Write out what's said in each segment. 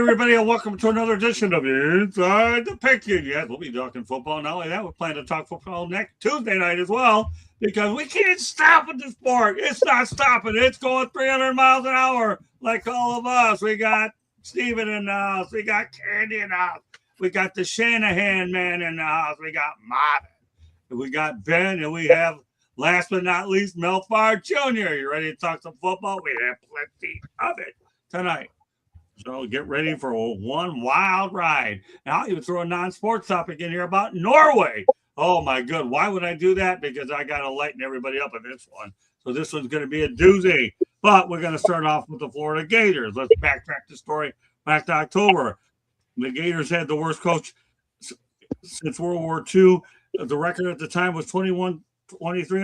everybody, and welcome to another edition of Inside the Picking. Yes, we'll be talking football. Not only that, we're planning to talk football next Tuesday night as well because we can't stop with the sport. It's not stopping. It's going 300 miles an hour like all of us. We got Steven in the house. We got Candy in the house. We got the Shanahan man in the house. We got Marvin. We got Ben, and we have, last but not least, Mel Farr Jr. You ready to talk some football? We have plenty of it tonight. So get ready for one wild ride. And I'll even throw a non-sports topic in here about Norway. Oh, my God. Why would I do that? Because I got to lighten everybody up on this one. So this one's going to be a doozy. But we're going to start off with the Florida Gators. Let's backtrack the story back to October. The Gators had the worst coach since World War II. The record at the time was 21-23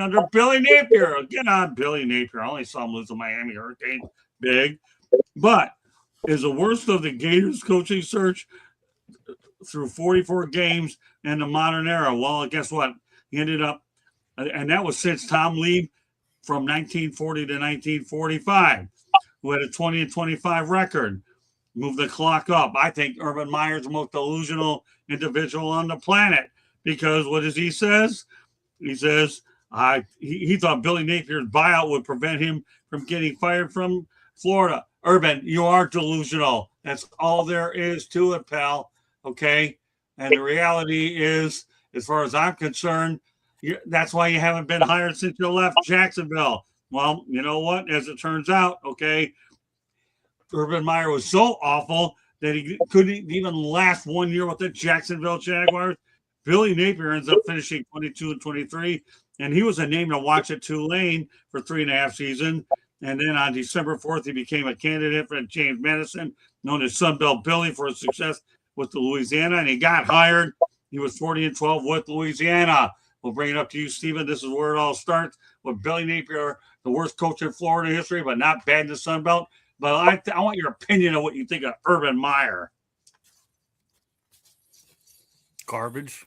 under Billy Napier. Get on, Billy Napier. I only saw him lose to Miami Hurricanes. Big. But is the worst of the Gators coaching search through 44 games in the modern era. Well, guess what? He ended up, and that was since Tom Lee from 1940 to 1945, who had a 20-25 record. Move the clock up. I think Urban Meyer's the most delusional individual on the planet because what does he says? He says he thought Billy Napier's buyout would prevent him from getting fired from Florida. Urban, you are delusional. That's all there is to it, pal. Okay? And the reality is, as far as I'm concerned, that's why you haven't been hired since you left Jacksonville. Well, you know what? As it turns out, okay, Urban Meyer was so awful that he couldn't even last 1 year with the Jacksonville Jaguars. Billy Napier ends up finishing 22-23, and he was a name to watch at Tulane for 3.5 seasons. And then on December 4th, he became a candidate for James Madison, known as Sunbelt Billy, for his success with the Louisiana, and he got hired. He was 40-12 with Louisiana. We'll bring it up to you, Stephen. This is where it all starts with Billy Napier, the worst coach in Florida history, but not bad in the Sunbelt. But I want your opinion of what you think of Urban Meyer. Garbage.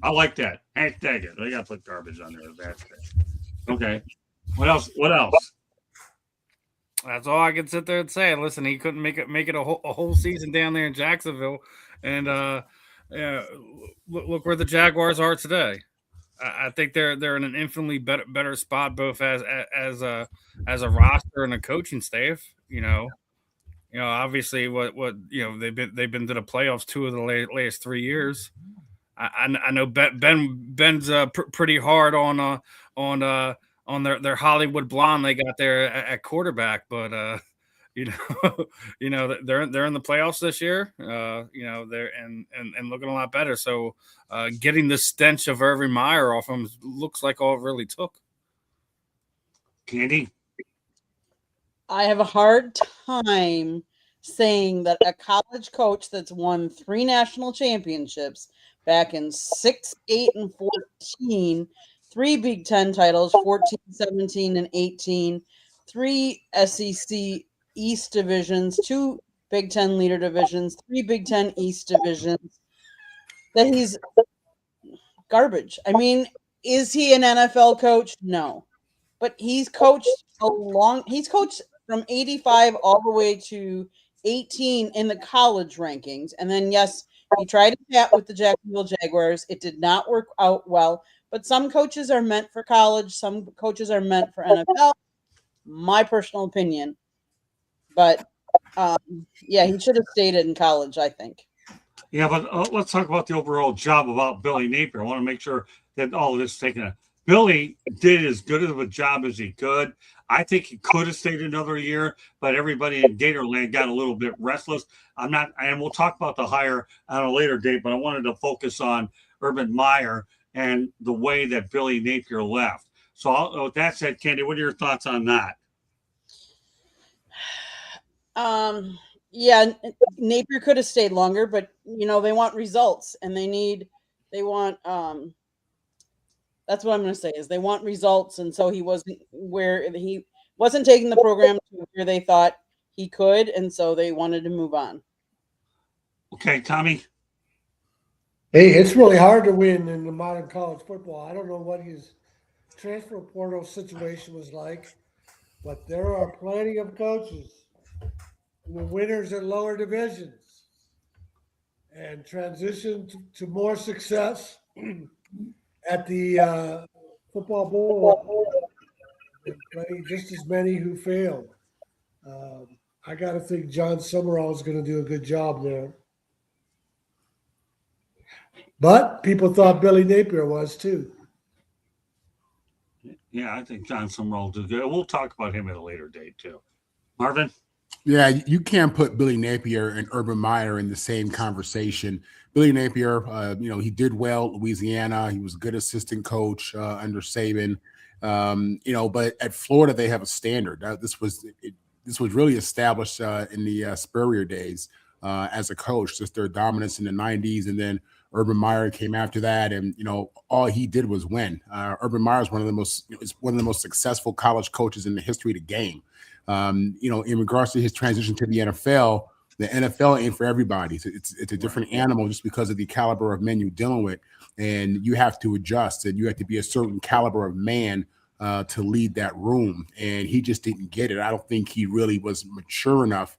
I like that. Hashtag it. I got to put garbage on there. That's it. Okay. What else? What else? That's all I can sit there and say. Listen, he couldn't make it a whole season down there in Jacksonville, and look where the Jaguars are today. I think they're in an infinitely better spot, both as a roster and a coaching staff. Obviously what they've been to the playoffs 2 of the last 3 years. I know Ben's pretty hard on their Hollywood blonde they got there at quarterback, but they're in the playoffs this year. They're and looking a lot better. So getting the stench of Urban Meyer off them looks like all it really took. Candy, I have a hard time saying that a college coach that's won 3 national championships back in 6, 8, and 14. 3 Big Ten titles, 14, 17, and 18, 3 SEC East divisions, 2 Big Ten leader divisions, 3 Big Ten East divisions, that he's garbage. I mean, is he an NFL coach? No. But he's coached from 85 all the way to 18 in the college rankings. And then, yes, he tried to chat with the Jacksonville Jaguars. It did not work out well. But some coaches are meant for college. Some coaches are meant for NFL. My personal opinion. But, he should have stayed in college, I think. Yeah, but let's talk about the overall job about Billy Napier. I want to make sure that all of this is taken. Billy did as good of a job as he could. I think he could have stayed another year, but everybody in Gatorland got a little bit restless. And we'll talk about the hire on a later date, but I wanted to focus on Urban Meyer and the way that Billy Napier left. So with that said, Candy, what are your thoughts on that? Napier could have stayed longer, but they want results, and that's what I'm going to say is they want results, and so he wasn't taking the program to where they thought he could, and so they wanted to move on. Okay, Tommy. Hey, it's really hard to win in the modern college football. I don't know what his transfer portal situation was like, but there are plenty of coaches the winners in lower divisions and transition to more success at the football bowl. And play just as many who failed. I got to think John Summerall is going to do a good job there. But people thought Billy Napier was too. Yeah, I think John Summerall did good. We'll talk about him at a later date too. Marvin? Yeah, you can't put Billy Napier and Urban Meyer in the same conversation. Billy Napier, he did well at Louisiana. He was a good assistant coach under Saban. But at Florida, they have a standard. This was really established in the Spurrier days as a coach, just their dominance in the 90s. And then Urban Meyer came after that. And, all he did was win. Urban Meyer is one of the most successful college coaches in the history of the game. In regards to his transition to the NFL ain't for everybody. It's a different animal just because of the caliber of men you're dealing with. And you have to adjust, and you have to be a certain caliber of man to lead that room. And he just didn't get it. I don't think he really was mature enough,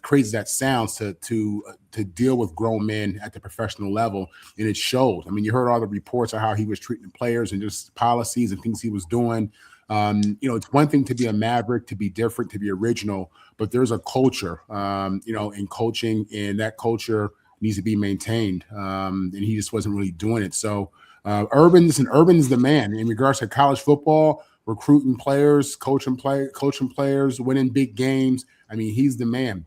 crazy as that sounds, to deal with grown men at the professional level. And it showed. I mean, you heard all the reports of how he was treating players and just policies and things he was doing. It's one thing to be a maverick, to be different, to be original, but there's a culture, in coaching, and that culture needs to be maintained. And he just wasn't really doing it. So Urban's the man in regards to college football, recruiting players, coaching players, winning big games. I mean, he's the man.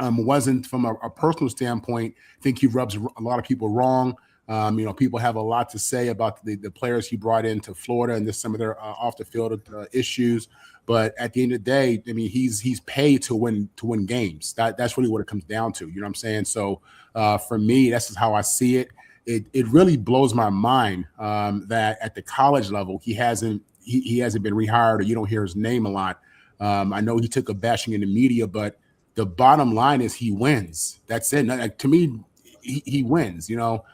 Wasn't from a personal standpoint, I think he rubs a lot of people wrong. People have a lot to say about the players he brought into Florida and some of their off the field issues. But at the end of the day, I mean, he's paid to win games. That's really what it comes down to. You know what I'm saying? So for me, that's just how I see it. It really blows my mind that at the college level, he hasn't been rehired, or you don't hear his name a lot. I know he took a bashing in the media, but the bottom line is he wins. That's it. Like, to me, he wins. So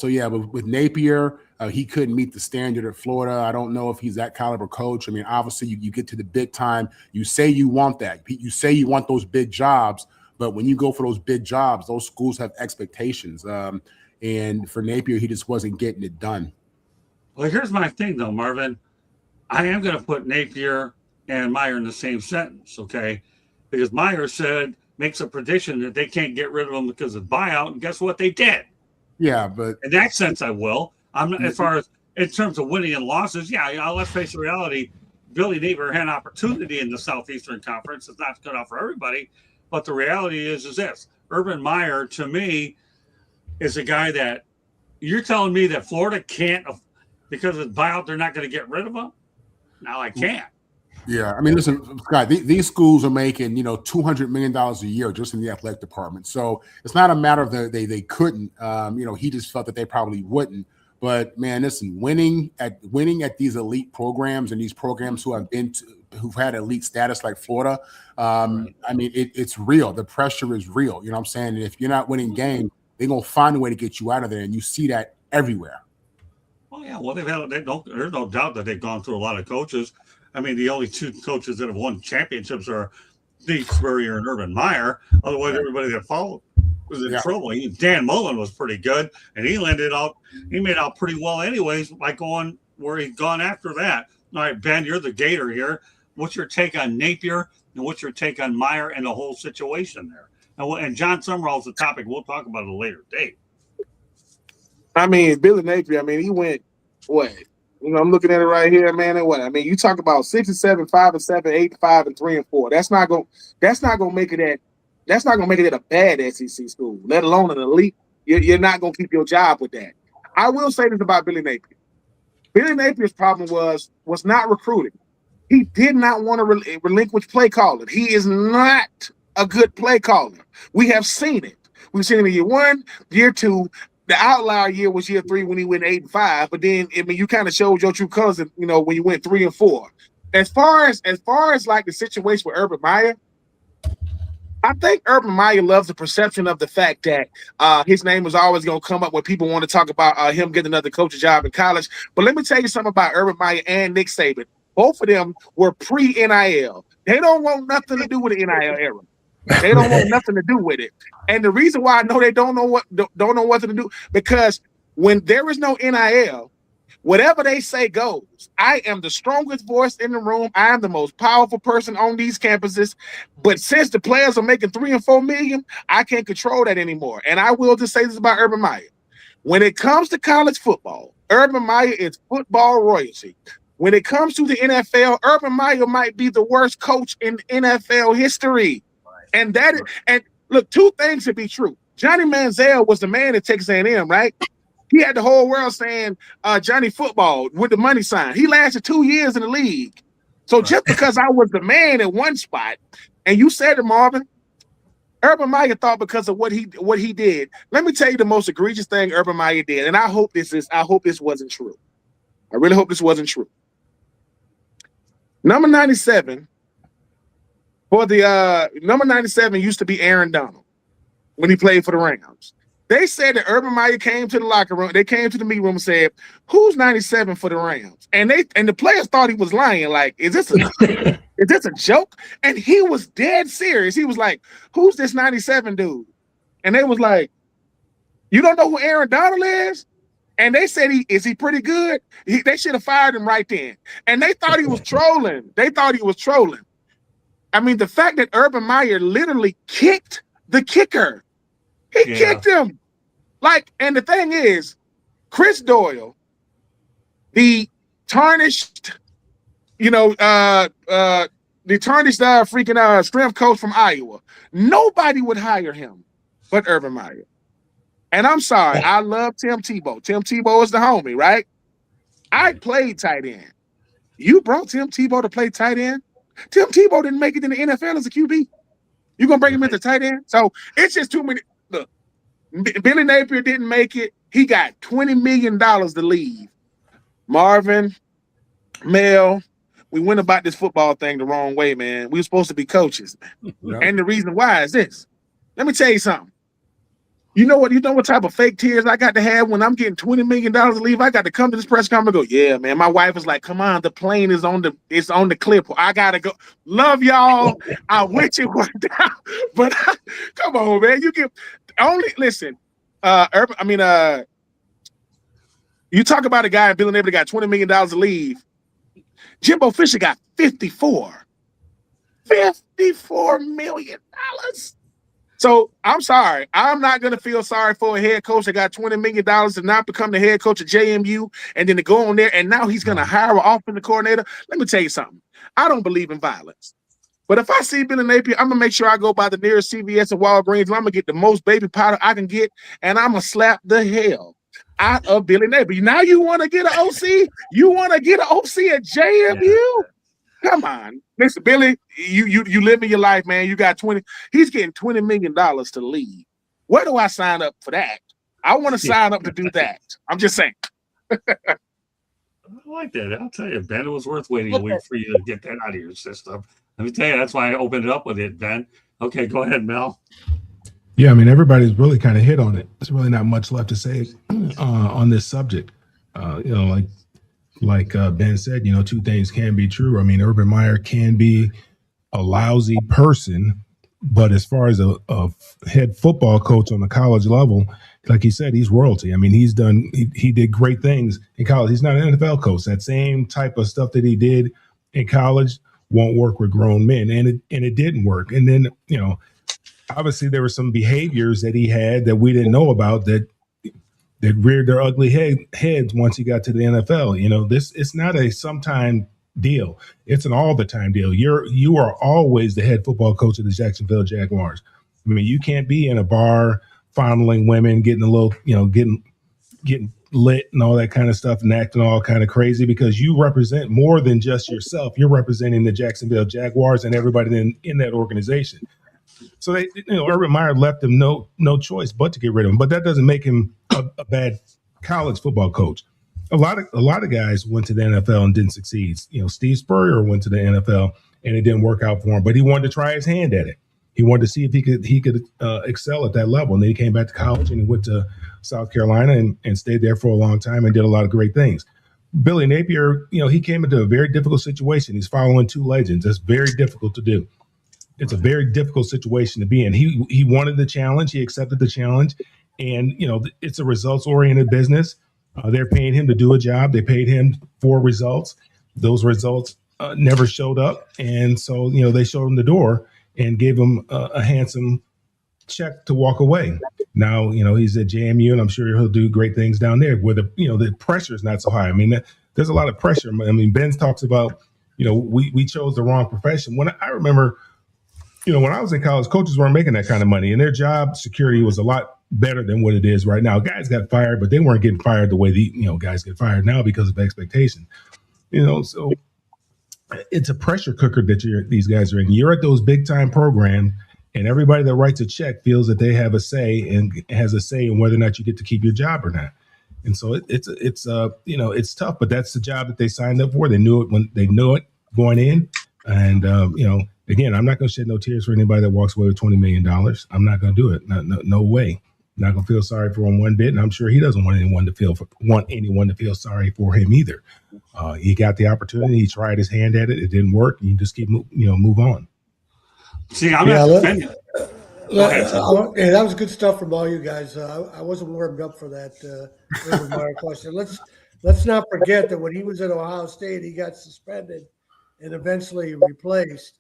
yeah, with Napier, he couldn't meet the standard at Florida. I don't know if he's that caliber coach. I mean, obviously you get to the big time, you say you want that. You say you want those big jobs, but when you go for those big jobs, those schools have expectations. And for Napier, he just wasn't getting it done. Well, here's my thing though, Marvin. I am going to put Napier and Meyer in the same sentence, okay? Because Meyer makes a prediction that they can't get rid of him because of buyout, and guess what? They did. Yeah, but in that sense, I will. I'm not, as far as in terms of winning and losses. Yeah, let's face the reality. Billy Napier had an opportunity in the Southeastern Conference. It's not good enough for everybody, but the reality is this: Urban Meyer, to me, is a guy that you're telling me that Florida can't, because of buyout, they're not going to get rid of him. Now I can't. Yeah, I mean, listen, Scott, these schools are making, $200 million a year just in the athletic department. So it's not a matter of they couldn't. He just felt that they probably wouldn't. But man, listen, winning at these elite programs and these programs who've had elite status like Florida, right. I mean, it's real. The pressure is real. You know what I'm saying? And if you're not winning games, they're gonna find a way to get you out of there, and you see that everywhere. Well, yeah. Well, there's no doubt that they've gone through a lot of coaches. I mean, the only two coaches that have won championships are Steve Spurrier and Urban Meyer. Otherwise, everybody that followed was in trouble. Dan Mullen was pretty good, and he made out pretty well anyways by going where he'd gone after that. All right, Ben, you're the Gator here. What's your take on Napier, and what's your take on Meyer and the whole situation there? And John Summerall's the topic. We'll talk about it at a later date. I mean, Billy Napier, he went what? I'm looking at it right here, man. And what? I mean, you talk about 6-7, 5-7, 8-5, and 3-4. That's not gonna make it at a bad SEC school, let alone an elite. You're not gonna keep your job with that. I will say this about Billy Napier. Billy Napier's problem was not recruiting. He did not want to relinquish play calling. He is not a good play caller. We have seen it. We've seen it in year 1, year 2. The outlier year was year 3 when he went 8-5, but then you kind of showed your true colors, when you went 3-4. As far as like the situation with Urban Meyer, I think Urban Meyer loves the perception of the fact that his name was always going to come up when people want to talk about him getting another coaching job in college. But let me tell you something about Urban Meyer and Nick Saban. Both of them were pre-NIL. They don't want nothing to do with the NIL era. They don't want nothing to do with it. And the reason why I know they don't know what to do, because when there is no NIL, whatever they say goes. I am the strongest voice in the room. I am the most powerful person on these campuses. But since the players are making $3 and $4 million, I can't control that anymore. And I will just say this about Urban Meyer. When it comes to college football, Urban Meyer is football royalty. When it comes to the NFL, Urban Meyer might be the worst coach in NFL history. And look, two things to be true. Johnny Manziel was the man at Texas A&M, right? He had the whole world saying Johnny Football with the money sign. He lasted 2 years in the league. So just because I was the man in one spot, and you said to Marvin, Urban Meyer thought because of what he did. Let me tell you the most egregious thing Urban Meyer did, and I hope this wasn't true. I really hope this wasn't true. Number 97 number 97 used to be Aaron Donald when he played for the Rams. They said that Urban Meyer came to the locker room. They came to the meeting room and said, "Who's 97 for the Rams?" And the players thought he was lying. Like, is this a joke? And he was dead serious. He was like, "Who's this 97 dude?" And they was like, "You don't know who Aaron Donald is?" And they said, "Is he pretty good?" They should have fired him right then. And they thought he was trolling. I mean, the fact that Urban Meyer literally kicked the kicker. He kicked him. And the thing is, Chris Doyle, the tarnished, strength coach from Iowa, nobody would hire him but Urban Meyer. And I'm sorry, I love Tim Tebow. Tim Tebow is the homie, right? I played tight end. You brought Tim Tebow to play tight end? Tim Tebow didn't make it in the NFL as a QB. You gonna bring him into tight end? So it's just too many. Look, Billy Napier didn't make it. He got $20 million to leave. Marvin, Mel, we went about this football thing the wrong way, man. We were supposed to be coaches, man. Yeah. And the reason why is this. Let me tell you something. You know what type of fake tears I got to have when I'm getting $20 million to leave? I got to come to this press conference and go, yeah, man. My wife is like, come on, the plane is on the clip. I gotta go. Love y'all. I wish it worked out. But come on, man. You can only listen. You talk about a guy in Billy Napier got $20 million to leave. Jimbo Fisher got $54 million. So I'm sorry. I'm not going to feel sorry for a head coach that got $20 million to not become the head coach of JMU and then to go on there and now he's going to hire an offensive coordinator. Let me tell you something. I don't believe in violence. But if I see Billy Napier, I'm going to make sure I go by the nearest CVS and Walgreens and I'm going to get the most baby powder I can get and I'm going to slap the hell out of Billy Napier. Now you want to get an OC? You want to get an OC at JMU? Yeah. Come on. Listen, Billy, you living your life, man. You got 20. He's getting $20 million to leave. Where do I sign up for that? I want to sign up to do that. I'm just saying. I like that. I'll tell you, Ben, it was worth waiting a week for you to get that out of your system. Let me tell you, that's why I opened it up with it, Ben. Okay, go ahead, Mel. Yeah, I mean, everybody's really kind of hit on it. There's really not much left to say on this subject. Like Ben said, two things can be true. I mean, Urban Meyer can be a lousy person, but as far as a head football coach on the college level, like he said, he's royalty. I mean, he did great things in college. He's not an NFL coach. That same type of stuff that he did in college won't work with grown men, and it didn't work. And then, obviously there were some behaviors that he had that we didn't know about that reared their ugly heads once he got to the NFL. It's not a sometime deal. It's an all the time deal. You are always the head football coach of the Jacksonville Jaguars. I mean, you can't be in a bar fondling women, getting a little, getting lit and all that kind of stuff and acting all kind of crazy because you represent more than just yourself. You're representing the Jacksonville Jaguars and everybody in that organization. So Urban Meyer left him no choice but to get rid of him. But that doesn't make him a bad college football coach. A lot of guys went to the NFL and didn't succeed. Steve Spurrier went to the NFL and it didn't work out for him. But he wanted to try his hand at it. He wanted to see if he could excel at that level. And then he came back to college and he went to South Carolina and stayed there for a long time and did a lot of great things. Billy Napier, he came into a very difficult situation. He's following two legends. That's very difficult to do. It's a very difficult situation to be in. He wanted the challenge. He accepted the challenge. And, it's a results-oriented business. They're paying him to do a job. They paid him for results. Those results never showed up. And so, they showed him the door and gave him a handsome check to walk away. Now, he's at JMU, and I'm sure he'll do great things down there where the pressure is not so high. I mean, there's a lot of pressure. I mean, Ben talks about, we chose the wrong profession. When I remember, when I was in college, coaches weren't making that kind of money, and their job security was a lot better than what it is right now. Guys got fired, but they weren't getting fired the way guys get fired now because of expectation. So it's a pressure cooker that these guys are in. You're at those big time programs, and everybody that writes a check feels that they have a say and has a say in whether or not you get to keep your job or not. And so it's tough, but that's the job that they signed up for. They knew it going in, and again, I'm not going to shed no tears for anybody that walks away with $20 million. I'm not going to do it. No way. I'm not going to feel sorry for him one bit, and I'm sure he doesn't want anyone to feel sorry for him either. He got the opportunity. He tried his hand at it. It didn't work. You just keep move on. See, I'm not defending. That was good stuff from all you guys. I wasn't warmed up for that Urban Meyer question. Let's not forget that when he was at Ohio State, he got suspended and eventually replaced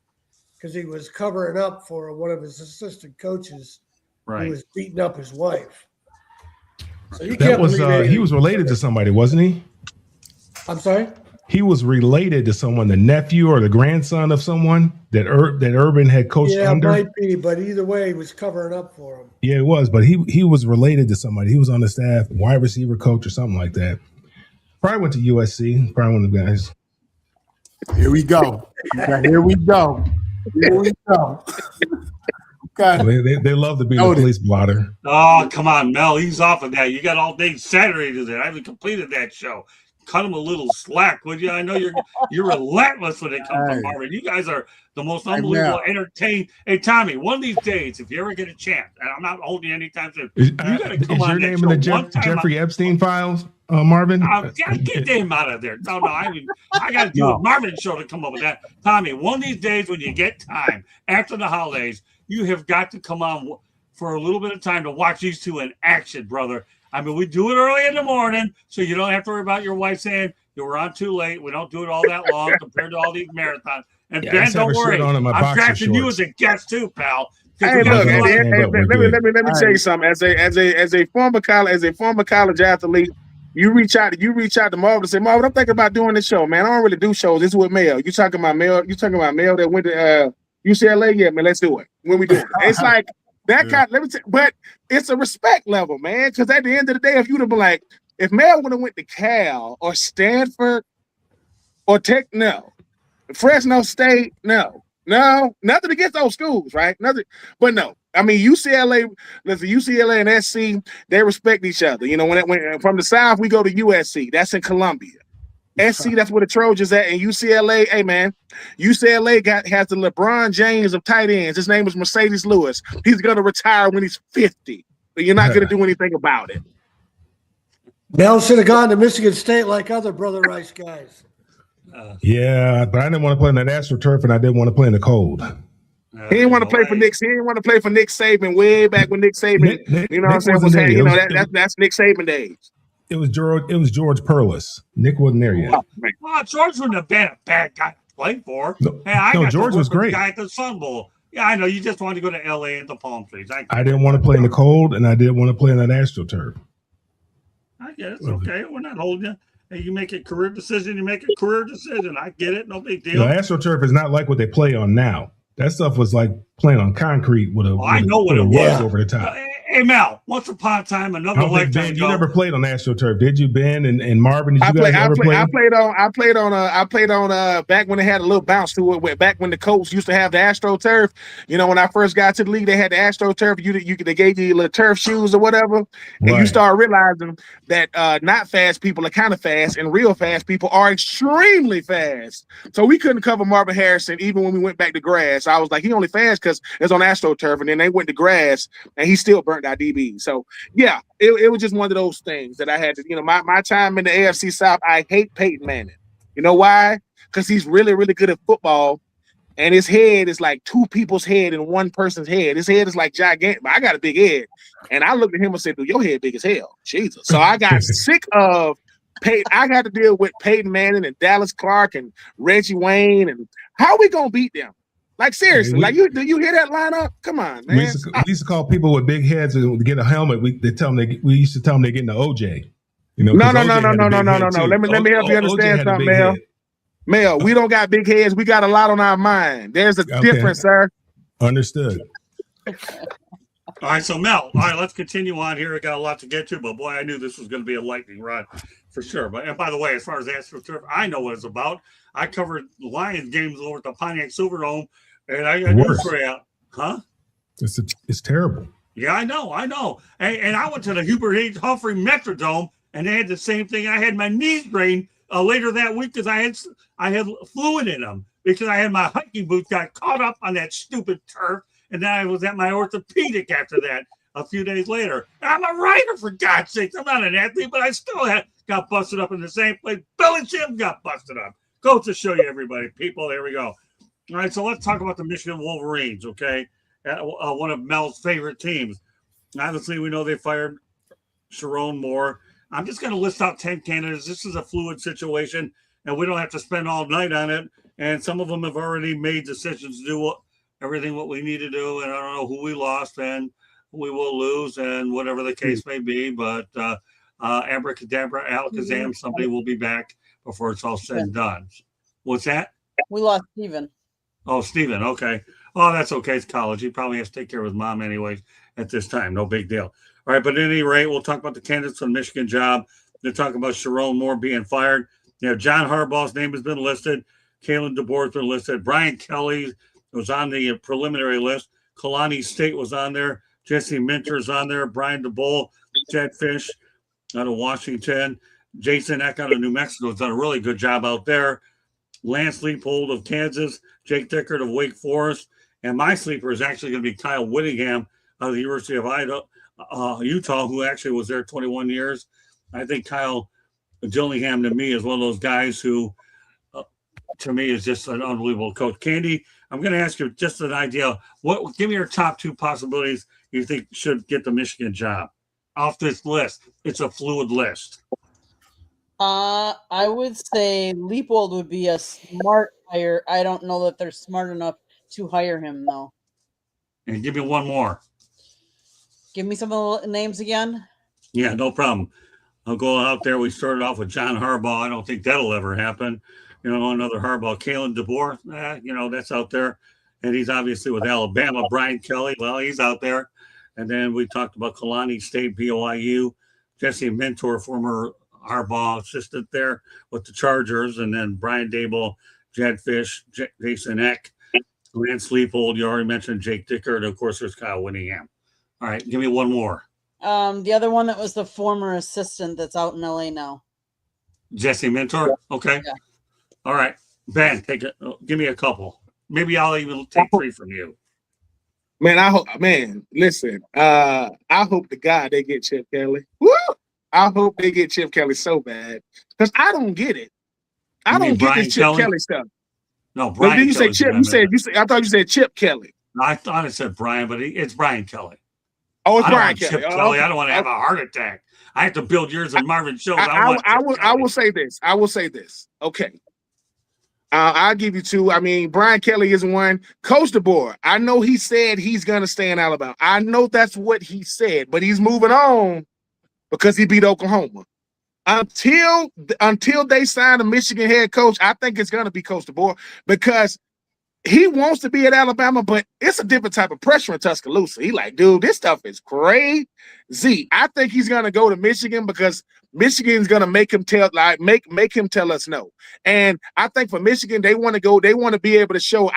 because he was covering up for one of his assistant coaches who was beating up his wife. So you can't believe he was related to somebody, wasn't he? I'm sorry? He was related to someone, the nephew or the grandson of someone that Urban had coached under. Yeah, it might be, but either way, he was covering up for him. Yeah, it was, but he was related to somebody. He was on the staff, wide receiver coach or something like that. Probably went to USC, probably one of the guys. Here we go. Here we go. Here we go. Okay. They love to be the police blotter. Oh, come on, Mel. He's off of that. You got all day Saturday to do. I haven't completed that show. Cut him a little slack, would you? I know you're relentless when it comes to Marvin. You guys are the most unbelievable entertained. Hey, Tommy, one of these days, if you ever get a chance, and I'm not holding you anytime soon, you got to come on. Is your name in the Jeffrey Epstein files, Marvin? Get him out of there. No, I got to do a Marvin show to come up with that. Tommy, one of these days when you get time after the holidays, you have got to come on for a little bit of time to watch these two in action, brother. I mean, we do it early in the morning, so you don't have to worry about your wife saying you were on too late. We don't do it all that long compared to all these marathons. And Ben, don't worry, I'm drafting you as a guest too, pal. Hey, look, let me tell you something. As a former college athlete, you reach out to Marvin and say, Marvin, I'm thinking about doing this show, man. I don't really do shows. This is with Mel. You talking about Mel that went to UCLA? Yeah, man, let's do it. When we do it, it's like. That kind, let me tell you, but it's a respect level, man. Because at the end of the day, if you'd have been like, if Mel would have went to Cal or Stanford or Fresno State, no, nothing against those schools, right? Nothing, but no. I mean, UCLA and SC, they respect each other. When from the South, we go to USC. That's in Columbia. SC, that's where the Trojans at, and UCLA. Hey man, UCLA has the LeBron James of tight ends. His name is Mercedes Lewis. He's gonna retire when he's 50, but you're not gonna do anything about it. Mel should have gone to Michigan State like other Brother Rice guys. Yeah, but I didn't want to play in that AstroTurf, and I didn't want to play in the cold. He didn't want to play for Nick. He didn't want to play for Nick Saban way back when Nick Saban. That's Nick Saban days. It was George Perlis. Nick wasn't there yet. Well, George wouldn't have been a bad guy to play for. George was great. Guy at the Sun Bowl. Yeah, I know. You just wanted to go to L.A. at the palm trees. I didn't want to play in the cold, and I didn't want to play in that AstroTurf. I get it. It's okay. We're not holding you. Hey, you make a career decision. You make a career decision. I get it. No big deal. AstroTurf is not like what they play on now. That stuff was like playing on concrete with I know what it was over the top. Hey Mel, once upon a time, another lifetime Ben, you never played on AstroTurf, did you, Ben and Marvin? Did you guys ever play? I played on back when they had a little bounce to it. Back when the Colts used to have the AstroTurf. When I first got to the league, they had the AstroTurf. They gave you little turf shoes or whatever, and you start realizing that not fast people are kind of fast, and real fast people are extremely fast. So we couldn't cover Marvin Harrison even when we went back to grass. I was like, he only fast because it's on AstroTurf, and then they went to grass, and he still burnt our DBs. be. So yeah, it was just one of those things that I had to, my time in the AFC South, I hate Peyton Manning. You know why? Because he's really, really good at football. And his head is like two people's head in one person's head. His head is like gigantic. I got a big head. And I looked at him and said, dude, your head big as hell. Jesus. So I got sick of Peyton. I got to deal with Peyton Manning and Dallas Clark and Reggie Wayne. And how are we going to beat them? Like, seriously. Do you hear that lineup? Come on, man. We used to call people with big heads to get a helmet. We used to tell them they're getting the OJ. No. Let me help you understand something, Mel. Mel, we don't got big heads. We got a lot on our mind. There's a difference, sir. Understood. All right, so Mel, all right, let's continue on here. I got a lot to get to, but boy, I knew this was going to be a lightning rod for sure. And by the way, as far as AstroTurf, I know what it's about. I covered Lions games over at the Pontiac Silverdome, and I knew it for you. Huh? It's terrible. Yeah, I know. And I went to the Hubert H. Humphrey Metrodome, and they had the same thing. I had my knees drained later that week because I had fluid in them because I had my hiking boots got caught up on that stupid turf, and then I was at my orthopedic after that a few days later. And I'm a writer, for God's sake. I'm not an athlete, but I still got busted up in the same place. Billy Jim got busted up. Go to show you, everybody. People, there we go. All right, so let's talk about the Michigan Wolverines, okay? One of Mel's favorite teams. Obviously, we know they fired Sharon Moore. I'm just going to list out 10 candidates. This is a fluid situation, and we don't have to spend all night on it. And some of them have already made decisions to do everything what we need to do. And I don't know who we lost and who we will lose and whatever the case may be. But abracadabra, alakazam, somebody will be back before it's all said and done. What's that? We lost Steven. Oh, Steven. Okay. Oh, that's okay. It's college. He probably has to take care of his mom anyways at this time. No big deal. All right, but at any rate, we'll talk about the candidates for the Michigan job. They're talking about Sharon Moore being fired. John Harbaugh's name has been listed. Kalen DeBoer has been listed. Brian Kelly was on the preliminary list. Kalani State was on there. Jesse Minter's on there. Brian DeBoer, Jed Fish out of Washington. Jason Eck out of New Mexico has done a really good job out there. Lance Leopold of Kansas. Jake Dickert of Wake Forest. And my sleeper is actually going to be Kyle Whittingham out of the University of Utah, who actually was there 21 years. I think Kyle Dillingham, to me, is one of those guys who, to me, is just an unbelievable coach. Candy, I'm going to ask you just an idea. Give me your top two possibilities you think should get the Michigan job off this list. It's a fluid list. I would say Leopold would be a smart hire. I don't know that they're smart enough to hire him, though. And give me one more. Give me some of the names again. Yeah, no problem. I'll go out there. We started off with John Harbaugh. I don't think that'll ever happen. Another Harbaugh. Kalen DeBoer, that's out there. And he's obviously with Alabama. Brian Kelly, well, he's out there. And then we talked about Kalani State, BYU. Jesse Mentor, former Harbaugh assistant there with the Chargers. And then Brian Dable, Jed Fish, Jason Eck, Lance Leopold. You already mentioned Jake Dickert. And of course, there's Kyle Whittingham. All right, give me one more. The other one that was the former assistant that's out in LA now. Jesse Mentor? Okay. Yeah. All right. Ben, give me a couple. Maybe I'll even take three from you. Listen, I hope to God they get Chip Kelly. Woo! I hope they get Chip Kelly so bad. Because I don't get it. I don't get this Chip Kelly stuff. No, Brian. Did you say Chip? I thought you said Chip Kelly. I thought it said Brian, but it's Brian Kelly. Oh, it's Brian Kelly. Chip Kelly. I don't want to have a heart attack. I have to build yours and Marvin shows. I will say this. Okay. I'll give you two. I mean, Brian Kelly is one. Coach DeBoer, I know he said he's going to stay in Alabama. I know that's what he said, but he's moving on because he beat Oklahoma. Until they sign a Michigan head coach, I think it's going to be Coach DeBoer because he wants to be at Alabama, but it's a different type of pressure in Tuscaloosa. He like, dude, this stuff is crazy. I think he's going to go to Michigan because Michigan's going to make him tell us no. And I think for Michigan, they want to be able to show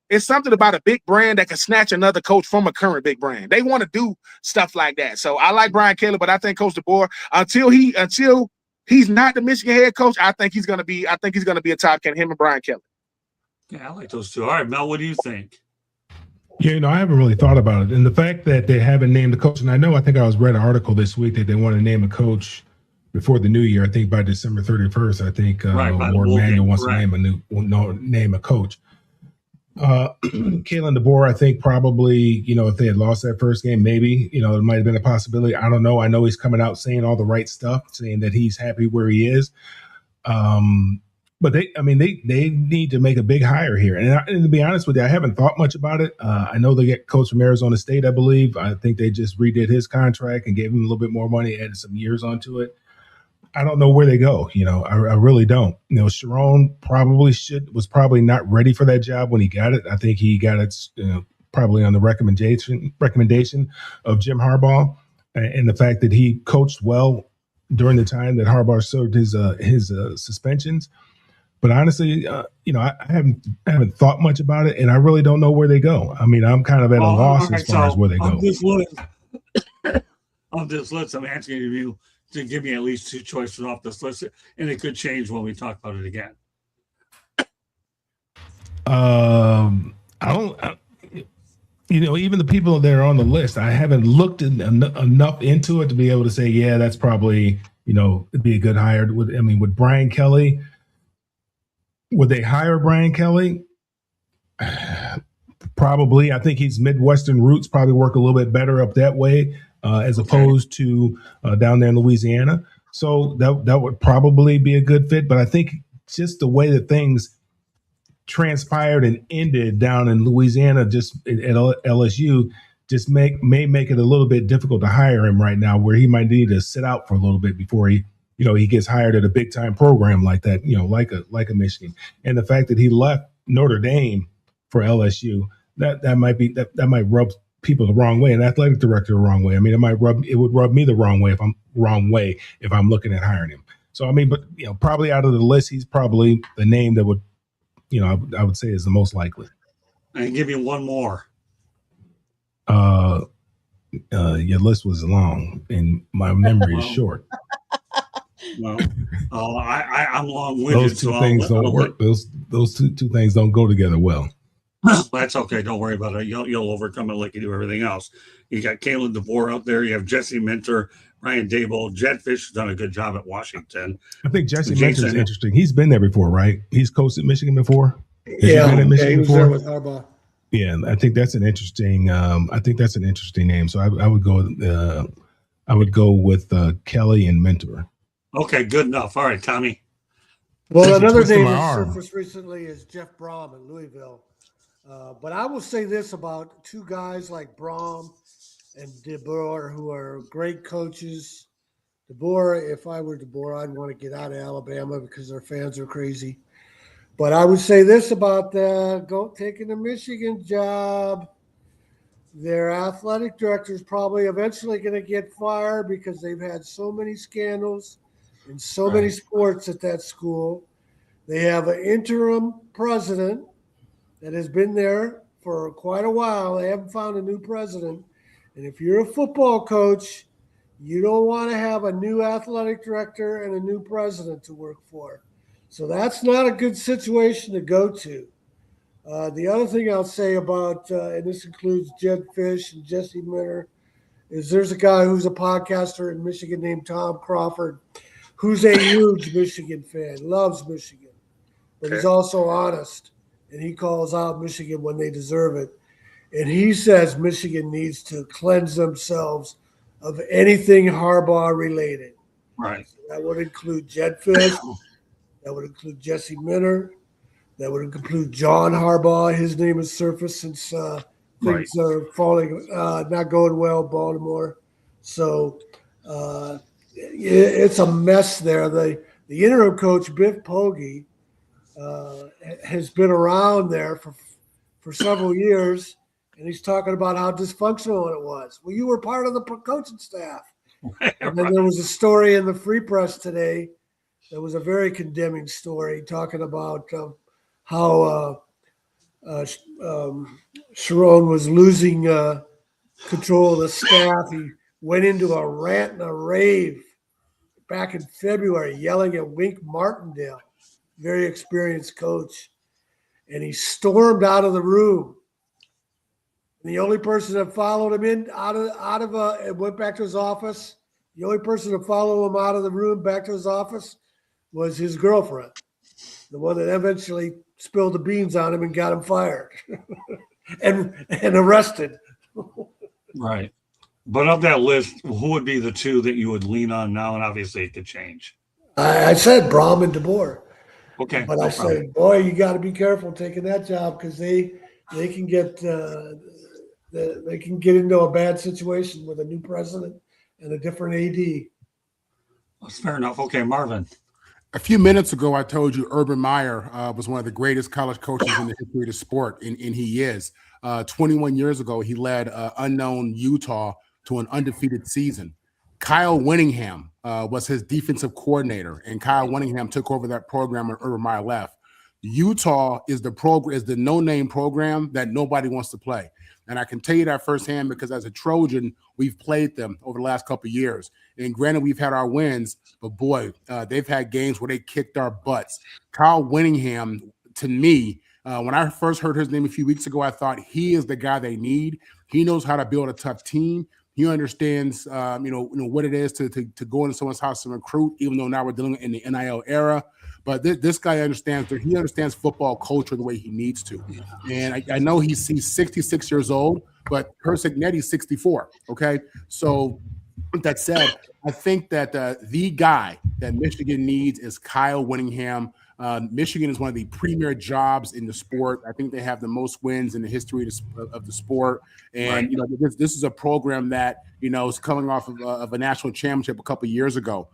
it's something about a big brand that can snatch another coach from a current big brand. They want to do stuff like that. So I like Brian Kelly, but I think Coach DeBoer, until he's not the Michigan head coach, I think he's going to be a top candidate, him and Brian Kelly. Yeah, I like those two. All right, Mel, what do you think? Yeah, I haven't really thought about it. And the fact that they haven't named a coach, and I think I read an article this week that they want to name a coach before the new year. I think by December 31st, I think Right, by the Warren bowl Manuel game, wants correct. to name a coach. Kalen DeBoer, I think probably, if they had lost that first game, maybe, it might have been a possibility. I don't know. I know he's coming out saying all the right stuff, saying that he's happy where he is. But they need to make a big hire here. And to be honest with you, I haven't thought much about it. I know they get coach from Arizona State, I believe. I think they just redid his contract and gave him a little bit more money, added some years onto it. I don't know where they go. I really don't. Sharon was probably not ready for that job when he got it. I think he got it probably on the recommendation of Jim Harbaugh, and the fact that he coached well during the time that Harbaugh served his suspensions. But honestly, I haven't thought much about it, and I really don't know where they go. I mean, I'm kind of at a loss as far as where they go. On this list, I'm asking you to give me at least two choices off this list, and it could change when we talk about it again. Even the people that are on the list, I haven't looked enough into it to be able to say, yeah, that's probably, it'd be a good hire. With Brian Kelly, would they hire Brian Kelly? Probably. I think his Midwestern roots probably work a little bit better up that way as opposed to down there in Louisiana. So that would probably be a good fit. But I think just the way that things transpired and ended down in Louisiana, just at LSU, just may make it a little bit difficult to hire him right now, where he might need to sit out for a little bit before he gets hired at a big time program like that, like a Michigan. And the fact that he left Notre Dame for LSU, that might rub people the wrong way, and athletic director the wrong way. I mean, it would rub me the wrong way if I'm looking at hiring him. So but probably out of the list, he's probably the name that would, I would say is the most likely. I give you one more. Your list was long, and my memory is short. Well, I'm long-winded. Those two things don't work. Those two things don't go together well. That's okay. Don't worry about it. You'll overcome it like you do everything else. You got Kalen DeBoer out there. You have Jesse Minter, Ryan Daboll. Jed Fish has done a good job at Washington. I think Jesse Minter is interesting. He's been there before, right? He's coached at Michigan before. He was there with Harbaugh. Yeah, I think that's an interesting. Name. So I would go with Kelly and Minter. Okay, good enough. All right, Tommy. Well, another name that surfaced recently is Jeff Brom in Louisville. But I will say this about two guys like Brom and DeBoer, who are great coaches. DeBoer, if I were DeBoer, I'd want to get out of Alabama because their fans are crazy. But I would say this about taking the Michigan job. Their athletic director is probably eventually going to get fired because they've had so many scandals in so many sports at that school. They have an interim president that has been there for quite a while. They haven't found a new president. And if you're a football coach, you don't want to have a new athletic director and a new president to work for. So that's not a good situation to go to. The other thing I'll say about, and this includes Jed Fish and Jesse Minter, is there's a guy who's a podcaster in Michigan named Tom Crawford, who's a huge Michigan fan, loves Michigan, but he's also honest. And he calls out Michigan when they deserve it. And he says Michigan needs to cleanse themselves of anything Harbaugh related. Right. So that would include Jed Fish. That would include Jesse Minter. That would include John Harbaugh. His name has surfaced since things are falling, not going well, Baltimore. So it's a mess there. The interim coach, Biff Poggi, has been around there for several years, and he's talking about how dysfunctional it was. Well, you were part of the coaching staff. And then there was a story in the Free Press today that was a very condemning story talking about how Sharon was losing control of the staff. He went into a rant and a rave back in February, yelling at Wink Martindale, very experienced coach, and he stormed out of the room. The only person that followed him and went back to his office, the only person to follow him out of the room back to his office was his girlfriend, the one that eventually spilled the beans on him and got him fired and arrested. Right. But of that list, who would be the two that you would lean on now? And obviously it could change. I said Braum and DeBoer. Okay. But I said, boy, you got to be careful taking that job because they can get into a bad situation with a new president and a different AD. That's fair enough. Okay, Marvin. A few minutes ago, I told you Urban Meyer was one of the greatest college coaches in the history of the sport, and he is. 21 years ago, he led unknown Utah to an undefeated season. Kyle Whittingham was his defensive coordinator, and Kyle Whittingham took over that program when Urban Meyer left. Utah is the no-name program that nobody wants to play. And I can tell you that firsthand because as a Trojan, we've played them over the last couple of years. And granted, we've had our wins, but boy, they've had games where they kicked our butts. Kyle Whittingham, to me, when I first heard his name a few weeks ago, I thought he is the guy they need. He knows how to build a tough team. He understands, what it is to go into someone's house and recruit, even though now we're dealing in the NIL era. But this guy understands that he understands football culture the way he needs to. And I know he's 66 years old, but Persignetti's 64. Okay, so with that said, I think that the guy that Michigan needs is Kyle Whittingham. Michigan is one of the premier jobs in the sport. I think they have the most wins in the history of the sport. And, this is a program that, is coming off of a national championship a couple of years ago.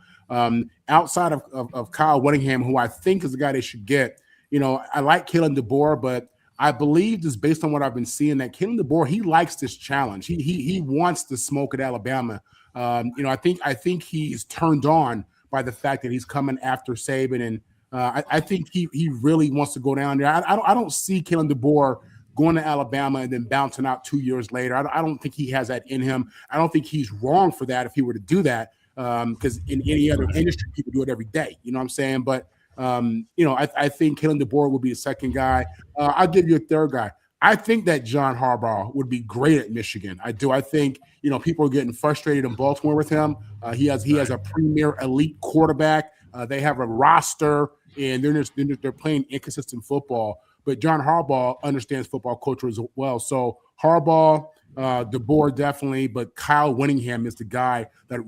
Outside of Kyle Whittingham, who I think is the guy they should get, I like Kalen DeBoer, but I believe just based on what I've been seeing that Kalen DeBoer, he likes this challenge. He wants to smoke at Alabama. I think he's turned on by the fact that he's coming after Saban, and I think he really wants to go down there. I don't see Kalen DeBoer going to Alabama and then bouncing out 2 years later. I don't think he has that in him. I don't think he's wrong for that if he were to do that, because in any other industry, people do it every day. You know what I'm saying? But, I think Kalen DeBoer would be the second guy. I'll give you a third guy. I think that John Harbaugh would be great at Michigan. I do. I think, people are getting frustrated in Baltimore with him. He has a premier elite quarterback. They have a roster, and they're playing inconsistent football. But John Harbaugh understands football culture as well. So Harbaugh, DeBoer definitely, but Kyle Whittingham is the guy that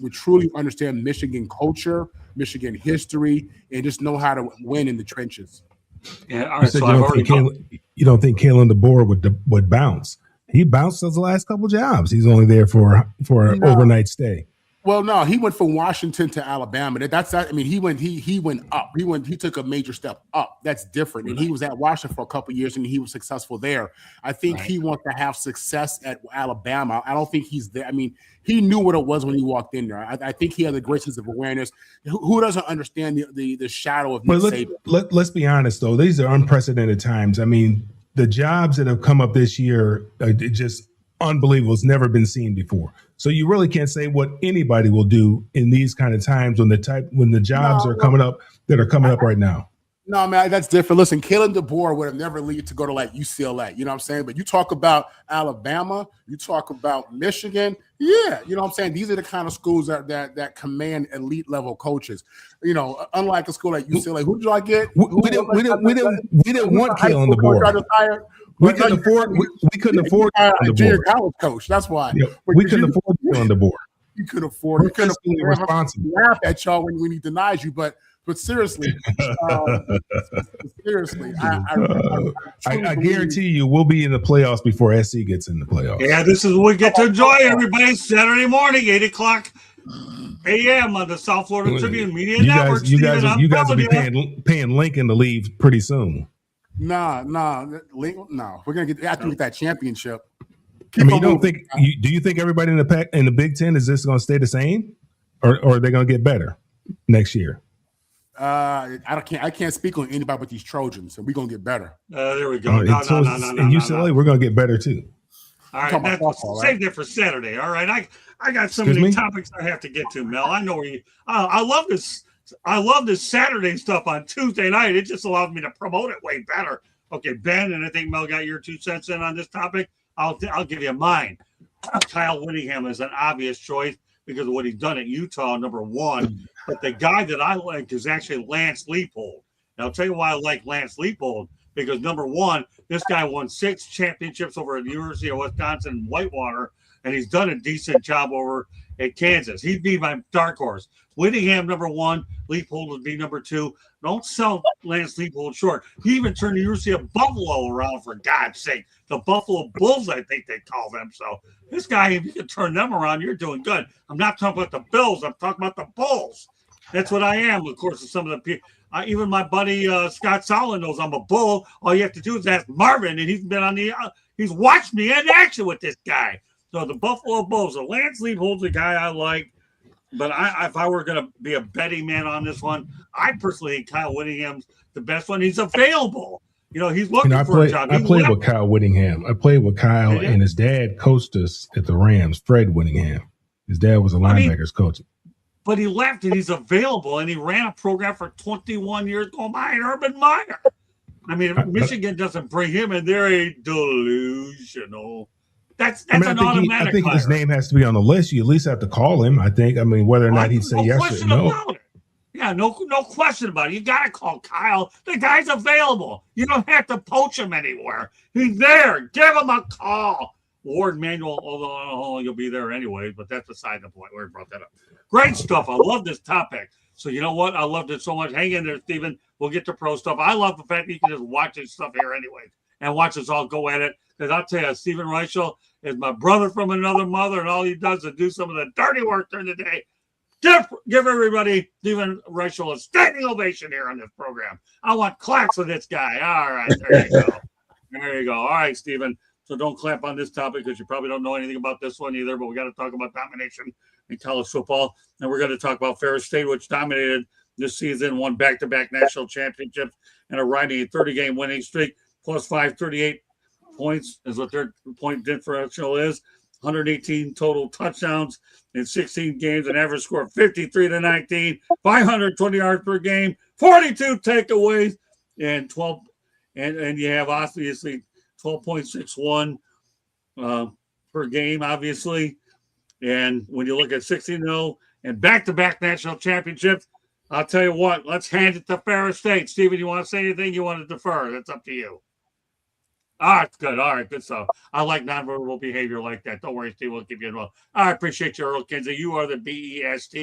would truly understand Michigan culture, Michigan history, and just know how to win in the trenches. Yeah, all right, so you don't think Kalen DeBoer would bounce? He bounced those last couple jobs. He's only there for an overnight stay. Well, no, he went from Washington to Alabama. He went up. He took a major step up. That's different. And he was at Washington for a couple of years, and he was successful there. I think he wants to have success at Alabama. I don't think he's there. I mean, he knew what it was when he walked in there. I think he has a great sense of awareness. Who doesn't understand the shadow of Nick Saban? Let's be honest, though. These are unprecedented times. I mean, the jobs that have come up this year are just unbelievable. It's never been seen before. So you really can't say what anybody will do in these kind of times when the jobs are coming up right now. No, man, that's different. Listen, Kalen DeBoer would have never leave to go to like UCLA. You know what I'm saying? But you talk about Alabama, you talk about Michigan. Yeah, you know what I'm saying? These are the kind of schools that command elite level coaches. Unlike a school like UCLA, who did I get? We didn't want Kalen DeBoer. We couldn't afford a junior college coach. That's why. Yeah, we couldn't afford to be on the board. You could afford. We're fiscally responsible. Laugh at y'all when he denies you, but seriously, I guarantee you we'll be in the playoffs before SC gets in the playoffs. Yeah, this is what we get to enjoy, everybody. Saturday morning, 8:00 a.m. on the South Florida Tribune Media Network. You guys will be paying Lincoln to leave pretty soon. No. We're gonna get after that championship. Do you think everybody in the Big Ten is just gonna stay the same, or are they gonna get better next year? I can't speak on anybody but these Trojans, so we're gonna get better. There we go. In UCLA, we're gonna get better too. All right, save that for Saturday. All right, I got so many topics I have to get to, Mel. I know I love this. I love this Saturday stuff on Tuesday night. It just allows me to promote it way better. Okay, Ben, and I think Mel got your 2 cents in on this topic. I'll give you mine. Kyle Whittingham is an obvious choice because of what he's done at Utah, number one. But the guy that I like is actually Lance Leipold. And I'll tell you why I like Lance Leipold, because number one, this guy won 6 championships over at the University of Wisconsin Whitewater, and he's done a decent job over at Kansas. He'd be my dark horse. Whittingham, number one. Leipold would be number 2. Don't sell Lance Leipold short. He even turned the University of Buffalo around, for God's sake. The Buffalo Bulls, I think they call them. So this guy, if you can turn them around, you're doing good. I'm not talking about the Bills. I'm talking about the Bulls. That's what I am. Of course, some of the people. Even my buddy Scott Solid knows I'm a Bull. All you have to do is ask Marvin, and he's been on the. He's watched me in action with this guy. So the Buffalo Bulls. So Lance Leipold's a guy I like. But if I were going to be a betting man on this one, I personally think Kyle Whittingham's the best one. He's available. He's looking for a job. I played with Kyle Whittingham. I played with Kyle, and his dad coached us at the Rams, Fred Whittingham. His dad was a linebackers coach. But he left, and he's available, and he ran a program for 21 years going by Urban Meyer. I mean, if Michigan doesn't bring him in, they're delusional. That's an automatic. I think his name has to be on the list. You at least have to call him. I think. I mean, whether or not he'd say yes or no. Yeah, no question about it. You got to call Kyle. The guy's available. You don't have to poach him anywhere. He's there. Give him a call. Ward Manuel, although you'll be there anyway, but that's beside the point. We brought that up. Great stuff. I love this topic. So you know what? I loved it so much. Hang in there, Stephen. We'll get to pro stuff. I love the fact that you can just watch this stuff here anyway and watch us all go at it. Because I'll tell you, Stephen Reichel is my brother from another mother, and all he does is do some of the dirty work during the day. Give everybody, Stephen Reichel, a standing ovation here on this program. I want claps with this guy. All right, there you go. There you go. All right, Stephen. So don't clap on this topic because you probably don't know anything about this one either, but we got to talk about domination in college football. And we're going to talk about Ferris State, which dominated this season, won back-to-back national championships, and are riding a 30-game winning streak, plus 538 points is what their point differential is. 118 total touchdowns in 16 games, an average score of 53-19, 520 yards per game, 42 takeaways, and 12. And you have obviously 12.61 per game, obviously. And when you look at 16-0 and back-to-back national championships, I'll tell you what, let's hand it to Ferris State. Steven, you want to say anything? You want to defer? That's up to you. All right, good. All right, good stuff. I like nonverbal behavior like that. Don't worry, Steve. We'll keep you involved. I appreciate you, Earl Kinsey. You are the BEST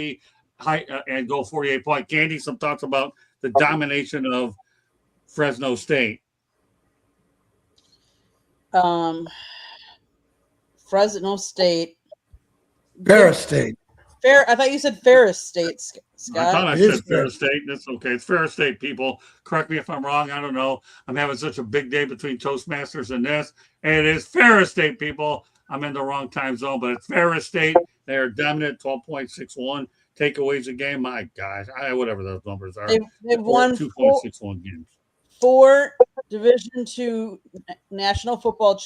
and go 48-point. Candy, some thoughts about the domination of Fresno State. Fresno State. Ferris State. I thought you said Ferris State, Scott. I thought I said Ferris State. That's okay. It's Ferris State, people. Correct me if I'm wrong. I don't know. I'm having such a big day between Toastmasters and this. And it is Ferris State, people. I'm in the wrong time zone, but it's Ferris State. They are dominant, 12.61 takeaways a game. My gosh, whatever those numbers are. They've won 2.61 games. 4 Division II National Football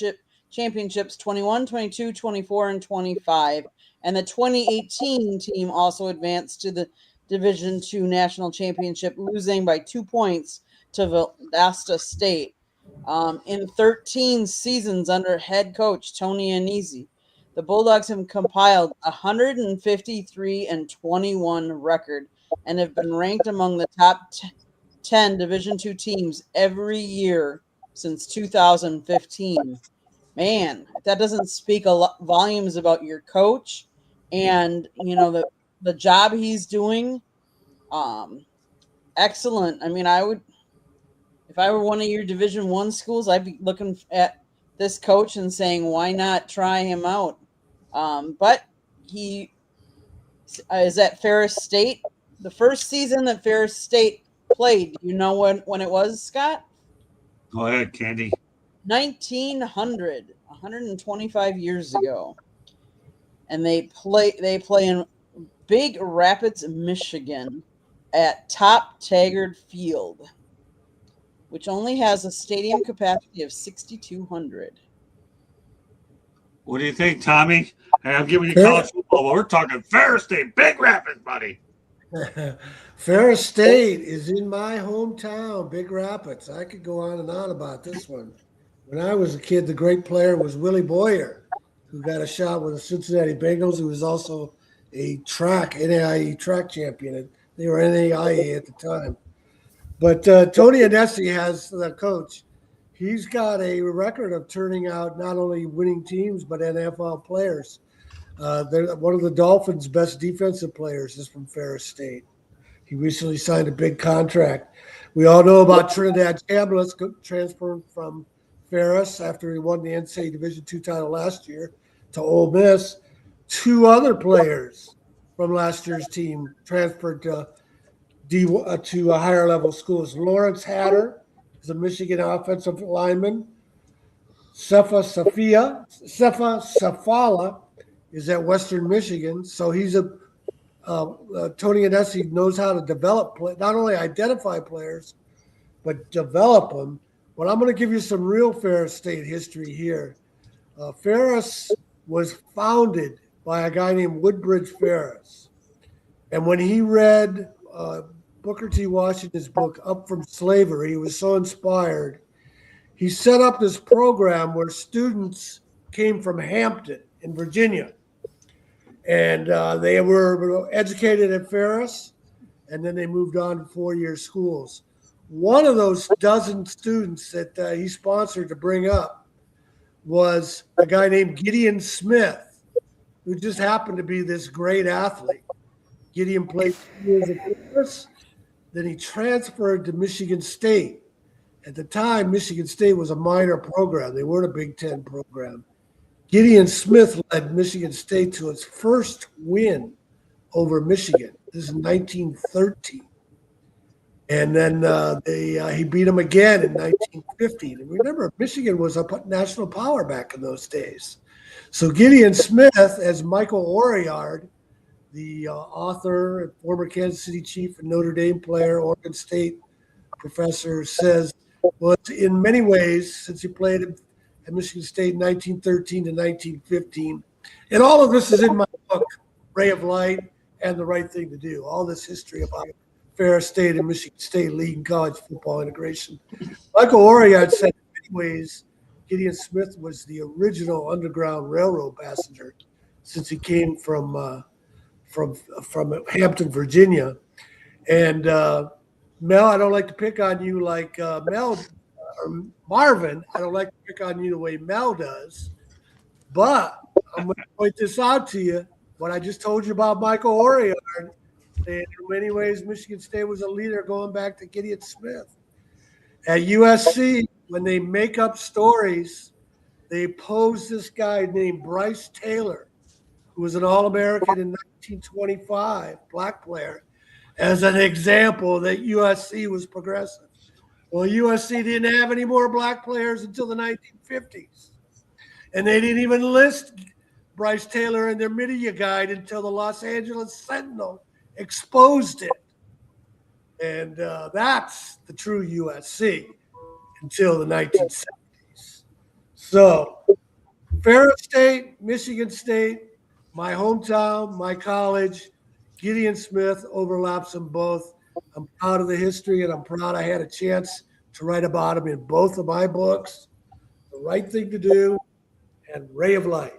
Championships, 21, 22, 24, and 25. And the 2018 team also advanced to the Division II National Championship, losing by 2 points to Valdosta State. In 13 seasons under head coach Tony Annese, the Bulldogs have compiled 153-21 record and have been ranked among the top 10 Division II teams every year since 2015. Man, that doesn't speak volumes about your coach and, the job he's doing. Excellent. I mean, if I were one of your Division I schools, I'd be looking at this coach and saying, why not try him out? But he is at Ferris State. The first season that Ferris State played, do you know when it was, Scott? Go ahead, Candy. 1900, 125 years ago. And they play in Big Rapids, Michigan at Top Taggart Field, which only has a stadium capacity of 6,200. What do you think, Tommy? Hey, I'm giving you college football, but we're talking Ferris State, Big Rapids, buddy. Ferris State is in my hometown, Big Rapids. I could go on and on about this one. When I was a kid, the great player was Willie Boyer, who got a shot with the Cincinnati Bengals, who was also a NAIA track champion. They were NAIA at the time. But Tony Anesi has the coach. He's got a record of turning out not only winning teams, but NFL players. One of the Dolphins' best defensive players is from Ferris State. He recently signed a big contract. We all know about Trinidad Chambliss transferring from Ferris after he won the NCAA Division II title last year to Ole Miss. 2 other players from last year's team transferred to higher level schools. Lawrence Hatter is a Michigan offensive lineman. Sefa Safala is at Western Michigan. So he's Tony Anesi knows how to develop, not only identify players, but develop them. But I'm going to give you some real Ferris State history here. Ferris was founded by a guy named Woodbridge Ferris. And when he read Booker T. Washington's book, Up From Slavery, he was so inspired. He set up this program where students came from Hampton in Virginia. And they were educated at Ferris, and then they moved on to 4-year schools. One of those dozen students that he sponsored to bring up was a guy named Gideon Smith, who just happened to be this great athlete. Gideon played 2 years at Ferris, then he transferred to Michigan State. At the time, Michigan State was a minor program. They weren't a Big Ten program. Gideon Smith led Michigan State to its first win over Michigan. This is 1913. And then he beat them again in 1915. And remember, Michigan was a national power back in those days. So Gideon Smith, as Michael Oriard, the author and former Kansas City chief and Notre Dame player, Oregon State professor, says, well, in many ways, since he played at Michigan State in 1913 to 1915, and all of this is in my book, Ray of Light and the Right Thing to Do, all this history about Ferris State and Michigan State leading college football integration. Michael Oriard said in many ways, Gideon Smith was the original Underground Railroad passenger since he came from Hampton, Virginia. And Mel, I don't like to pick on you like Mel or Marvin. I don't like to pick on you the way Mel does. But I'm going to point this out to you. What I just told you about Michael Oriard, and in many ways, Michigan State was a leader going back to Gideon Smith. At USC, when they make up stories, they pose this guy named Bryce Taylor, who was an All-American in 1925, black player, as an example that USC was progressive. Well, USC didn't have any more black players until the 1950s. And they didn't even list Bryce Taylor in their media guide until the Los Angeles Sentinel exposed it. And that's the true USC until the 1970s. So Ferris State, Michigan State, my hometown, my college, Gideon Smith overlaps them both. I'm proud of the history, and I'm proud I had a chance to write about him in both of my books, The Right Thing to Do and Ray of Light.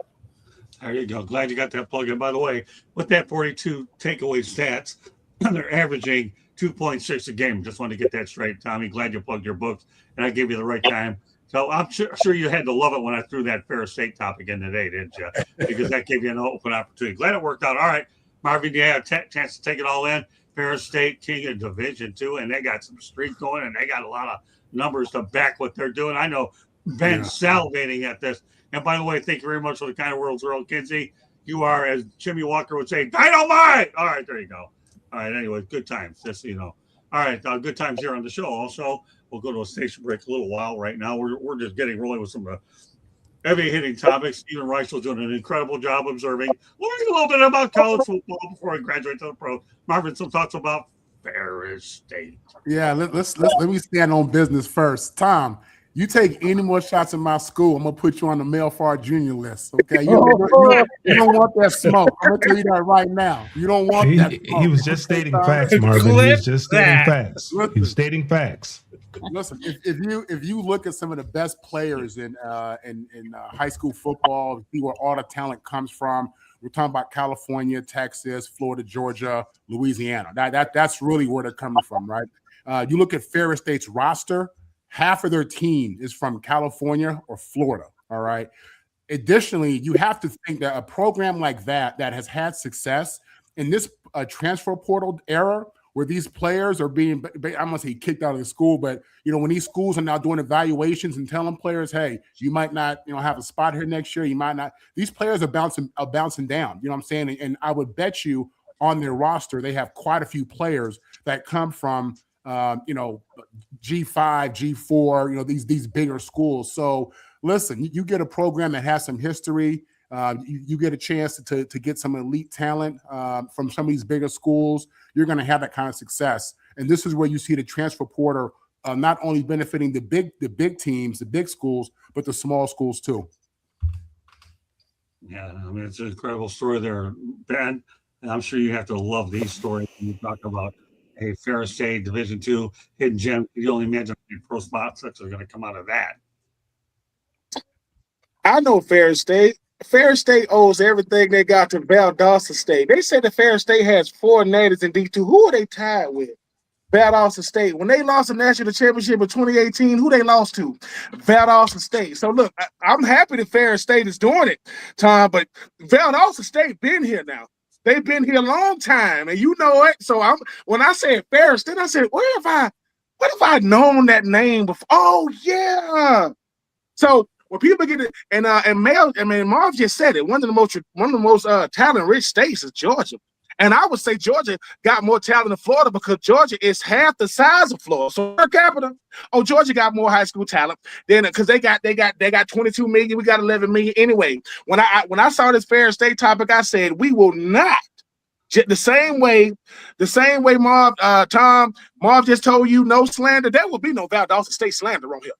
There you go. Glad you got that plug in. By the way, with that 42 takeaway stats, they're averaging 2.6 a game. Just wanted to get that straight, Tommy. Glad you plugged your books, and I gave you the right time. So I'm sure you had to love it when I threw that Ferris State topic in today, didn't you? Because that gave you an open opportunity. Glad it worked out. All right, Marvin, you had a chance to take it all in. Ferris State, king of Division II, and they got some streak going, and they got a lot of numbers to back what they're doing. I know Ben's salivating at this. And by the way, thank you very much for the kind of words, Earl Kinsey. You are, as Jimmy Walker would say, dynamite. All right, there you go. All right, anyway, good times, just so you know. All right, good times here on the show. Also, we'll go to a station break a little while right now. We're just getting rolling with some heavy hitting topics. Stephen Rice was doing an incredible job observing, learning a little bit about college football before I graduate to the pro. Marvin, some thoughts about Ferris State. Yeah, let me stand on business first. Tom, you take any more shots in my school, I'm gonna put you on the Mel Farr Jr. list. Okay, you don't want that smoke. I'm gonna tell you that right now. You don't want that smoke. He was just stating facts, Marvin. He was just stating facts. He was stating facts. Listen, if you look at some of the best players in high school football, see where all the talent comes from. We're talking about California, Texas, Florida, Georgia, Louisiana. That's really where they're coming from, right? You look at Ferris State's roster, half of their team is from California or Florida. All right. Additionally, you have to think that a program like that has had success in this transfer portal era, where these players are being, I'm gonna say kicked out of the school, but when these schools are now doing evaluations and telling players, hey, you might not, have a spot here next year. You might not. These players are bouncing down. You know what I'm saying? And I would bet you on their roster they have quite a few players that come from, G5, G4, these bigger schools. So listen, you get a program that has some history. You get a chance to get some elite talent from some of these bigger schools. You're going to have that kind of success, and this is where you see the transfer portal not only benefiting the big teams, the big schools, but the small schools too. Yeah, I mean, it's an incredible story there, Ben. And I'm sure you have to love these stories when you talk about a Ferris State Division II hidden gem. You only imagine how many pro spots that are going to come out of that. I know Ferris State. Ferris State owes everything they got to Valdosta State. They said that Ferris State has 4 natives in D2. Who are they tied with? Valdosta State. When they lost the national championship in 2018, who they lost to? Valdosta State. So look, I'm happy that Ferris State is doing it, Tom, but Valdosta State been here now. They've been here a long time, and you know it. So when I said Ferris State, I said, what if I known that name before? Oh yeah. So when people get it, and Marv just said it. One of the most talent-rich states is Georgia, and I would say Georgia got more talent than Florida because Georgia is half the size of Florida. So per capita, Georgia got more high school talent than because they got 22 million. We got 11 million anyway. When I saw this Ferris State topic, I said we will not. The same way, Marv just told you no slander. There will be no Valdosta State slander on here.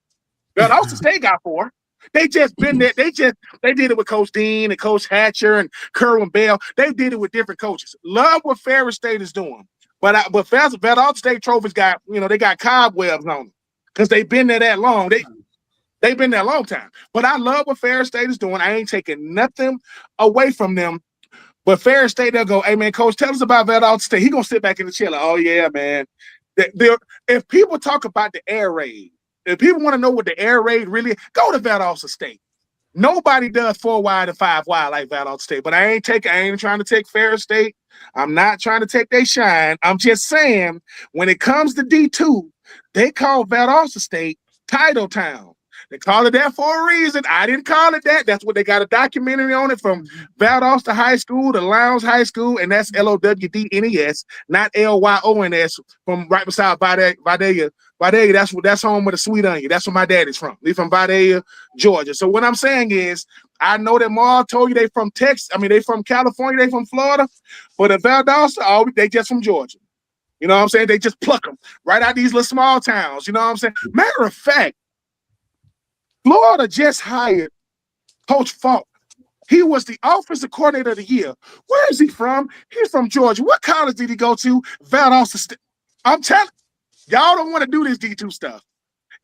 Valdosta State got 4. They just been there. They did it with Coach Dean and Coach Hatcher and Kerwin Bell. They did it with different coaches. Love what Ferris State is doing, but Valdosta State trophies got they got cobwebs on them because they've been there that long. They've been there a long time. But I love what Ferris State is doing. I ain't taking nothing away from them. But Ferris State, they'll go, hey man, coach, tell us about Valdosta State. He gonna sit back in the chair like, oh yeah, man. If people talk about the air raid. If people want to know what the air raid really is, go to Valdosta State. Nobody does 4 wide and 5 wide like Valdosta State. But I ain't trying to take Ferris State. I'm not trying to take their shine. I'm just saying when it comes to D2, they call Valdosta State Title Town. They call it that for a reason. I didn't call it that. That's what they got a documentary on it from Valdosta High School to Lowndes High School, and that's LOWDNES, not LYONS, from right beside Vidalia. Vidalia, that's home with the sweet onion. That's where my daddy's from. He's from Vidalia, Georgia. So what I'm saying is, I know that Marv told you they from Texas. I mean, they from California, they from Florida, but at Valdosta, they just from Georgia. You know what I'm saying? They just pluck them right out these little small towns. You know what I'm saying? Matter of fact, Florida just hired Coach Falk. He was the offensive coordinator of the year. Where is he from? He's from Georgia. What college did he go to? Valdosta State. I'm telling y'all don't want to do this D2 stuff.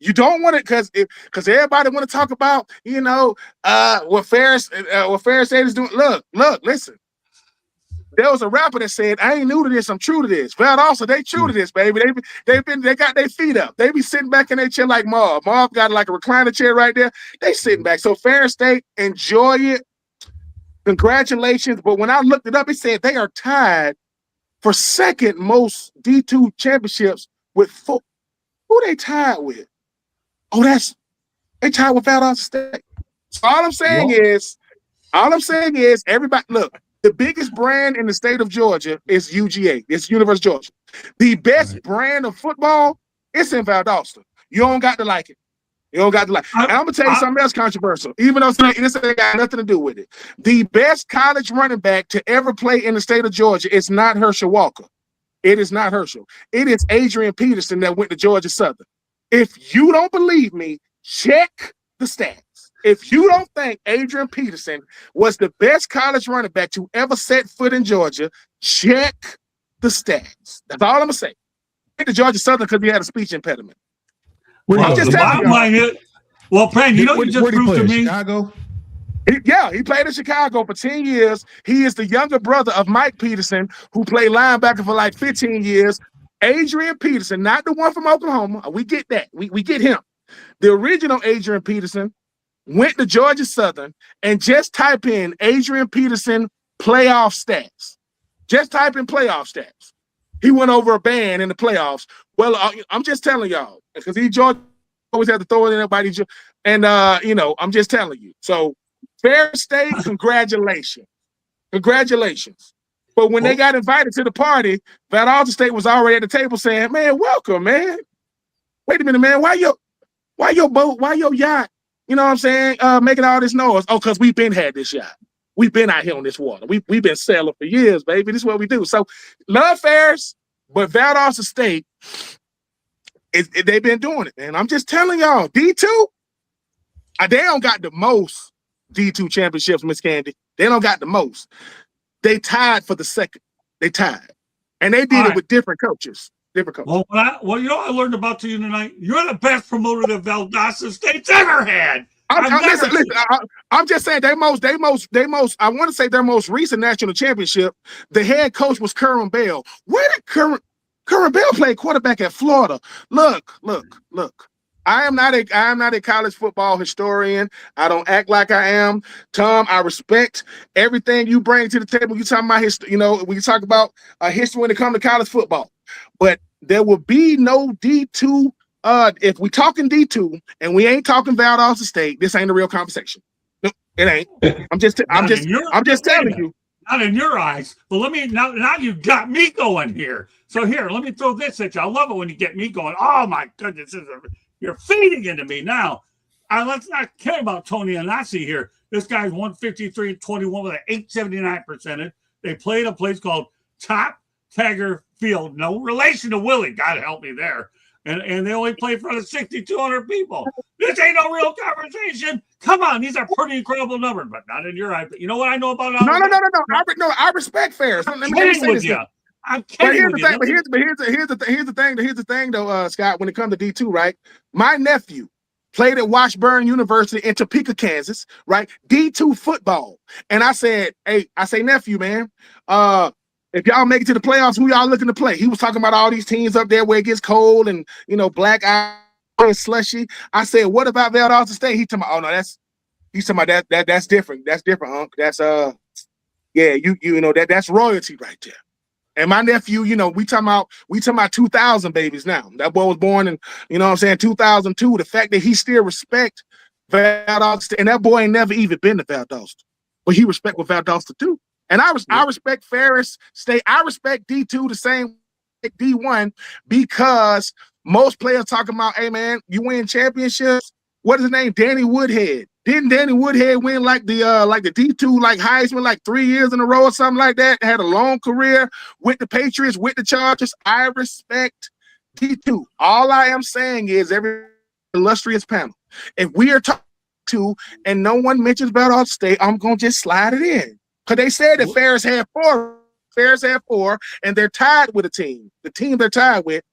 You don't want it because everybody want to talk about what Ferris State is doing. Look, listen. There was a rapper that said, I ain't new to this, I'm true to this. Valdosta, they true to this, baby. They got their feet up. They be sitting back in their chair like Marv. Marv got like a recliner chair right there. They sitting back. So Ferris State, enjoy it. Congratulations. But when I looked it up, it said they are tied for second most D2 championships with 4. Who they tied with? They tied with Valdosta State. So all I'm saying is everybody, look, the biggest brand in the state of Georgia is UGA. It's University of Georgia. The best brand of football, it's in Valdosta. You don't got to like it. You don't got to like it. And I'm going to tell you something else controversial, even though this ain't got nothing to do with it. The best college running back to ever play in the state of Georgia is not Herschel Walker. It is not Herschel. It is Adrian Peterson that went to Georgia Southern. If you don't believe me, check the stats. If you don't think Adrian Peterson was the best college running back to ever set foot in Georgia, check the stats. That's all I'm going to say. Went to Georgia Southern because he had a speech impediment. Well, just the telling bottom line is, well, Penn, you know you just Where'd he proved play? to me. Chicago? He played in Chicago for 10 years. He is the younger brother of Mike Peterson, who played linebacker for like 15 years. Adrian Peterson, not the one from Oklahoma. We get that. We get him. The original Adrian Peterson went to Georgia Southern, and just type in Adrian Peterson playoff stats. Just type in playoff stats. He went over a band in the playoffs. Well, I'm just telling y'all, because Georgia always had to throw it in everybody. And, I'm just telling you. So, Fair State, congratulations. Congratulations. But when they got invited to the party, Valdosta State was already at the table saying, man, welcome, man. Wait a minute, man. Why your boat, why your yacht, you know what I'm saying, making all this noise? Oh, because we've been had this yacht. We've been out here on this water. We've been sailing for years, baby. This is what we do. So, love fairs, but Valdosta State, they've been doing it, man. I'm just telling y'all, D2, they don't got the most D2 championships, Miss Candy. They don't got the most. They tied for the second. They tied. And they did it with different coaches. Well, you know what I learned about you tonight? You're the best promoter that Valdosta State's ever had. I'm just saying they most. I want to say their most recent national championship. The head coach was Curran Bell. Where did Curran Bell play quarterback at Florida? Look. I am not a college football historian. I don't act like I am. Tom, I respect everything you bring to the table. You talking about history, we talk about history when it comes to college football. But there will be no D2. If we talking D2 and we ain't talking Valdosta State, this ain't a real conversation. No, it ain't. I'm just telling you. Not in your eyes, but now you got me going here. So here, let me throw this at you. I love it when you get me going. Oh my goodness, you're feeding into me now. Let's not care about Tony Anasi here. This guy's 153-21 with an 879 percentage. They played a place called Top Tagger Field. No relation to Willie. God help me there. And they only played in front of 6,200 people. This ain't no real conversation. Come on, these are pretty incredible numbers, but not in your eye. But you know what I know about? No. I respect fairs. I'm kidding with you. But here's the thing, though, Scott. When it comes to D2, right? My nephew played at Washburn University in Topeka, Kansas, right? D2 football, and I said, nephew, man, if y'all make it to the playoffs, who y'all looking to play? He was talking about all these teams up there where it gets cold and black ice and slushy. I said, what about Valdosta State? He talking about, oh no, he's talking about that's different. That's different, Unc. That's that's royalty right there. And my nephew, we talking about 2000 babies now. That boy was born in, 2002. The fact that he still respect Valdosta State, and that boy ain't never even been to Valdosta, but he respect what Valdosta do. And I respect Ferris State. I respect D2 the same way D1 because most players talking about, hey man, you win championships. What is his name? Danny Woodhead. Didn't Danny Woodhead win like the D2 like Heisman like 3 years in a row or something like that? Had a long career with the Patriots, with the Chargers. I respect D2. All I am saying is every illustrious panel. If we are talking to and no one mentions Valdosta State, I'm gonna just slide it in. Because they said that Ferris had four, and they're tied with a team. The team they're tied with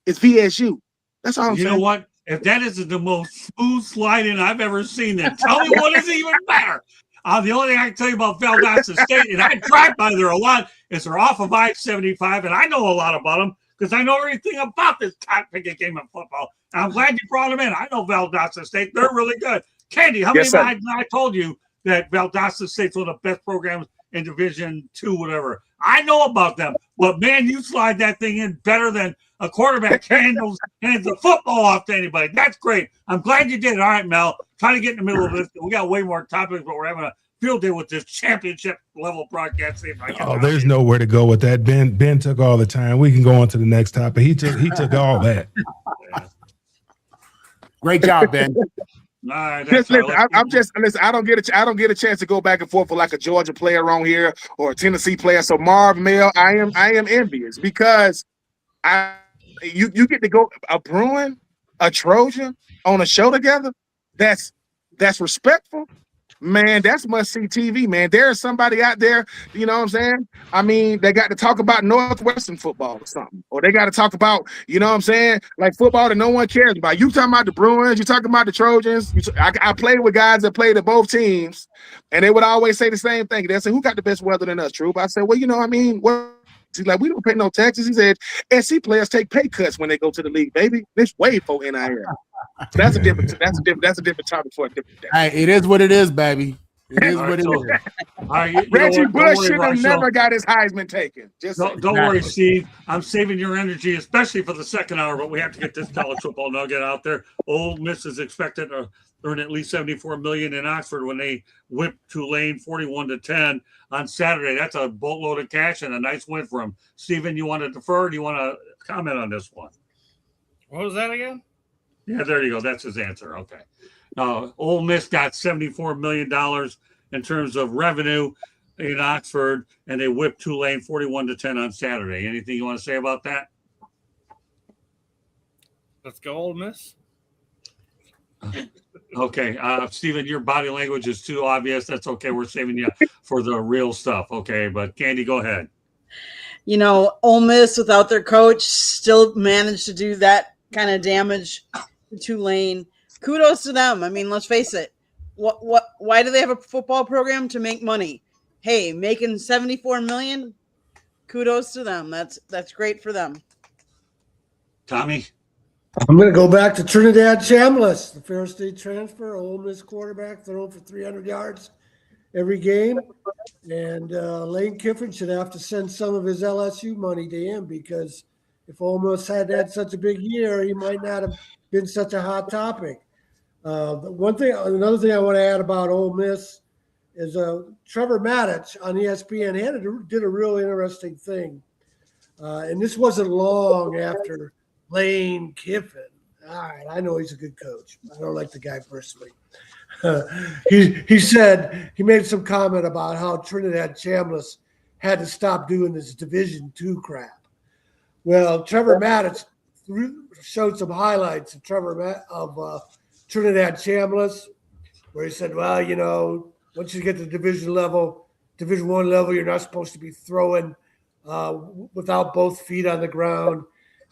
is VSU. That's all I'm saying. You know what? If that isn't the most smooth sliding I've ever seen, then tell me what is even better. The only thing I can tell you about Valdosta State, and I drive by there a lot, is they're off of I-75, and I know a lot about them because I know everything about this top-picking game of football. And I'm glad you brought them in. I know Valdosta State. They're really good. Candy, how many times I told you that Valdosta State's one of the best programs in Division II, whatever. I know about them, but man, you slide that thing in better than a quarterback hands the football off to anybody. That's great. I'm glad you did. All right, Mel, try to get in the middle of this. We got way more topics, but we're having a field day with this championship level broadcast. There's nowhere to go with that. Ben took all the time. We can go on to the next topic. He took all that. Great job, Ben. I don't get a chance to go back and forth with like a Georgia player on here or a Tennessee player. So Marv, Mel, I am envious because you get to go a Bruin, a Trojan on a show together. That's respectful. man, that's must-see TV, man. There's somebody out there, you know what I'm saying? I mean, they got to talk about Northwestern football or something. Or they got to talk about, you know what I'm saying, like football that no one cares about. You talking about the Bruins, you talking about the Trojans. I played with guys that played at both teams, and they would always say the same thing. They'd say, who got the best weather than us, Troop? I said, well, you know what I mean? He's like, we don't pay no taxes. He said, SC players take pay cuts when they go to the league, baby. It's way for NIL. So that's a different topic for a different day. Hey, it is what it is, baby. It is what it is. All right, Reggie Bush should have never got his Heisman taken. Don't worry, Steve. I'm saving your energy, especially for the second hour, but we have to get this college football nugget out there. Ole Miss is expected to earn at least $74 million in Oxford when they whipped Tulane 41-10 on Saturday. That's a boatload of cash and a nice win for them. Steven, you want to defer? Or do you want to comment on this one? What was that again? Yeah, there you go. That's his answer. Okay. Ole Miss got $74 million in terms of revenue in Oxford, and they whipped Tulane 41-10 on Saturday. Anything you want to say about that? Let's go, Ole Miss. Okay. Steven, your body language is too obvious. That's okay. We're saving you for the real stuff. Okay. But Candy, go ahead. You know, Ole Miss without their coach still managed to do that kind of damage to Tulane. Kudos to them. I mean, let's face it. Why do they have a football program? To make money. Hey, making $74 million. Kudos to them. That's great for them. Tommy? I'm going to go back to Trinidad Chambliss, the Fair State transfer, Ole Miss quarterback, throwing for 300 yards every game. And Lane Kiffin should have to send some of his LSU money to him, because if Ole Miss had such a big year, he might not have been such a hot topic. Another thing I want to add about Ole Miss is Trevor Maddich on ESPN did a real interesting thing. And this wasn't long after Lane Kiffin. All right, I know he's a good coach. I don't like the guy personally. He said he made some comment about how Trinidad Chambliss had to stop doing this Division II crap. Well, Trevor Maddich showed some highlights of Trinidad Chambliss, where he said, well, you know, once you get to Division I level, you're not supposed to be throwing without both feet on the ground.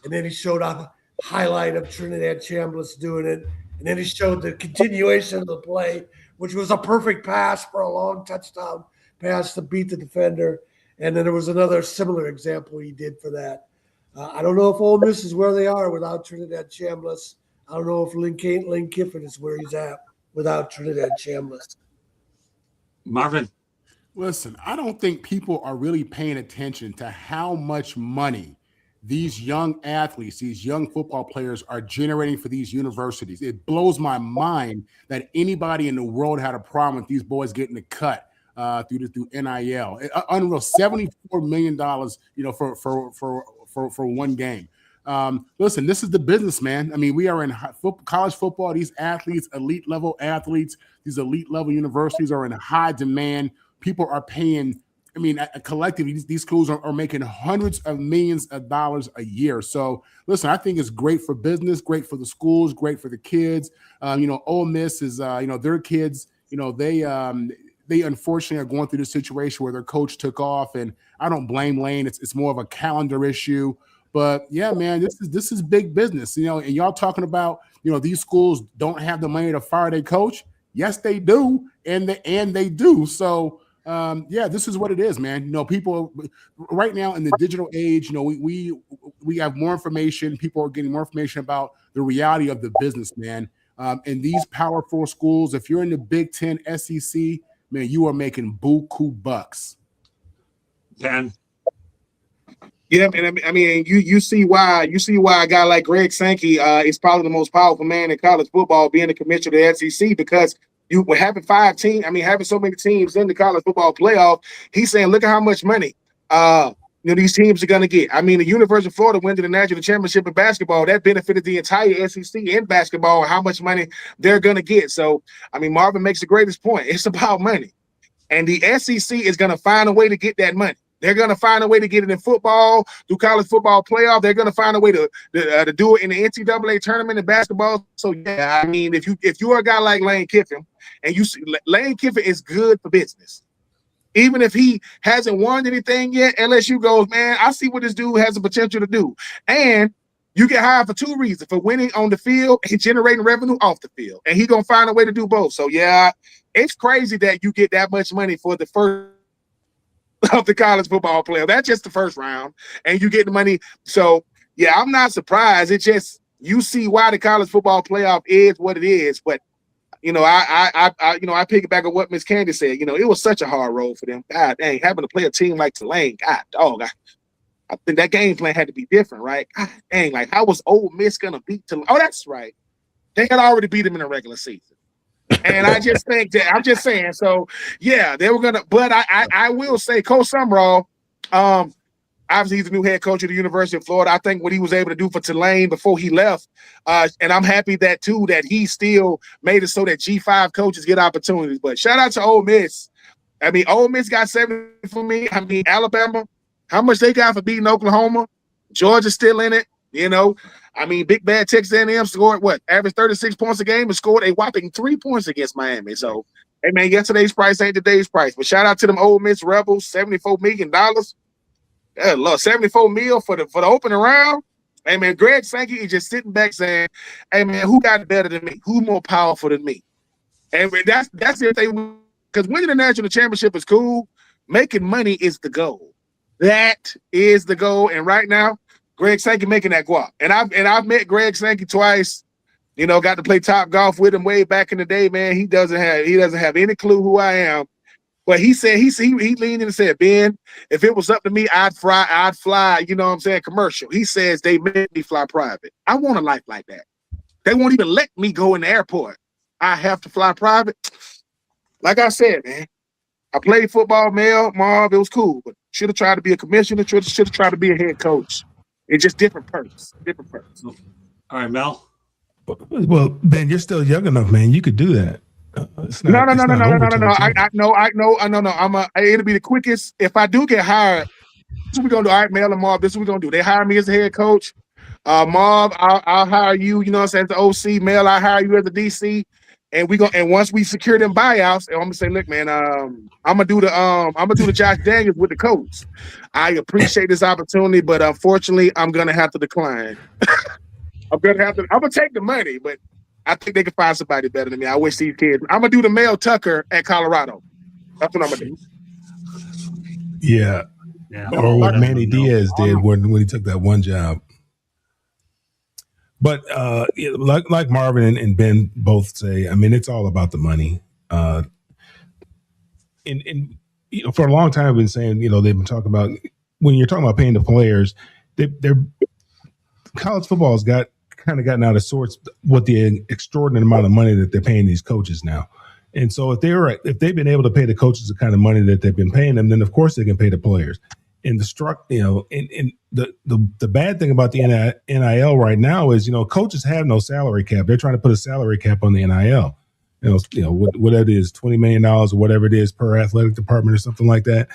And then he showed a highlight of Trinidad Chambliss doing it. And then he showed the continuation of the play, which was a perfect pass for a long touchdown pass to beat the defender. And then there was another similar example he did for that. I don't know if Ole Miss is where they are without Trinidad Chambliss. I don't know if Lane Kiffin is where he's at without Trinidad Chambliss. Marvin? Listen, I don't think people are really paying attention to how much money these young athletes, these young football players are generating for these universities. It blows my mind that anybody in the world had a problem with these boys getting a cut through NIL. Unreal, $74 million, you know, for one game. Listen, this is the business, man. I mean, we are in college football. These athletes, elite level athletes, these elite level universities are in high demand. People are paying. I mean, collectively, these schools are making hundreds of millions of dollars a year. So, listen, I think it's great for business, great for the schools, great for the kids. You know, Ole Miss is, you know, their kids, you know, they unfortunately are going through this situation where their coach took off, and I don't blame Lane. It's more of a calendar issue. But yeah, man, this is big business, you know. And y'all talking about, you know, these schools don't have the money to fire their coach. Yes, they do, and they do. So. Yeah, this is what it is, man. You know, people right now in the digital age, you know, we have more information. People are getting more information about the reality of the business, man. And these Power 4 schools, if you're in the Big Ten, SEC, man, you are making buku bucks. Dan? Yeah, and I mean, you see why a guy like Greg Sankey is probably the most powerful man in college football, being the commissioner of the SEC, because you were having having so many teams in the college football playoff. He's saying, look at how much money these teams are going to get. I mean, the University of Florida went to the national championship in basketball. That benefited the entire SEC in basketball, how much money they're going to get. So, I mean, Marvin makes the greatest point. It's about money. And the SEC is going to find a way to get that money. They're going to find a way to get it in football, through college football playoff. They're going to find a way to do it in the NCAA tournament in basketball. So, yeah, I mean, if you are a guy like Lane Kiffin, and you see Lane Kiffin is good for business. Even if he hasn't won anything yet, LSU goes, man, I see what this dude has the potential to do. And you get hired for two reasons, for winning on the field and generating revenue off the field. And he's going to find a way to do both. So, yeah, it's crazy that you get that much money for the first of the college football player. That's just the first round, and you get the money. So, yeah, I'm not surprised. It's just you see why the college football playoff is what it is. But I piggyback on what Miss Candy said. It was such a hard road for them. God dang, having to play a team like Tulane. God dog, I think that game plan had to be different, right? God dang, like how was Ole Miss gonna beat Tulane? Oh, that's right. They had already beat them in the regular season. And I just think that I'm just saying. So yeah, they were gonna. But I will say, Coach Summerall, obviously he's the new head coach of the University of Florida. I think what he was able to do for Tulane before he left, and I'm happy that he still made it so that G5 coaches get opportunities. But shout out to Ole Miss. I mean, Ole Miss got 70 for me. I mean, Alabama, how much they got for beating Oklahoma? Georgia's still in it. I mean, Big Bad Texas A&M scored average 36 points a game and scored a whopping 3 points against Miami. So, hey man, yesterday's price ain't today's price. But shout out to them Ole Miss Rebels, $74 million. Yeah, look, 74 mil for the opening round. Hey man, Greg Sankey is just sitting back saying, "Hey man, who got it better than me? Who more powerful than me?" And that's if they, because winning the national championship is cool. Making money is the goal. That is the goal. And right now, Greg Sankey making that guap. And I've met Greg Sankey twice. Got to play top golf with him way back in the day. Man, he doesn't have any clue who I am. But he said he leaned in and said, Ben, if it was up to me, I'd fly, commercial. He says they made me fly private. I want a life like that. They won't even let me go in the airport. I have to fly private. Like I said, man, I played football, Marv, it was cool, but should have tried to be a commissioner, should have tried to be a head coach. It's just different purpose. All right, Mel. Well, Ben, you're still young enough, man. You could do that. No. I know. It'll be the quickest. If I do get hired, this is what we're gonna do. All right, Mel and Marv, this is what we're gonna do. They hire me as a head coach. Marv, I'll hire you, as the OC. Mel, I hire you as the DC. And once we secure them buyouts, I'm gonna say, look, man, I'm gonna do the Josh Daniels with the coach. I appreciate this opportunity, but unfortunately, I'm gonna have to decline. I'm gonna take the money, but I think they can find somebody better than me. I wish these kids. I'm gonna do the Mel Tucker at Colorado. That's what I'm gonna do. Yeah. Or what Manny Diaz did when he took that one job. But like Marvin and Ben both say, I mean, it's all about the money. And for a long time, I've been saying, they've been talking about, when you're talking about paying the players, they're college football has gotten out of sorts with the extraordinary amount of money that they're paying these coaches now. And so if they've been able to pay the coaches the kind of money that they've been paying them, then of course they can pay the players. And the bad thing about the NIL right now is, coaches have no salary cap. They're trying to put a salary cap on the NIL. Whatever it is, $20 million or whatever it is per athletic department or something like that.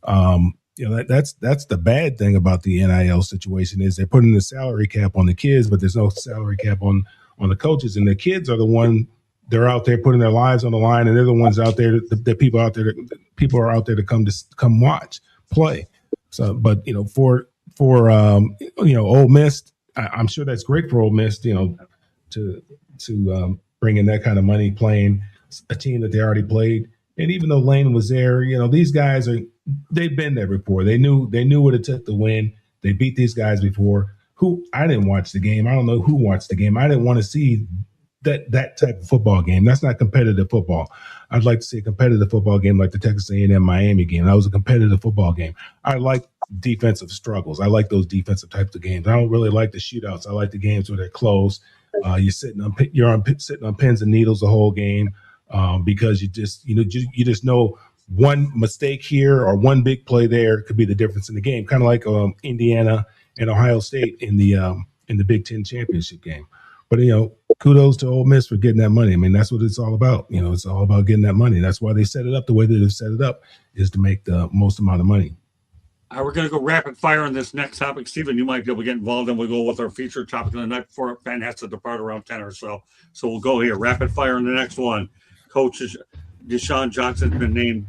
That's the bad thing about the NIL situation is they're putting the salary cap on the kids, but there's no salary cap on the coaches. And the kids are the one, they're out there putting their lives on the line, and they're the ones out there that people are out there to come watch play. So, but for Ole Miss, I'm sure that's great for Ole Miss, to bring in that kind of money playing a team that they already played. And even though Lane was there, these guys they've been there before. They knew what it took to win. They beat these guys before. I didn't watch the game. I don't know who watched the game. I didn't want to see that type of football game. That's not competitive football. I'd like to see a competitive football game like the Texas A&M Miami game. That was a competitive football game. I like defensive struggles. I like those defensive types of games. I don't really like the shootouts. I like the games where they're close. You're sitting on pins and needles the whole game because you just know one mistake here or one big play there could be the difference in the game. Kind of like Indiana and Ohio State in the Big Ten championship game. But kudos to Ole Miss for getting that money. I mean, that's what it's all about. It's all about getting that money. That's why they set it up the way that they set it up, is to make the most amount of money. All right, we're going to go rapid fire on this next topic. Stephen, you might be able to get involved, and we'll go with our featured topic of the night before Ben has to depart around 10 or so. So we'll go here. Rapid fire on the next one. Coach DeSean Jackson's been named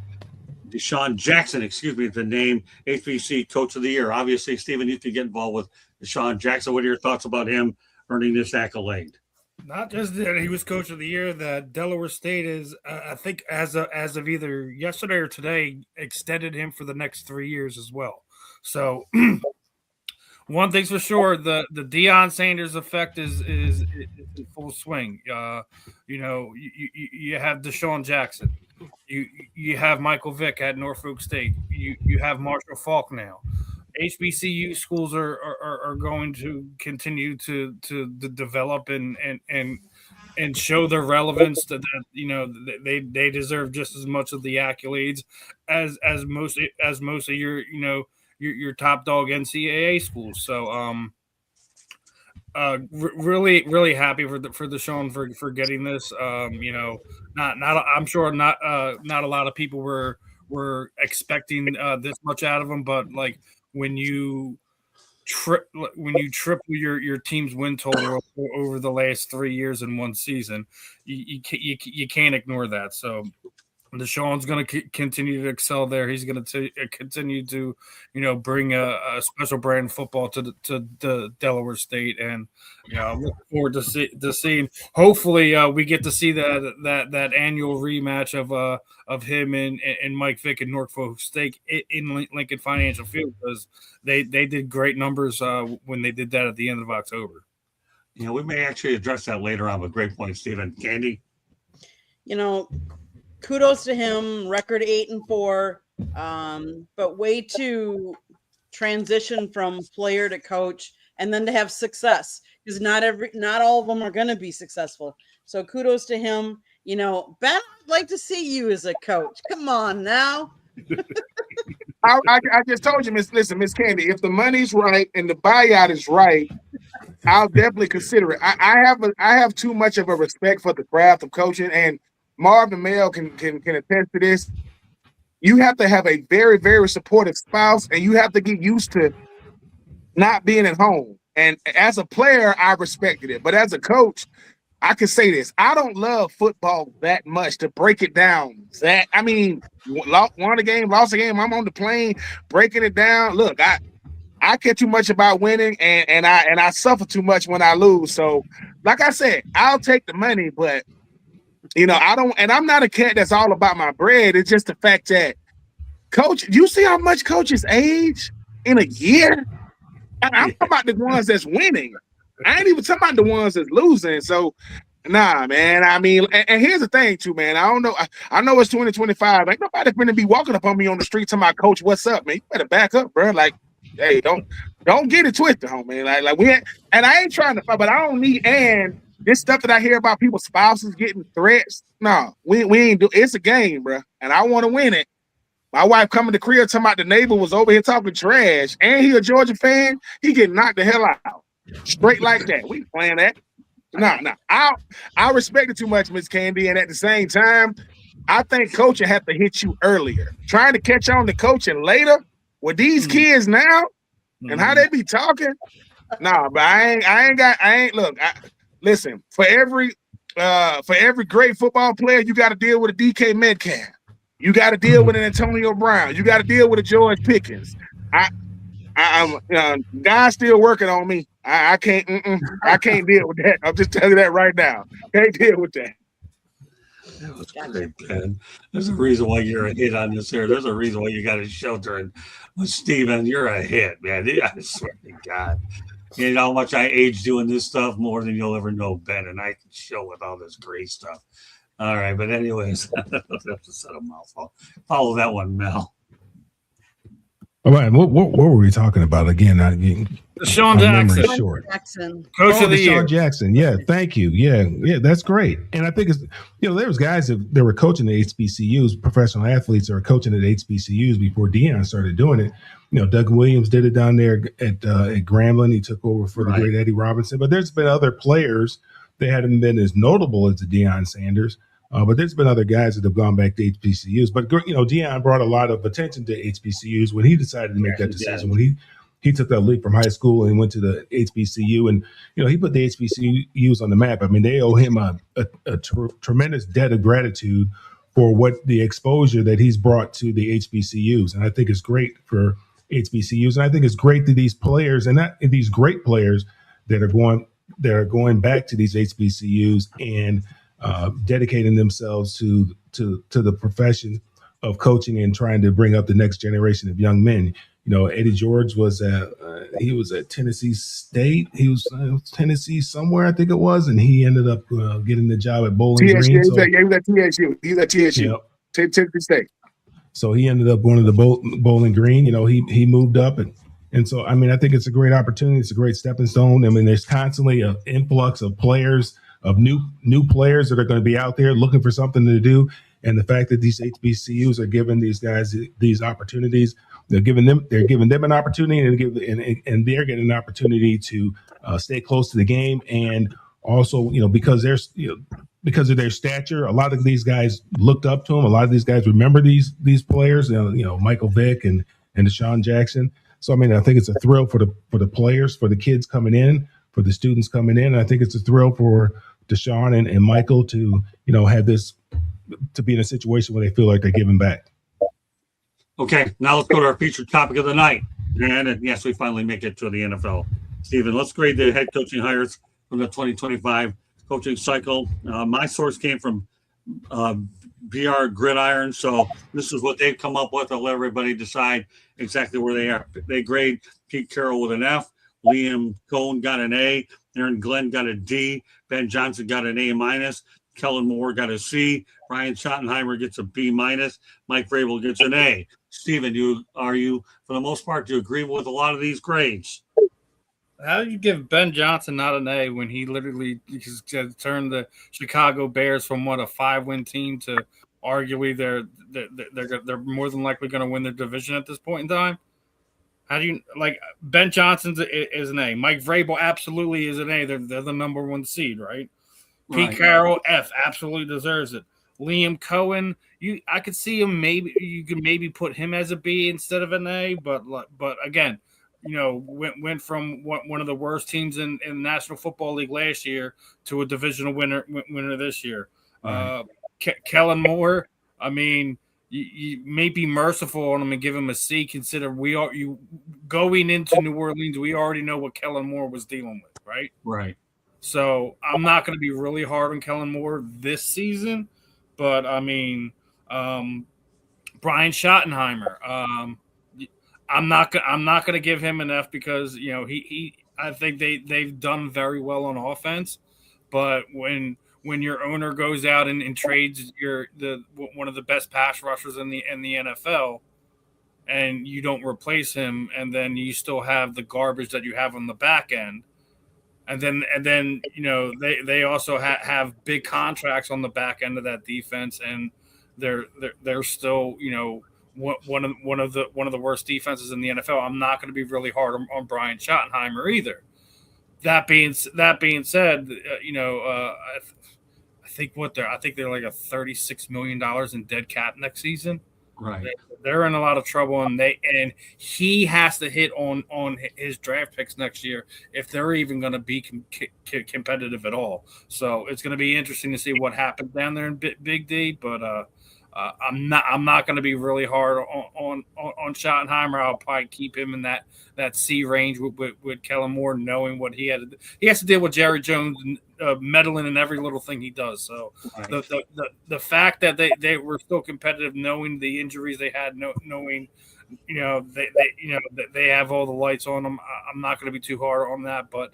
DeSean Jackson, the name HBC Coach of the Year. Obviously, Stephen, you can get involved with DeSean Jackson. What are your thoughts about him earning this accolade? Not just that he was Coach of the Year, that Delaware State is, I think, as of either yesterday or today, extended him for the next 3 years as well. So, one thing's for sure: the Deion Sanders effect is in full swing. You have DeSean Jackson, you have Michael Vick at Norfolk State, you have Marshall Falk now. HBCU schools are going to continue to develop and show their relevance that they deserve just as much of the accolades as most of your top dog NCAA schools. So really happy for DeSean for getting this. I'm sure not a lot of people were expecting this much out of him, but like when you triple your team's win total over the last 3 years in one season, you can't ignore that. So DeSean's going to continue to excel there. He's going to continue to, bring a special brand of football to the Delaware State, and I'm looking forward to seeing. Hopefully, we get to see that annual rematch of him and Mike Vick and Norfolk State in Lincoln Financial Field, because they did great numbers when they did that at the end of October. We may actually address that later on. But great point, Stephen. Candy. Kudos to him, record 8-4, but way to transition from player to coach and then to have success, because not all of them are going to be successful. So kudos to him. Ben, I'd like to see you as a coach. Come on now. I just told you, Miss Candy, if the money's right and the buyout is right, I'll definitely consider it. I have too much of a respect for the craft of coaching, and Marvin Mail can attest to this. You have to have a very, very supportive spouse, and you have to get used to not being at home. And as a player, I respected it. But as a coach, I can say this. I don't love football that much to break it down. Won a game, lost a game. I'm on the plane breaking it down. Look, I care too much about winning, and I suffer too much when I lose. So, like I said, I'll take the money, but I don't, and I'm not a cat that's all about my bread. It's just the fact that coach, you see how much coaches age in a year? I'm talking about the ones that's winning. I ain't even talking about the ones that's losing. So, nah, man. I mean, and here's the thing too, man. I don't know. I know it's 2025. Ain't nobody gonna be walking up on me on the street telling my coach, "What's up, man? You better back up, bro." Like, hey, don't get it twisted, homie. Like we ain't, and I ain't trying to fight, but I don't need and. This stuff that I hear about people's spouses getting threats, no, we ain't do. It's a game, bro, and I want to win it. My wife coming to crib talking about the neighbor was over here talking trash, and he a Georgia fan. He getting knocked the hell out, straight like that. We playing that. No. I respect it too much, Miss Candy, and at the same time, I think coaching have to hit you earlier. Trying to catch on to coaching later with these kids now and how they be talking. Nah, but listen, for every great football player, you got to deal with a DK Metcalf. You got to deal with an Antonio Brown. You got to deal with a George Pickens. I'm God's still working on me. I can't deal with that. I'm just telling you that right now. Can't deal with that. That was great, Ben. There's a reason why you're a hit on this here. There's a reason why you got a shelter. And with Steven, you're a hit, man. I swear to God. You know how much I age doing this stuff more than you'll ever know, Ben, and I can show with all this great stuff. All right, but anyways, that's a set of mouthful. Follow that one, Mel. All right, what were we talking about again? DeSean Jackson. Coach of the Year. DeSean Jackson. Yeah, thank you. Yeah, that's great. And I think there was guys that were coaching the HBCUs, professional athletes that were coaching at HBCUs before Deion started doing it. Doug Williams did it down there at Grambling. He took over for the great Eddie Robinson. But there's been other players that hadn't been as notable as the Deion Sanders, But there's been other guys that have gone back to HBCUs. But Deion brought a lot of attention to HBCUs when he decided to make that decision. When he took that leap from high school and went to the HBCU, and he put the HBCUs on the map. I mean, they owe him a tremendous debt of gratitude for what the exposure that he's brought to the HBCUs, and I think it's great for HBCUs, and I think it's great that these players these great players that are going back to these HBCUs and dedicating themselves to the profession of coaching and trying to bring up the next generation of young men. Eddie George was at Tennessee State. He was Tennessee somewhere, I think it was, and he ended up getting the job at Bowling Green. He was at TSU. He was at TSU. Yep. Tennessee State. So he ended up going to the Bowling Green. He moved up, and so I mean I think it's a great opportunity. It's a great stepping stone. I mean there's constantly an influx of players, of new players that are going to be out there looking for something to do. And the fact that these HBCUs are giving these guys these opportunities, they're giving them an opportunity, and they're getting an opportunity to stay close to the game, and also because of their stature, a lot of these guys looked up to them. A lot of these guys remember these players, Michael Vick and DeSean Jackson. So I mean, I think it's a thrill for the players, for the kids coming in, for the students coming in. And I think it's a thrill for DeSean and Michael to have this, to be in a situation where they feel like they're giving back. Okay, now let's go to our featured topic of the night. And yes, we finally make it to the NFL. Steven, let's grade the head coaching hires from the 2025 coaching cycle. My source came from BR Gridiron, so this is what they've come up with. I'll let everybody decide exactly where they are. They grade Pete Carroll with an F. Liam Cohen got an A. Aaron Glenn got a D. Ben Johnson got an A-. Kellen Moore got a C. Brian Schottenheimer gets a B-. Mike Vrabel gets an A. Steven, are you, for the most part, do you agree with a lot of these grades? How do you give Ben Johnson not an A when he literally turned the Chicago Bears from a 5-win team to arguably they're more than likely going to win their division at this point in time? How do you Ben Johnson is an A. Mike Vrabel absolutely is an A. They're the number 1 seed, right? Pete Carroll, F, absolutely deserves it. Liam Cohen, I could see him you could maybe put him as a B instead of an A, but again, went from one of the worst teams in the National Football League last year to a divisional winner this year. Right. Kellen Moore, I mean, you may be merciful on him and give him a C. Consider going into New Orleans, we already know what Kellen Moore was dealing with, right? Right. So I'm not going to be really hard on Kellen Moore this season, but I mean, Brian Schottenheimer. I'm not going to give him an F because I think they've done very well on offense, but when your owner goes out and trades one of the best pass rushers in the NFL, and you don't replace him, and then you still have the garbage that you have on the back end. And then they also have big contracts on the back end of that defense, and they're still one of the worst defenses in the NFL. I'm not going to be really hard on Brian Schottenheimer either. That being said, I think they're like a $36 million in dead cap next season. Right. They're in a lot of trouble, and he has to hit on his draft picks next year if they're even going to be competitive at all. So it's going to be interesting to see what happens down there in Big D. But I'm not going to be really hard on Schottenheimer. I'll probably keep him in that C range with Kellen Moore, knowing what he has to deal with Jerry Jones meddling in every little thing he does. So right. the fact that they were still competitive, knowing the injuries they had, knowing they have all the lights on them, I'm not going to be too hard on that. But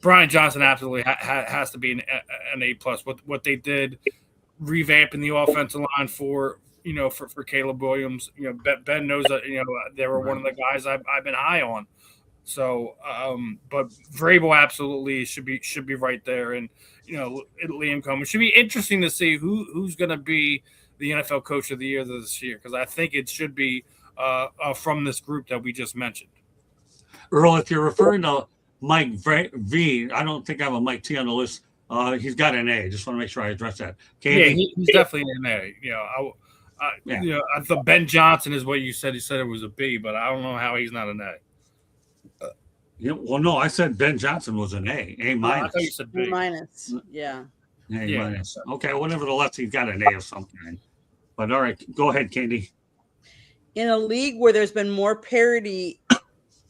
Brian Johnson absolutely has to be an A+. What they did, revamping the offensive line for Caleb Williams. Ben knows that they were one of the guys I've been high on. So, but Vrabel absolutely should be right there, and Liam Cohen. It should be interesting to see who's going to be the NFL Coach of the Year this year, because I think it should be from this group that we just mentioned. Earl, if you're referring to Mike V, I don't think I have a Mike T on the list. He's got an A. Just want to make sure I address that. Yeah, he's definitely an A. I thought Ben Johnson is what you said. He said it was a B, but I don't know how he's not an A. Well, no, I said Ben Johnson was an A. A minus. I thought you said B. A minus. Yeah. A minus. Okay, well, nevertheless, he's got an A of some kind. But all right, go ahead, Candy. In a league where there's been more parity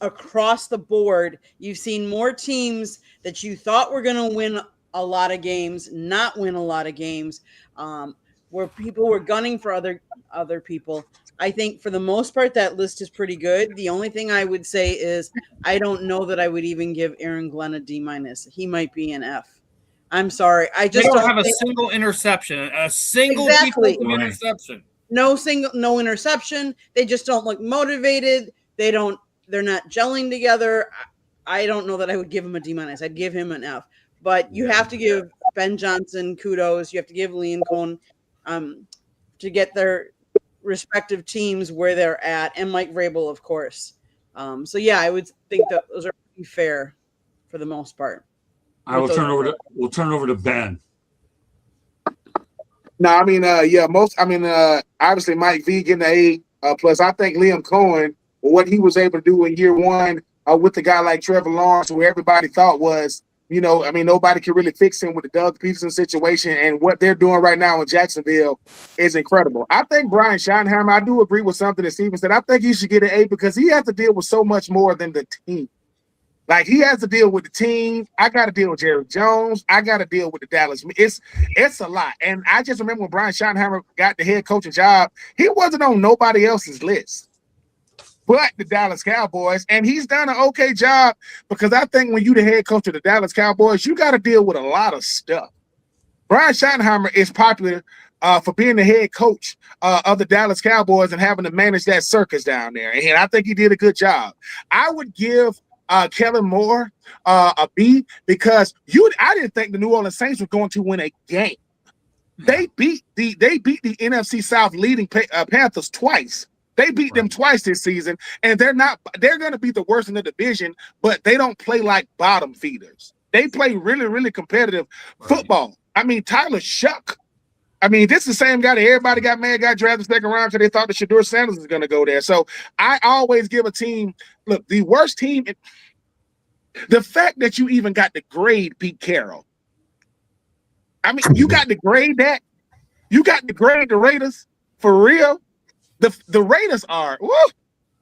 across the board, you've seen more teams that you thought were going to win a lot of games not win a lot of games, where people were gunning for other people. I think for the most part that list is pretty good. The only thing I would say is I don't know that I would even give Aaron Glenn a D minus. He might be an F. I'm sorry. I just don't have a single interception. A single defensive interception. No interception. They just don't look motivated. They're not gelling together. I don't know that I would give him a D minus. I'd give him an F. But you have to give Ben Johnson kudos. You have to give Liam Cohn to get their respective teams where they're at, and Mike Vrabel, of course. So yeah, I would think that those are pretty fair for the most part. We'll turn over to Ben. No, I mean, obviously Mike V getting an A plus. I think Liam Cohen, what he was able to do in year one with a guy like Trevor Lawrence, who everybody thought was, nobody can really fix him with the Doug Peterson situation, and what they're doing right now in Jacksonville is incredible. I think Brian Schottenheimer, I do agree with something that Steven said. I think he should get an A because he has to deal with so much more than the team. Like, he has to deal with the team. I got to deal with Jerry Jones. I got to deal with the Dallas. It's a lot. And I just remember when Brian Schottenheimer got the head coaching job, he wasn't on nobody else's list but the Dallas Cowboys. And he's done an okay job because I think when you the head coach of the Dallas Cowboys, you got to deal with a lot of stuff. Brian Schottenheimer is popular for being the head coach of the Dallas Cowboys and having to manage that circus down there. And I think he did a good job. I would give Kellen Moore a B because I didn't think the New Orleans Saints were going to win a game. They beat the NFC South leading Panthers twice. They beat them twice this season, and they're going to be the worst in the division, but they don't play like bottom feeders. They play really, really competitive football. I mean, Tyler Shuck. I mean, this is the same guy that everybody got drafted second round because they thought that Shedeur Sanders was going to go there. So I always give a team, look, the worst team, the fact that you even got to grade Pete Carroll. I mean, you got to grade that. You got to grade the Raiders for real. The Raiders are,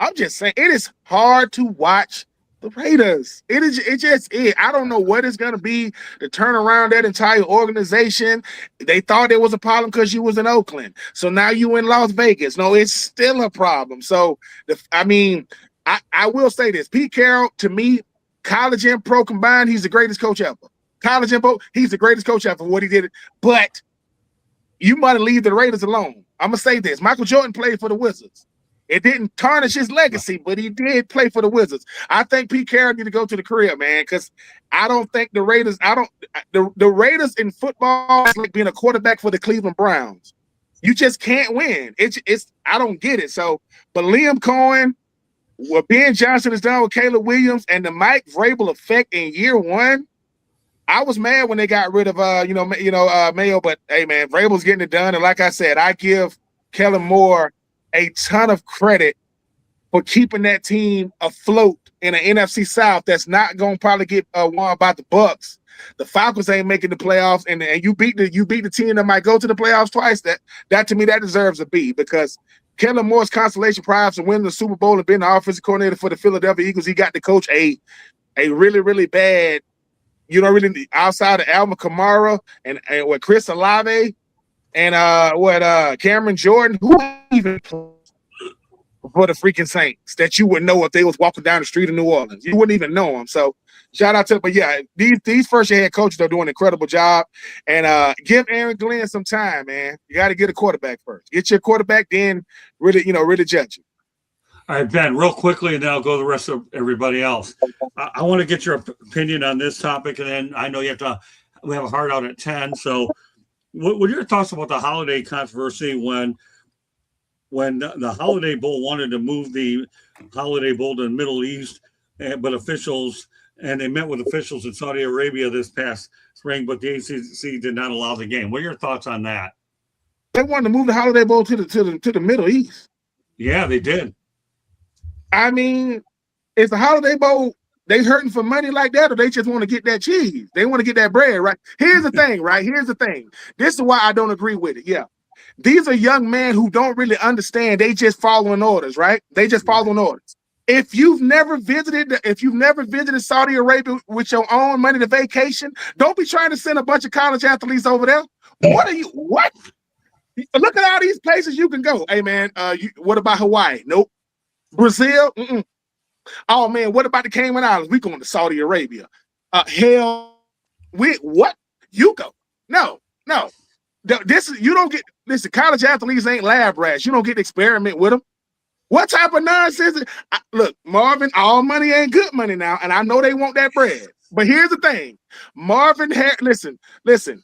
I'm just saying, it is hard to watch the Raiders. It just is. I don't know what it's going to be to turn around that entire organization. They thought it was a problem because you was in Oakland. So now you in Las Vegas. No, it's still a problem. So, I will say this. Pete Carroll, to me, college and pro combined, he's the greatest coach ever. College and pro, he's the greatest coach ever for what he did. But you might leave the Raiders alone. I'm going to say this. Michael Jordan played for the Wizards. It didn't tarnish his legacy, but he did play for the Wizards. I think Pete Carroll need to go to the career, man, because I don't think the Raiders, the Raiders in football is like being a quarterback for the Cleveland Browns. You just can't win. I don't get it. So, but Liam Cohen, what Ben Johnson has done with Caleb Williams and the Mike Vrabel effect in year one, I was mad when they got rid of Mayo, but hey man, Vrabel's getting it done. And like I said, I give Kellen Moore a ton of credit for keeping that team afloat in an NFC South that's not going to probably get won by the Bucks. The Falcons ain't making the playoffs, and you beat the team that might go to the playoffs twice. That to me that deserves a B because Kellen Moore's consolation prize and winning the Super Bowl and being the offensive coordinator for the Philadelphia Eagles, he got to coach a really, really bad. Really outside of Alvin Kamara and with Chris Olave and Cameron Jordan, who even played for the freaking Saints that you would know if they was walking down the street in New Orleans. You wouldn't even know them. So shout out to them. But yeah, these first year head coaches are doing an incredible job. And give Aaron Glenn some time, man. You got to get a quarterback first. Get your quarterback, then really judge him. All right, Ben, real quickly, and then I'll go to the rest of everybody else. I want to get your opinion on this topic, and then I know we have a hard out at 10. So what are your thoughts about the holiday controversy when the Holiday Bowl wanted to move the Holiday Bowl to the Middle East, but officials and they met with officials in Saudi Arabia this past spring, but the ACC did not allow the game. What are your thoughts on that? They wanted to move the Holiday Bowl to the Middle East. Yeah, they did. I mean, is the Holiday Bowl they hurting for money like that, or they just want to get that cheese? They want to get that bread, right? Here's the thing, right? Here's the thing. This is why I don't agree with it. Yeah. These are young men who don't really understand. They just following orders, right? They just following orders. If you've never visited Saudi Arabia with your own money to vacation, don't be trying to send a bunch of college athletes over there. What? Look at all these places you can go. Hey man, what about Hawaii? Nope. Brazil? Mm-mm. Oh man, what about the Cayman Islands? We going to Saudi Arabia. What? You go. No. You don't get listen, college athletes ain't lab rats. You don't get to experiment with them. What type of nonsense? Look, Marvin, all money ain't good money now, and I know they want that bread. But here's the thing. Listen.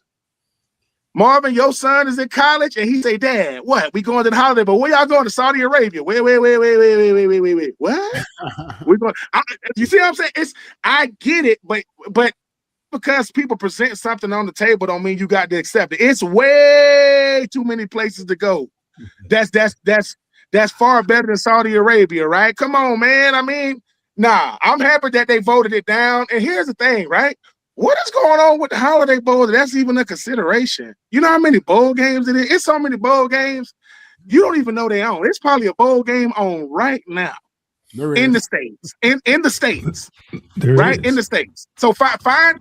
Marvin, your son is in college, and he say, Dad, what? We going to the holiday, but where y'all going? To Saudi Arabia. Wait. What? We're going. You see what I'm saying? I get it, but because people present something on the table don't mean you got to accept it. It's way too many places to go. That's far better than Saudi Arabia, right? Come on, man. I mean, I'm happy that they voted it down. And here's the thing, right? What is going on with the Holiday Bowl? That's even a consideration. You know how many bowl games it is? It's so many bowl games. You don't even know they own. It's probably a bowl game on right now. In the States. In the States. Right? In the States. So find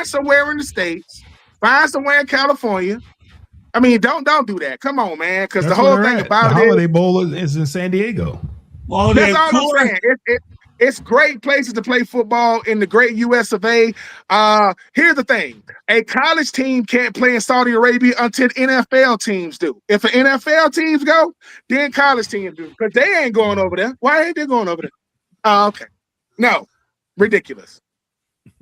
somewhere in the States. Find somewhere in California. I mean, don't do that. Come on, man. Because the whole thing about the Holiday Bowl is in San Diego. Well, that's all I'm saying. It's great places to play football in the great US of A. Here's the thing. A college team can't play in Saudi Arabia until NFL teams do. If the NFL teams go, then college teams do. Because they ain't going over there. Why ain't they going over there? Okay. No. Ridiculous.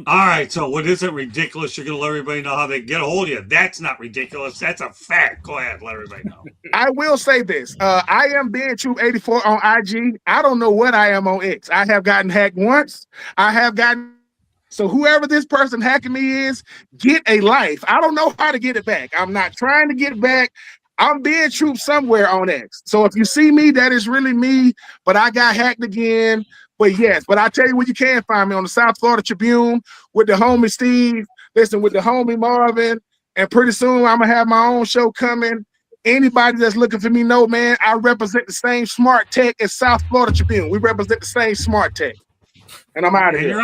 All right, so what isn't ridiculous? You're going to let everybody know how they get a hold of you. That's not ridiculous. That's a fact. Go ahead, let everybody know. I will say this. I am being Troop 84 on IG. I don't know what I am on X. I have gotten hacked once. So whoever this person hacking me is, get a life. I don't know how to get it back. I'm not trying to get it back. I'm being Troop somewhere on X. So if you see me, that is really me, but I got hacked again. But yes, but I tell you where you can find me on the South Florida Tribune with the homie Steve, with the homie Marvin, and pretty soon I'm gonna have my own show coming. Anybody that's looking for me know, man, I represent the same smart tech as South Florida Tribune. We represent the same smart tech. And I'm out of here.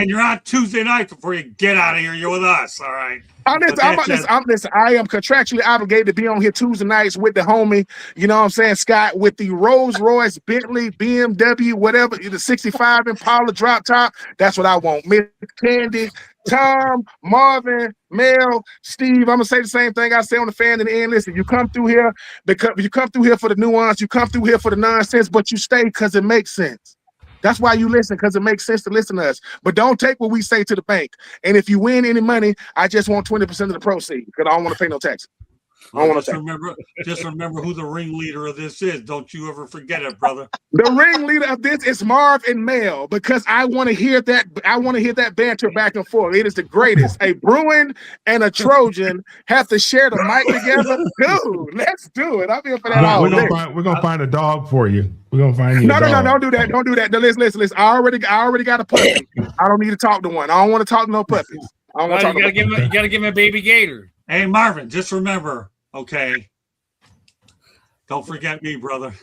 You're on Tuesday night before you get out of here. You're with us, all right? Listen, I am contractually obligated to be on here Tuesday nights with the homie, you know what I'm saying, Scott, with the Rolls Royce, Bentley, BMW, whatever, the 65 Impala drop top. That's what I want. Miss Candy, Tom, Marvin, Mel, Steve. I'm gonna say the same thing I say on the fan in the end. Listen, you come through here because you come through here for the nuance, you come through here for the nonsense, but you stay because it makes sense. That's why you listen, because it makes sense to listen to us. But don't take what we say to the bank. And if you win any money, I just want 20% of the proceeds because I don't want to pay no taxes. Just remember who the ringleader of this is. Don't you ever forget it, brother. The ringleader of this is Marv and Mel, because I want to hear that. I want to hear that banter back and forth. It is the greatest. A Bruin and a Trojan have to share the mic together. Dude, let's do it. I'm here for that all day. We're gonna find a dog for you. We're gonna find you. No, don't do that. Don't do that. Listen. I already got a puppy. I don't need to talk to one. I don't want to talk to no puppies. You gotta give him a baby gator. Hey, Marvin, just remember. Okay. Don't forget me, brother.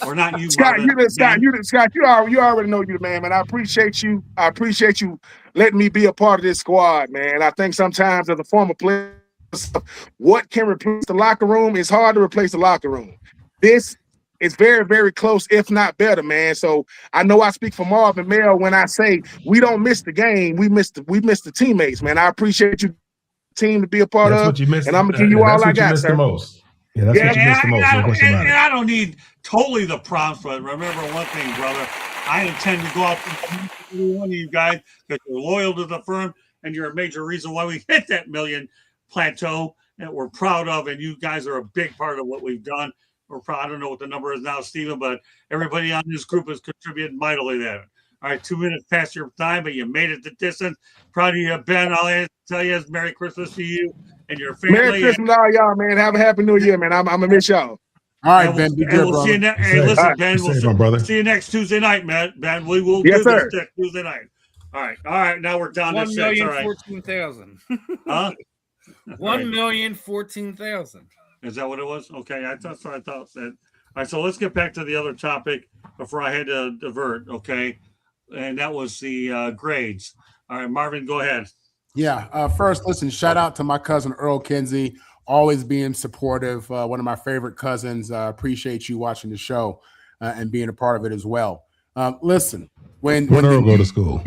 Or not you, Scott. Marvin. Scott, you already know you the man, man. I appreciate you. I appreciate you letting me be a part of this squad, man. I think sometimes as a former player, what can replace the locker room is hard to replace the locker room. This is very, very close, if not better, man. So I know I speak for Marv and Mel when I say we don't miss the game. We miss the teammates, man. I appreciate you. Team to be a part of, and I'm gonna give you all I got, sir. Most. Yeah, that's what you missed the most. And I don't need totally the prompts, but remember one thing, brother. I intend to go out to one of you guys because you're loyal to the firm, and you're a major reason why we hit that million plateau that we're proud of, and you guys are a big part of what we've done. We're proud. I don't know what the number is now, Steven, but everybody on this group has contributed mightily there. All right, 2 minutes past your time, but you made it the distance. Proud of you, Ben. All I have to tell you is Merry Christmas to you and your family. Merry Christmas to all y'all, man. Have a happy New Year, man. I'm gonna miss y'all. All right, And Ben. Be and good, we'll brother. see you next. Hey, Safe. listen, All right. Ben. Be We'll safe, my brother. see you next Tuesday night, man. Ben, we will Yes, do sir. this next Tuesday night. All right. Now we're down to 6. All right. 1,014,000. Huh? 1,014,000. Is that what it was? Okay, that's what I thought. That. All right, so let's get back to the other topic before I had to divert. Okay, and that was the grades. All right, Marvin, go ahead. Yeah. First, listen, shout out to my cousin Earl Kinsey, always being supportive. One of my favorite cousins. Appreciate you watching the show and being a part of it as well. Listen, when Earl go to school?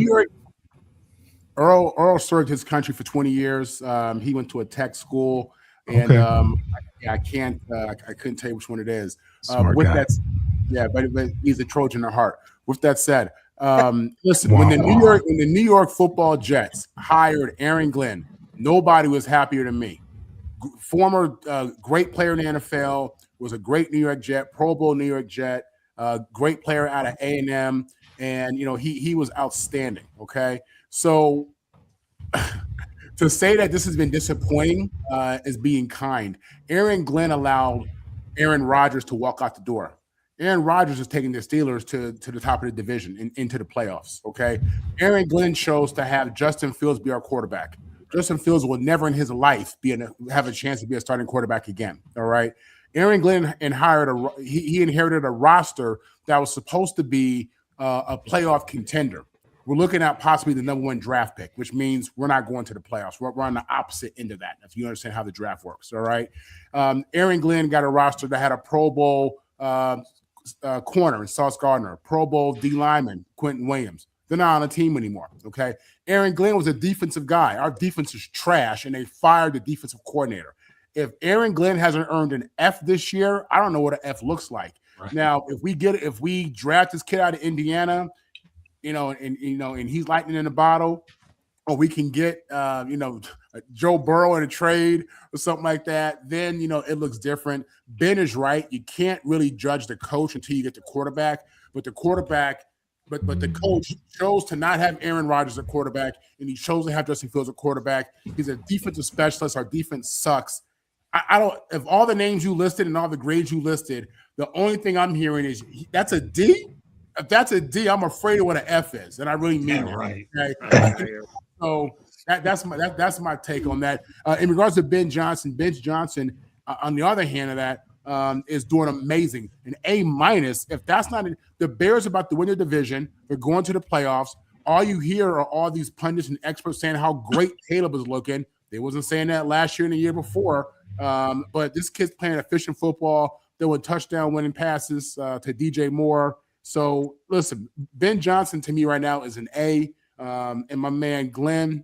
Earl served his country for 20 years. He went to a tech school, and I couldn't tell you which one it is. Smart with guy. that, but he's a Trojan at heart. With that said, listen, when the New York Football Jets hired Aaron Glenn, nobody was happier than me. Former great player in the NFL, was a great New York Jet, Pro Bowl New York Jet, great player out of A&M, and he was outstanding. Okay, so to say that this has been disappointing is being kind. Aaron Glenn allowed Aaron Rodgers to walk out the door. Aaron Rodgers is taking the Steelers to the top of the division and into the playoffs, okay? Aaron Glenn chose to have Justin Fields be our quarterback. Justin Fields will never in his life have a chance to be a starting quarterback again, all right? Aaron Glenn he inherited a roster that was supposed to be a playoff contender. We're looking at possibly the number 1 draft pick, which means we're not going to the playoffs. We're on the opposite end of that, if you understand how the draft works, all right? Aaron Glenn got a roster that had a Pro Bowl corner, Sauce Gardner, Pro Bowl D lineman, Quentin Williams. They're not on a team anymore, okay? Aaron Glenn was a defensive guy. Our defense is trash, and they fired the defensive coordinator. If Aaron Glenn hasn't earned an F this year, I don't know what an F looks like. Right. Now, if we draft this kid out of Indiana, and he's lightning in the bottle, or we can get Joe Burrow in a trade or something like that, then it looks different. Ben is right. You can't really judge the coach until you get the quarterback. But the coach chose to not have Aaron Rodgers at quarterback, and he chose to have Justin Fields at quarterback. He's a defensive specialist. Our defense sucks. I don't. If all the names you listed and all the grades you listed, the only thing I'm hearing is that's a D. If that's a D, I'm afraid of what an F is, and I really mean it. Right. Okay? So that's my take on that. In regards to Ben Johnson, on the other hand of that, is doing amazing. An A-. If that's not the Bears about to win the division, they're going to the playoffs. All you hear are all these pundits and experts saying how great Caleb is looking. They wasn't saying that last year and the year before. But this kid's playing efficient football. There were touchdown winning passes to DJ Moore. So listen, Ben Johnson to me right now is an A, and my man Glenn,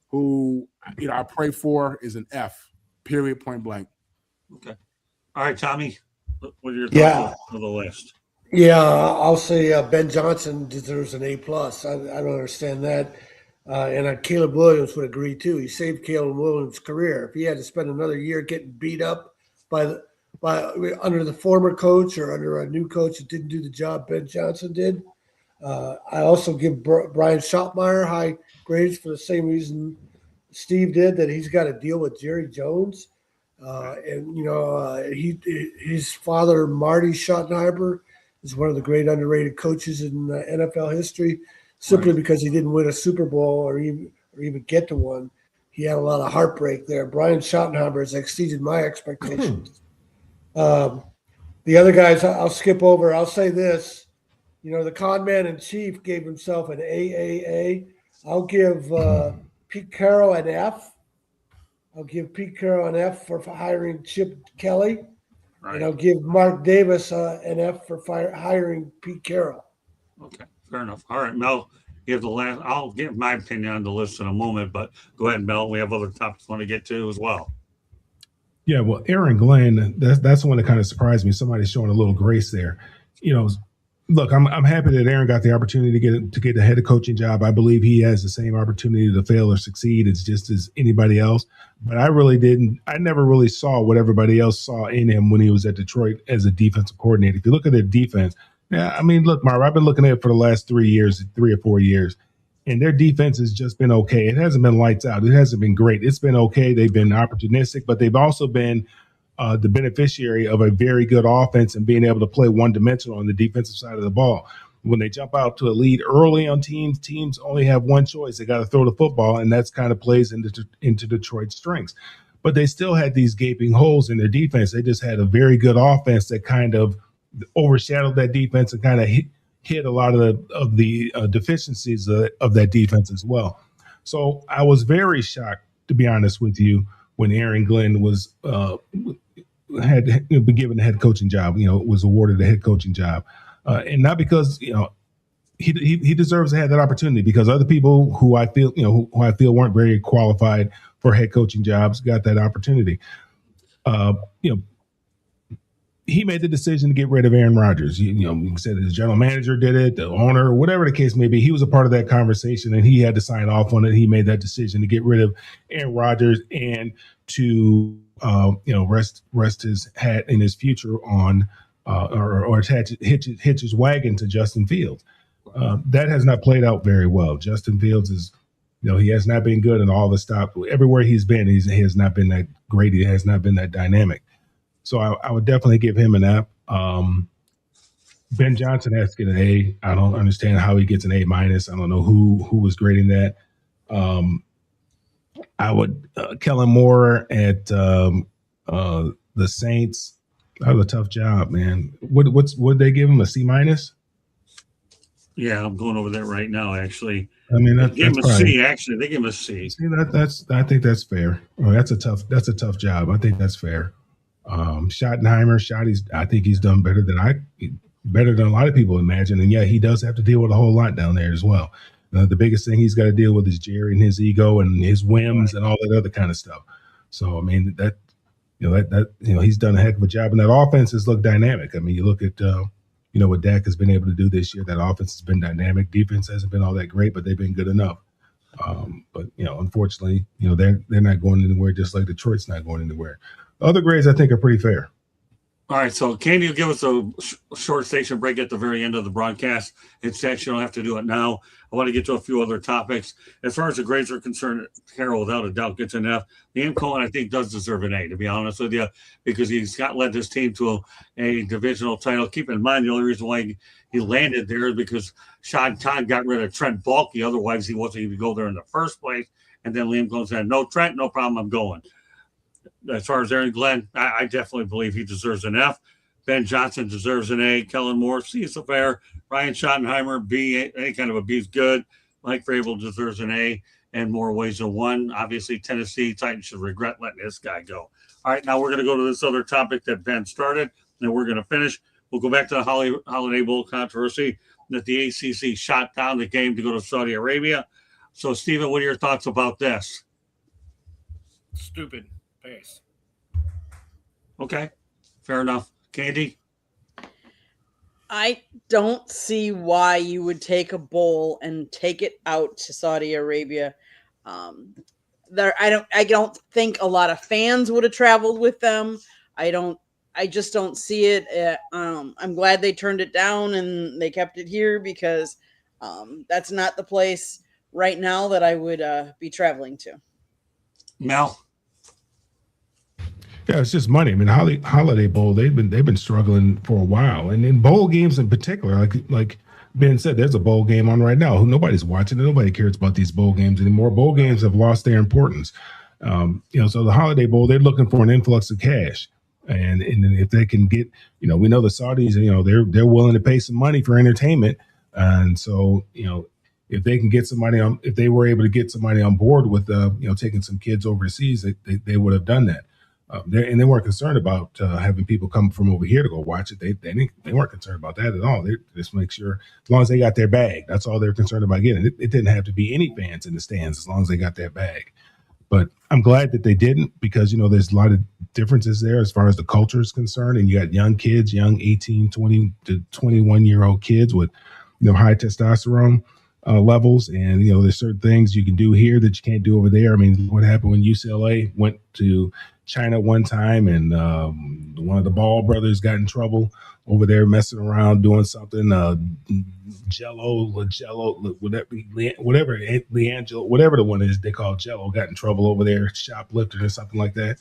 who I pray for, is an F. Period. Point blank. Okay. All right, Tommy. What are your thoughts on the list? Yeah, I'll say Ben Johnson deserves an A+. I don't understand that. And Caleb Williams would agree too. He saved Caleb Williams' career. If he had to spend another year getting beat up by under the former coach or under a new coach that didn't do the job Ben Johnson did. I also give Brian Schottmeyer high grades for the same reason Steve did, that he's got to deal with Jerry Jones. His father, Marty Schottenheimer, is one of the great underrated coaches in NFL history, simply because he didn't win a Super Bowl or even get to one. He had a lot of heartbreak there. Brian Schottenheimer has exceeded my expectations. The other guys I'll skip over. I'll say this. The con man in chief gave himself an AAA. I'll give Pete Carroll an F. I'll give Pete Carroll an F for hiring Chip Kelly. Right. And I'll give Mark Davis an F for hiring Pete Carroll. Okay, fair enough. All right, Mel, give the last. I'll give my opinion on the list in a moment, but go ahead, Mel. We have other topics I want to get to as well. Yeah, well, Aaron Glenn, that's the one that kind of surprised me. Somebody's showing a little grace there. Look, I'm happy that Aaron got the opportunity to get the head coaching job. I believe he has the same opportunity to fail or succeed. It's just as anybody else. But I never really saw what everybody else saw in him when he was at Detroit as a defensive coordinator. If you look at their defense, Yeah, I mean, look, Marv, I've been looking at it for the last 3 or 4 years, and their defense has just been okay. It hasn't been lights out. It hasn't been great. It's been okay. They've been opportunistic, but they've also been the beneficiary of a very good offense and being able to play one-dimensional on the defensive side of the ball. When they jump out to a lead early on teams only have one choice. They got to throw the football, and that's kind of plays into Detroit's strengths. But they still had these gaping holes in their defense. They just had a very good offense that kind of overshadowed that defense and kind of hit a lot of the deficiencies of that defense as well. So I was very shocked, to be honest with you, when Aaron Glenn was had been given the head coaching job. Was awarded the head coaching job, and not because he deserves to have that opportunity, because other people who I feel weren't very qualified for head coaching jobs got that opportunity. He made the decision to get rid of Aaron Rodgers. He said his general manager did it, the owner, whatever the case may be. He was a part of that conversation, and he had to sign off on it. He made that decision to get rid of Aaron Rodgers and to rest his hat in his future on or hitch his wagon to Justin Fields. That has not played out very well. Justin Fields is, he has not been good in all the stops. Everywhere he's been, he has not been that great. He has not been that dynamic. So I would definitely give him an F. Ben Johnson has to get an A. I don't understand how he gets an A-. I don't know who was grading that. I would Kellen Moore at the Saints. That was a tough job, man. Would they give him a C-? Yeah, I'm going over that right now. Actually, I mean, they gave him a C. Actually, they gave him a C. See, I think that's fair. That's a tough job. I think that's fair. Schottenheimer, I think he's done better than a lot of people imagine. And yeah, he does have to deal with a whole lot down there as well. The biggest thing he's got to deal with is Jerry and his ego and his whims and all that other kind of stuff. So I mean that he's done a heck of a job, and that offense has looked dynamic. I mean, you look at what Dak has been able to do this year. That offense has been dynamic. Defense hasn't been all that great, but they've been good enough. But unfortunately, they're not going anywhere, just like Detroit's not going anywhere. Other grades, I think, are pretty fair. All right, so can you give us a short station break at the very end of the broadcast? It's actually, you don't have to do it now. I want to get to a few other topics. As far as the grades are concerned, Carroll, without a doubt, gets an F. Liam Cohen, I think, does deserve an A, to be honest with you, because he's led this team to a divisional title. Keep in mind, the only reason why he landed there is because Sean Todd got rid of Trent Baalke. Otherwise, he wasn't even go there in the first place. And then Liam Cohen said, no, Trent, no problem, I'm going. As far as Aaron Glenn, I definitely believe he deserves an F. Ben Johnson deserves an A. Kellen Moore, C is fair. Ryan Schottenheimer, B, any kind of a B is good. Mike Vrabel deserves an A in more ways than one. Obviously, Tennessee Titans should regret letting this guy go. All right, now we're going to go to this other topic that Ben started, and we're going to finish. We'll go back to the Holiday Bowl controversy that the ACC shot down the game to go to Saudi Arabia. So, Stephen, what are your thoughts about this? Stupid. Pace. Okay, fair enough. Candy? I don't see why you would take a bowl and take it out to Saudi Arabia. I don't think a lot of fans would have traveled with them. I just don't see it. I'm glad they turned it down and they kept it here, because that's not the place right now that I would be traveling to. Mel? Yeah, it's just money. I mean, Holiday Bowl, they've been struggling for a while, and in bowl games in particular, like Ben said, there's a bowl game on right now. Nobody's watching it. Nobody cares about these bowl games anymore. Bowl games have lost their importance. So the Holiday Bowl, they're looking for an influx of cash, and if they can get, we know the Saudis, they're willing to pay some money for entertainment, and so if they can get somebody on, if they were able to get somebody on board with taking some kids overseas, they would have done that. They weren't concerned about having people come from over here to go watch it. They weren't concerned about that at all. They just make sure, as long as they got their bag, that's all they're concerned about getting. It didn't have to be any fans in the stands as long as they got their bag. But I'm glad that they didn't, because there's a lot of differences there as far as the culture is concerned. And you got young kids, young 18, 20 to 21-year-old kids with high testosterone. levels, and there's certain things you can do here that you can't do over there. I mean, what happened when UCLA went to China one time, and one of the Ball brothers got in trouble over there messing around doing something. Jello, whatever Leangelo, whatever the one is they call Jello, got in trouble over there shoplifting or something like that.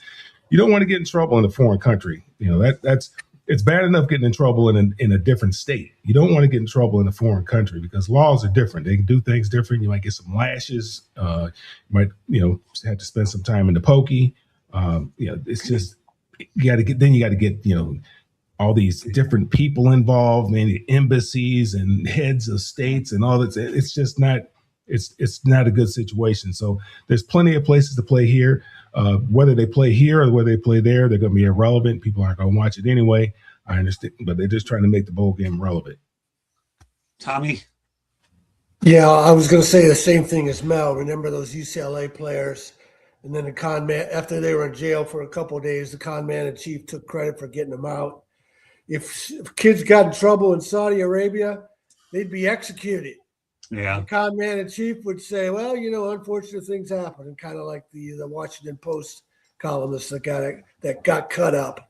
You don't want to get in trouble in a foreign country. That's it's bad enough getting in trouble in a different state. You don't want to get in trouble in a foreign country because laws are different. They can do things different. You might get some lashes. You might have to spend some time in the pokey. It's just you got to get all these different people involved, maybe embassies and heads of states and all that. It's just not. It's not a good situation. So there's plenty of places to play here. Whether they play here or whether they play there, they're going to be irrelevant. People aren't going to watch it anyway. I understand, but they're just trying to make the bowl game relevant. Tommy? Yeah, I was going to say the same thing as Mel. Remember those UCLA players? And then the con man, after they were in jail for a couple of days, the con man in chief took credit for getting them out. If kids got in trouble in Saudi Arabia, they'd be executed. Yeah. The con man in chief would say, well, unfortunate things happen, and kind of like the Washington Post columnist that got cut up.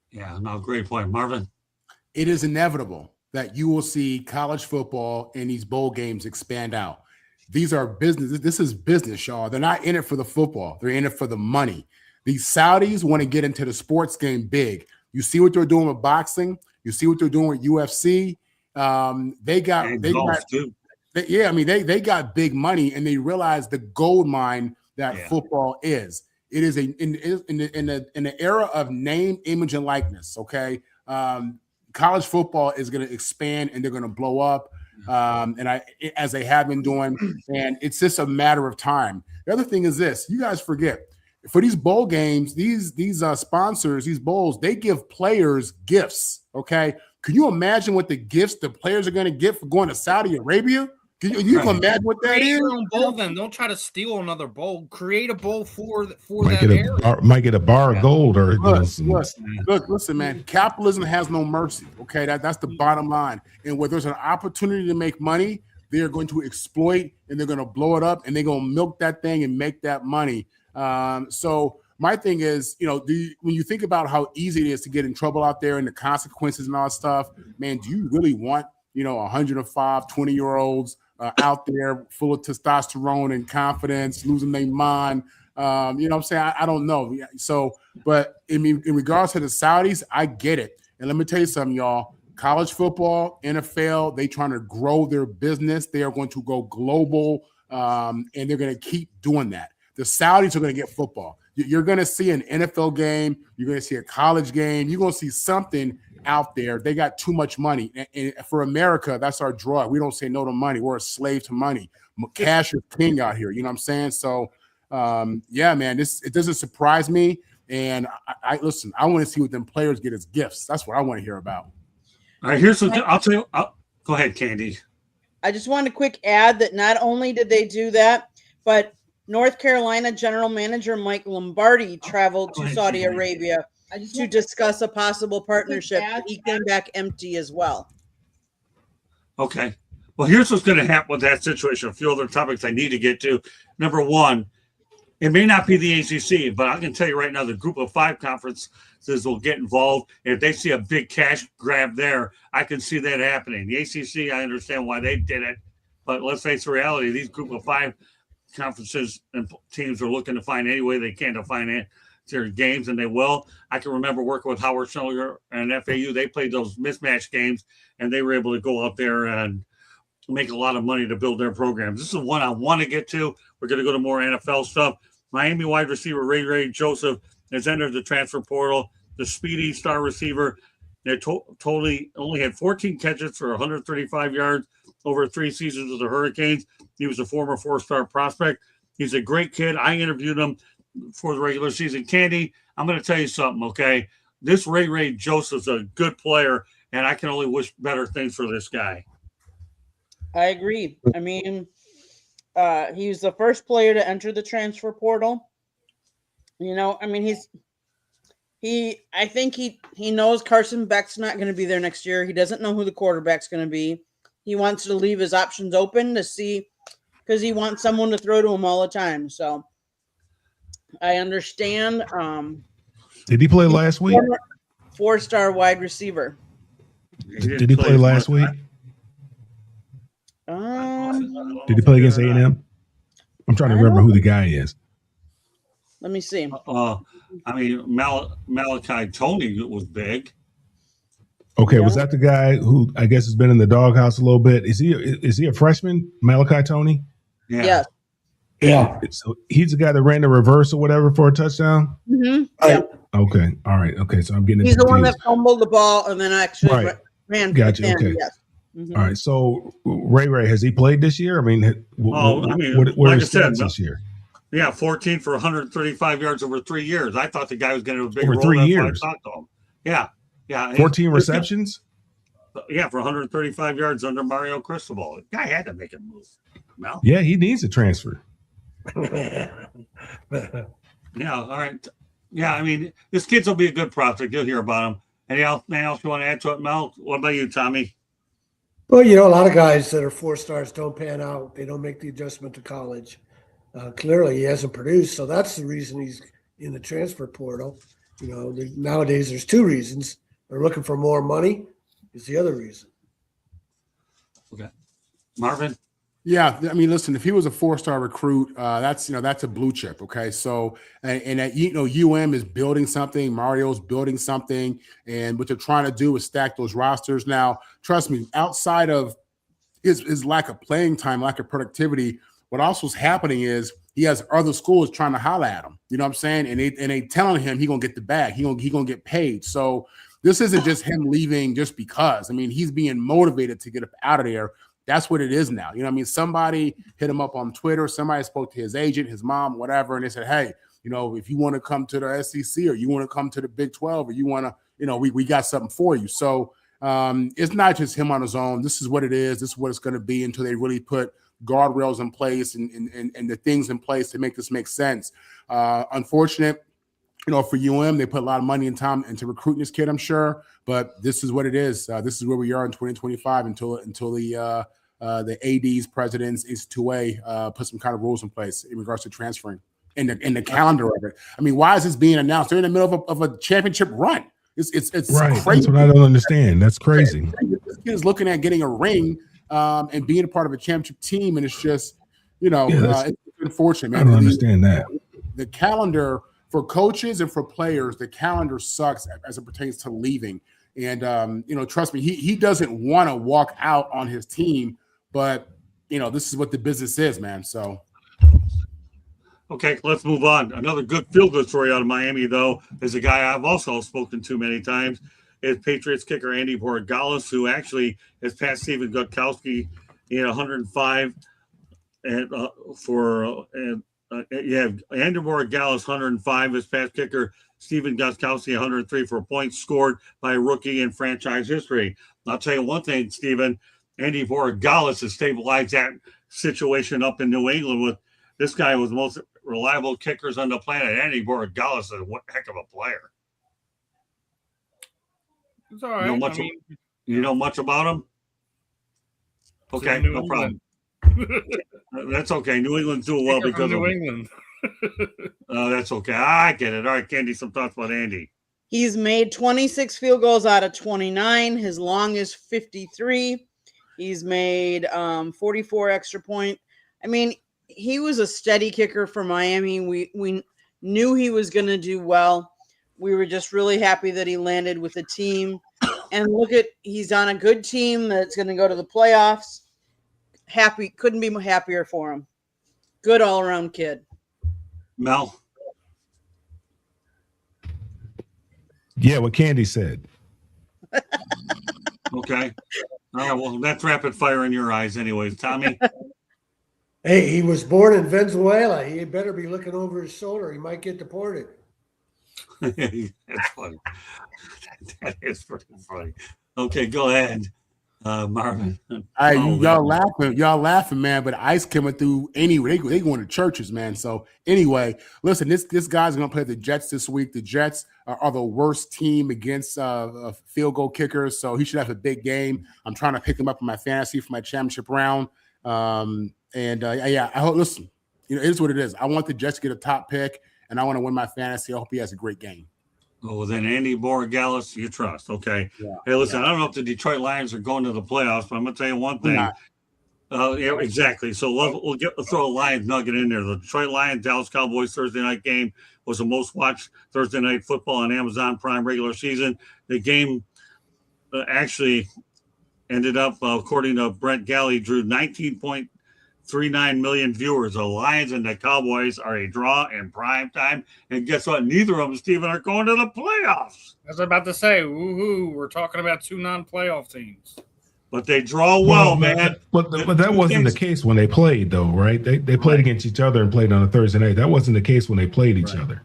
Yeah, no, great point. Marvin? It is inevitable that you will see college football and these bowl games expand out. These are business. This is business, y'all. They're not in it for the football. They're in it for the money. These Saudis want to get into the sports game big. You see what they're doing with boxing. You see what they're doing with UFC. They got big money, and they realize the gold mine that football is. It is in the era of name, image, and likeness. Okay, college football is going to expand, and they're going to blow up, as they have been doing, and it's just a matter of time. The other thing is this: you guys forget. For these bowl games, these sponsors, these bowls, they give players gifts. Okay, can you imagine what the gifts the players are going to get for going to Saudi Arabia? Can you imagine what that Create is? your own bowl, then don't try to steal another bowl. Create a bowl for Might that get area. might get a bar of gold or Look, listen, man. Capitalism has no mercy. Okay, that's the bottom line. And where there's an opportunity to make money, they are going to exploit and they're going to blow it up and they're going to milk that thing and make that money. So my thing is, when you think about how easy it is to get in trouble out there and the consequences and all that stuff, man, do you really want 105 20-year-olds out there full of testosterone and confidence, losing their mind? You know what I'm saying? I don't know. So, but in regards to the Saudis, I get it. And let me tell you something, y'all. College football, NFL, they trying to grow their business. They are going to go global, and they're going to keep doing that. The Saudis are going to get football. You're going to see an NFL game. You're going to see a college game. You're going to see something out there. They got too much money. And for America, that's our drug. We don't say no to money. We're a slave to money. Cash is king out here. You know what I'm saying? So, yeah, man, it doesn't surprise me. And I listen, I want to see what them players get as gifts. That's what I want to hear about. All right, here's what I'll tell you. Go ahead, Candy. I just want to quick add that not only did they do that, but North Carolina General Manager Mike Lombardi traveled to Saudi Arabia to discuss a possible partnership. He came back empty as well. Okay. Well, here's what's going to happen with that situation. A few other topics I need to get to. Number one, it may not be the ACC, but I can tell you right now, the Group of Five conferences will get involved. If they see a big cash grab there, I can see that happening. The ACC, I understand why they did it, but let's face the reality: these Group of Five conferences and teams are looking to find any way they can to finance their games, and they will. I can remember working with Howard Schiller and FAU. They played those mismatch games, and they were able to go out there and make a lot of money to build their programs. This is one I want to get to. We're going to go to more NFL stuff. Miami wide receiver Ray Joseph has entered the transfer portal. The speedy star receiver that totally only had 14 catches for 135 yards over 3 seasons with the Hurricanes. He was a former 4-star prospect. He's a great kid. I interviewed him for the regular season. Candy, I'm going to tell you something, okay? This Ray Joseph's a good player, and I can only wish better things for this guy. I agree. I mean, he was the first player to enter the transfer portal. I mean, I think he knows Carson Beck's not going to be there next year. He doesn't know who the quarterback's going to be. he wants to leave his options open to see, because he wants someone to throw to him all the time. So I understand. Did he play last week? 4-star wide receiver. Did he play last week? Did he play against A&M? I'm trying to remember who the guy is. Let me see. I mean, Malachi Tony was big. Okay, was that the guy who I guess has been in the doghouse a little bit? Is he a freshman, Malachi Tony? Yeah. Yes. Yeah. So he's the guy that ran the reverse or whatever for a touchdown? Mm-hmm. Right. Okay. All right. Okay. So I'm getting He's the one that confused. fumbled the ball and then actually ran for Gotcha. the 10. Okay. Yes. Mm-hmm. All right. So Ray, has he played this year? I mean, what like his I said, stats this year? Yeah, 14 for 135 yards over 3 years. I thought the guy was going to have a big Over role. 3 years. I talked to him. Yeah. 14 receptions? Yeah, for 135 yards under Mario Cristobal. The guy had to make a move. Mel? Yeah, he needs a transfer. Yeah, all right. Yeah, I mean, this kid's will be a good prospect. You'll hear about him. Anything else you want to add to it, Mel? What about you, Tommy? Well, a lot of guys that are 4-stars don't pan out. They don't make the adjustment to college. Clearly, he hasn't produced, so that's the reason he's in the transfer portal. Nowadays there's 2 reasons. They're looking for more money. Is the other reason. Okay, Marvin. Yeah, I mean, listen, if he was a 4-star recruit, that's a blue chip. Okay, so and that UM is building something, Mario's building something, and what they're trying to do is stack those rosters. Now, trust me, outside of his lack of playing time, lack of productivity, what also is happening is he has other schools trying to holler at him. You know what I'm saying? And they telling him he gonna get the bag, he gonna get paid. So this isn't just him leaving just because. I mean, he's being motivated to get up out of there. That's what it is now. Somebody hit him up on Twitter. Somebody spoke to his agent, his mom, whatever, and they said, hey, if you want to come to the SEC or you want to come to the Big 12 or you want to, we got something for you. So it's not just him on his own. This is what it is. This is what it's going to be until they really put guardrails in place and the things in place to make this make sense. Unfortunate. For UM, they put a lot of money and time into recruiting this kid, I'm sure, but this is what it is. This is where we are in 2025 until the ADs, presidents, H2A put some kind of rules in place in regards to transferring and the calendar of it. I mean, why is this being announced? They're in the middle of a championship run. It's right. Crazy. That's what I don't understand. That's crazy. This kid is looking at getting a ring and being a part of a championship team, and it's just, it's unfortunate, man. I don't understand that. The calendar for coaches and for players, the calendar sucks as it pertains to leaving. And, trust me, he doesn't want to walk out on his team, but, this is what the business is, man. So. Okay, let's move on. Another good feel-good story out of Miami, though, is a guy I've also spoken to many times, is Patriots kicker Andy Borregales, who actually has passed Stephen Gutowski in 105 and Andrew Borregales 105, his past kicker Stephen Gutowski 103 for points scored by a rookie in franchise history. I'll tell you one thing, Stephen, Andy Borregales has stabilized that situation up in New England with this guy was the most reliable kickers on the planet. Andy Borregales is a heck of a player. It's all right. You know much about him? Okay, no problem. That's okay. New England's doing well because New of England. That's okay. I get it. All right, Candy, some thoughts about Andy. He's made 26 field goals out of 29. His long is 53. He's made 44 extra point. I mean, he was a steady kicker for Miami. We knew he was going to do well. We were just really happy that he landed with a team. And he's on a good team that's going to go to the playoffs. Happy, couldn't be happier for him. Good all-around kid. Mel? Yeah, what Candy said. Okay. All right, well, that's rapid fire in your eyes anyways. Tommy? Hey, he was born in Venezuela. He better be looking over his shoulder. He might get deported. That's funny. That is pretty funny. Okay, go ahead. Marvin. Hey, Oh, y'all laughing, man. But ICE coming through anyway. They going to churches, man. So anyway, listen, this guy's gonna play the Jets this week. The Jets are the worst team against field goal kickers, so he should have a big game. I'm trying to pick him up in my fantasy for my championship round. I hope. Listen, it is what it is. I want the Jets to get a top pick, and I want to win my fantasy. I hope he has a great game. Oh, then Andy Borregales, you trust. Okay. Yeah, Hey, listen, I don't know if the Detroit Lions are going to the playoffs, but I'm going to tell you one thing. Yeah, exactly. So we'll throw a Lions nugget in there. The Detroit Lions, Dallas Cowboys Thursday night game was the most watched Thursday night football on Amazon Prime regular season. The game actually ended up, according to Brent Galley, drew 19.39 million viewers. The Lions and the Cowboys are a draw in prime time. And guess what? Neither of them, Steven, are going to the playoffs. I was about to say, woohoo, we're talking about two non-playoff teams. But they draw well, man. But that wasn't the case when they played, though, right? They played against each other and played on a Thursday night. That wasn't the case when they played each other.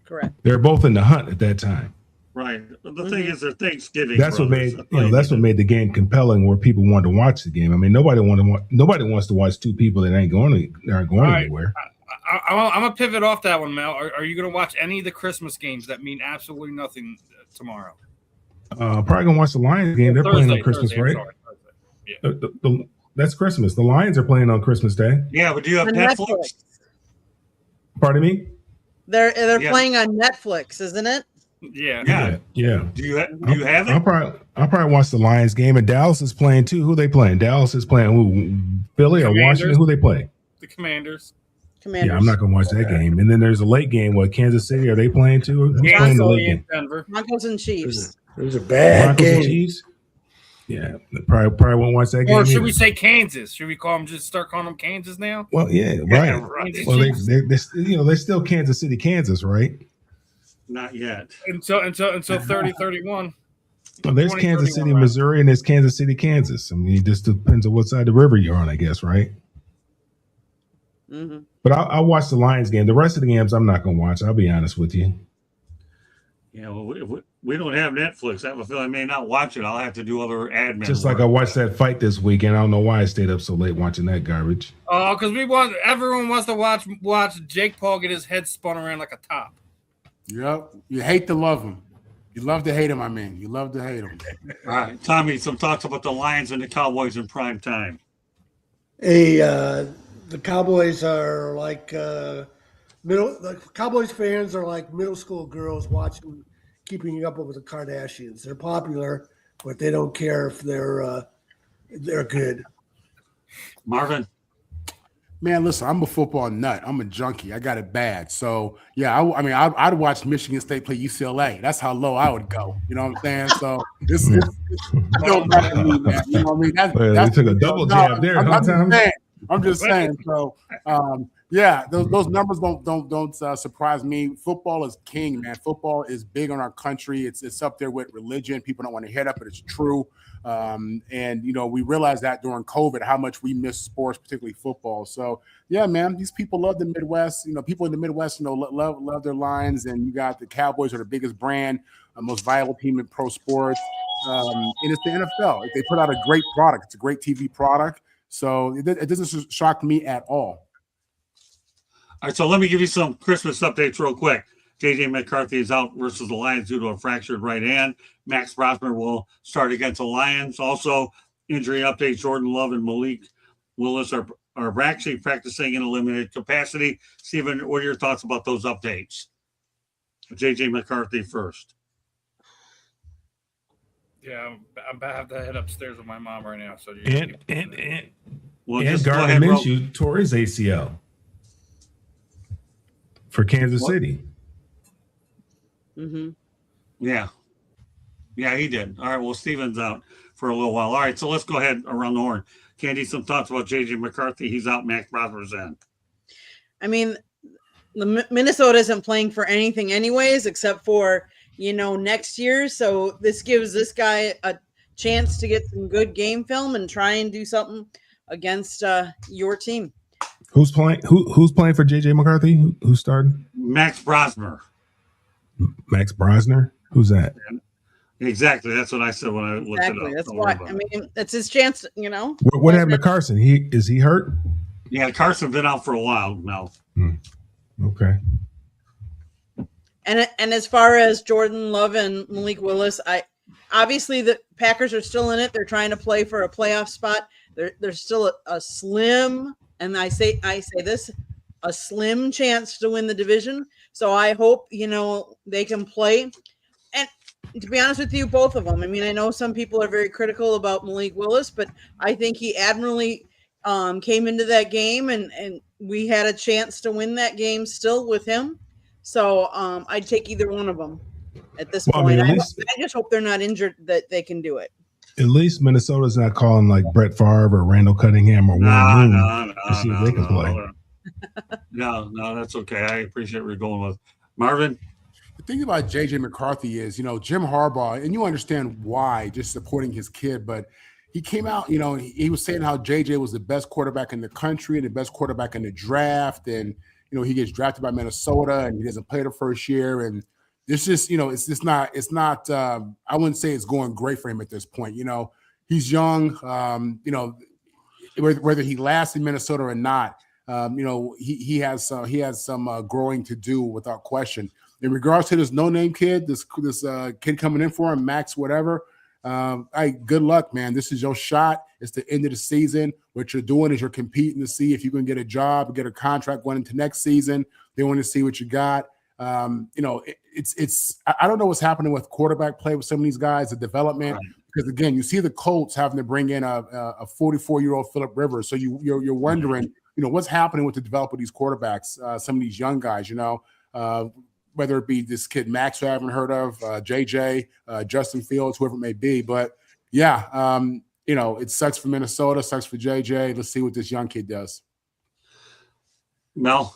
Correct. They were both in the hunt at that time. Right. The thing is, they're Thanksgiving. That's what made that's what made the game compelling, where people wanted to watch the game. I mean, nobody wants to watch two people that aren't going anywhere. I'm gonna pivot off that one, Mel. Are you gonna watch any of the Christmas games that mean absolutely nothing tomorrow? Probably gonna watch the Lions game. They're playing on Christmas, right? Yeah. That's Christmas. The Lions are playing on Christmas Day. Yeah, but do you have Netflix? Pardon me? They're playing on Netflix, isn't it? Yeah. Do you have it? I'll probably watch the Lions game. And Dallas is playing too. Who they playing? Dallas is playing who? Philly or Washington? Who they play? The Commanders. Yeah, I'm not gonna watch that game. And then there's a late game. What, Kansas City? Are they playing too? Who's playing the late game? Denver. Broncos and Chiefs. It was a bad Broncos game. and Chiefs? Yeah, probably won't watch that game. Or should either. we say Kansas? Should we start calling them Kansas now? Well, yeah, right. Well, they're still Kansas City, Kansas, right? Not yet. Until 30-31. Well, there's Kansas City, Missouri, and there's Kansas City, Kansas. I mean, it just depends on what side of the river you're on, I guess, right? Mm-hmm. But I'll watch the Lions game. The rest of the games, I'm not going to watch. I'll be honest with you. Yeah, well, we don't have Netflix. I have a feeling I may not watch it. I'll have to do other admin. Just like I watched that fight this weekend. I don't know why I stayed up so late watching that garbage. Oh, because everyone wants to watch Jake Paul get his head spun around like a top. Yep. You hate to love him. You love to hate him, I mean. You love to hate him. All right, Tommy, some thoughts about the Lions and the Cowboys in prime time. The Cowboys are like Cowboys fans are like middle school girls watching Keeping Up with the Kardashians. They're popular, but they don't care if they're good. Marvin? Man, listen, I'm a football nut. I'm a junkie. I got it bad. So, yeah, I'd watch Michigan State play UCLA. That's how low I would go. You know what I'm saying? So, this don't matter to me, man. You know what I mean? They took a double jab there. I'm just saying. So, yeah, those numbers don't surprise me. Football is king, man. Football is big on our country. It's up there with religion. People don't want to hear that, but it's true. And we realized that during COVID how much we miss sports, particularly football. So yeah, man, these people love the Midwest. People in the Midwest, love their Lions, and you got the Cowboys are the biggest brand, most viable team in pro sports, and it's the NFL. They put out a great product. It's a great TV product. So it doesn't shock me at all. All right, so let me give you some Christmas updates real quick. J.J. McCarthy is out versus the Lions due to a fractured right hand. Max Brosmer will start against the Lions. Also, injury updates, Jordan Love and Malik Willis are actually practicing in a limited capacity. Stephen, what are your thoughts about those updates? J.J. McCarthy first. Yeah, I'm about to have to head upstairs with my mom right now. So and Gardner Minshew tore his ACL for Kansas City. Mm-hmm. Yeah, he did. All right, well, Steven's out for a little while. All right, so let's go ahead around the horn. Candy, some thoughts about J.J. McCarthy. He's out. Max Brosmer's in. I mean, Minnesota isn't playing for anything anyways, except for, next year. So this gives this guy a chance to get some good game film and try and do something against your team. Who's playing? Who's playing for J.J. McCarthy? Who started? Max Brosmer. Max Brosner? Who's that? Exactly. That's what I said when I looked Exactly. it up. That's Don't why. worry about I it. mean, it's his chance. You know. What happened to Carson? Is he hurt? Yeah, Carson's been out for a while now. Okay. And as far as Jordan Love and Malik Willis, obviously the Packers are still in it. They're trying to play for a playoff spot. There's still a slim, and I say this, a slim chance to win the division. So I hope they can play. And to be honest with you, both of them. I mean, I know some people are very critical about Malik Willis, but I think he admirably came into that game, and we had a chance to win that game still with him. So I'd take either one of them at this point. I just hope they're not injured, that they can do it. At least Minnesota's not calling like Brett Favre or Randall Cunningham or Warren Moon to see if they can play. No, that's okay. I appreciate where you're going with Marvin. The thing about JJ McCarthy is, Jim Harbaugh, and you understand why, just supporting his kid, but he came out, he was saying how JJ was the best quarterback in the country and the best quarterback in the draft. And, he gets drafted by Minnesota and he doesn't play the first year. And this just, it's not, I wouldn't say it's going great for him at this point. He's young, whether he lasts in Minnesota or not, he has some growing to do without question. In regards to this no-name kid, this kid coming in for him, Max, whatever, good luck, man. This is your shot. It's the end of the season. What you're doing is you're competing to see if you can get a job, get a contract going into next season. They want to see what you got. It's I don't know what's happening with quarterback play with some of these guys, the development. Right. Because again, you see the Colts having to bring in a 44-year-old Phillip Rivers. So you're wondering, what's happening with the development of these quarterbacks, some of these young guys, whether it be this kid Max, who I haven't heard of, JJ, Justin Fields, whoever it may be. But yeah, it sucks for Minnesota, sucks for JJ. Let's see what this young kid does. Mel.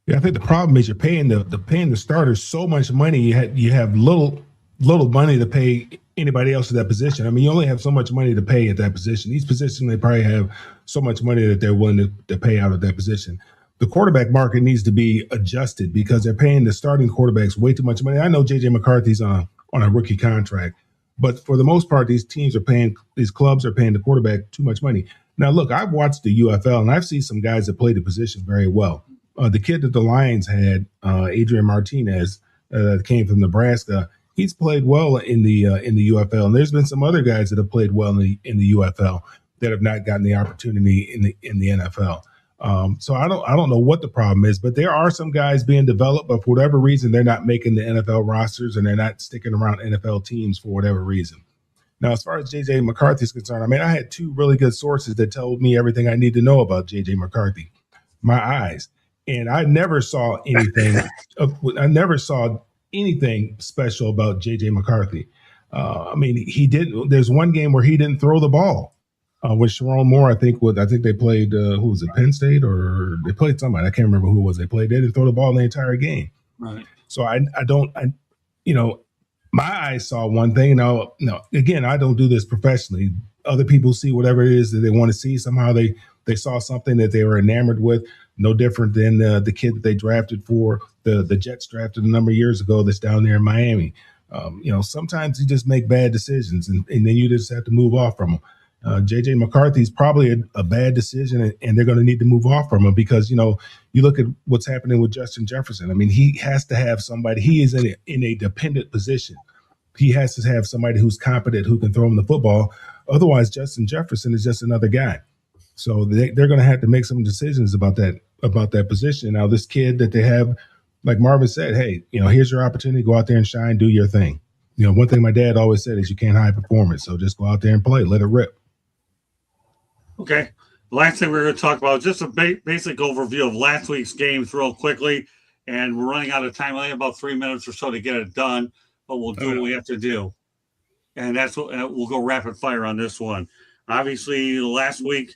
Yeah, I think the problem is you're paying the starters so much money. You have little money to pay anybody else at that position. I mean, you only have so much money to pay at that position. These positions, they probably have so much money that they're willing to pay out at that position. The quarterback market needs to be adjusted because they're paying the starting quarterbacks way too much money. I know J.J. McCarthy's on a rookie contract, but for the most part, these clubs are paying the quarterback too much money. Now, look, I've watched the UFL, and I've seen some guys that play the position very well. The kid that the Lions had, Adrian Martinez, that came from Nebraska, he's played well in the UFL, and there's been some other guys that have played well in the UFL that have not gotten the opportunity in the NFL. So I don't know what the problem is, but there are some guys being developed, but for whatever reason, they're not making the NFL rosters and they're not sticking around NFL teams for whatever reason. Now, as far as J.J. McCarthy is concerned, I mean, I had two really good sources that told me everything I need to know about J.J. McCarthy, my eyes. And I never saw anything. I never saw anything special about J.J. McCarthy. I mean, he did. There's one game where he didn't throw the ball. With Sharon Moore, I think they played, who was it, Penn State, or they played somebody. I can't remember who it was they played. They didn't throw the ball the entire game. Right. So my eyes saw one thing. Now, again, I don't do this professionally. Other people see whatever it is that they want to see. Somehow they saw something that they were enamored with. No different than the kid that they drafted for the Jets drafted a number of years ago that's down there in Miami. Sometimes you just make bad decisions and then you just have to move off from them. J.J. McCarthy is probably a bad decision, and they're going to need to move off from him because, you look at what's happening with Justin Jefferson. I mean, he has to have somebody. He is in a dependent position. He has to have somebody who's competent, who can throw him the football. Otherwise, Justin Jefferson is just another guy. So they're going to have to make some decisions about that position. Now, this kid that they have, like Marvin said, hey, here's your opportunity. Go out there and shine, do your thing. One thing my dad always said is you can't hide performance. So just go out there and play, let it rip. Okay. Last thing we're going to talk about, just a basic overview of last week's games real quickly. And we're running out of time. Only about 3 minutes or so to get it done, but we'll do what we have to do. And that's what we'll go rapid fire on this one. Obviously, last week,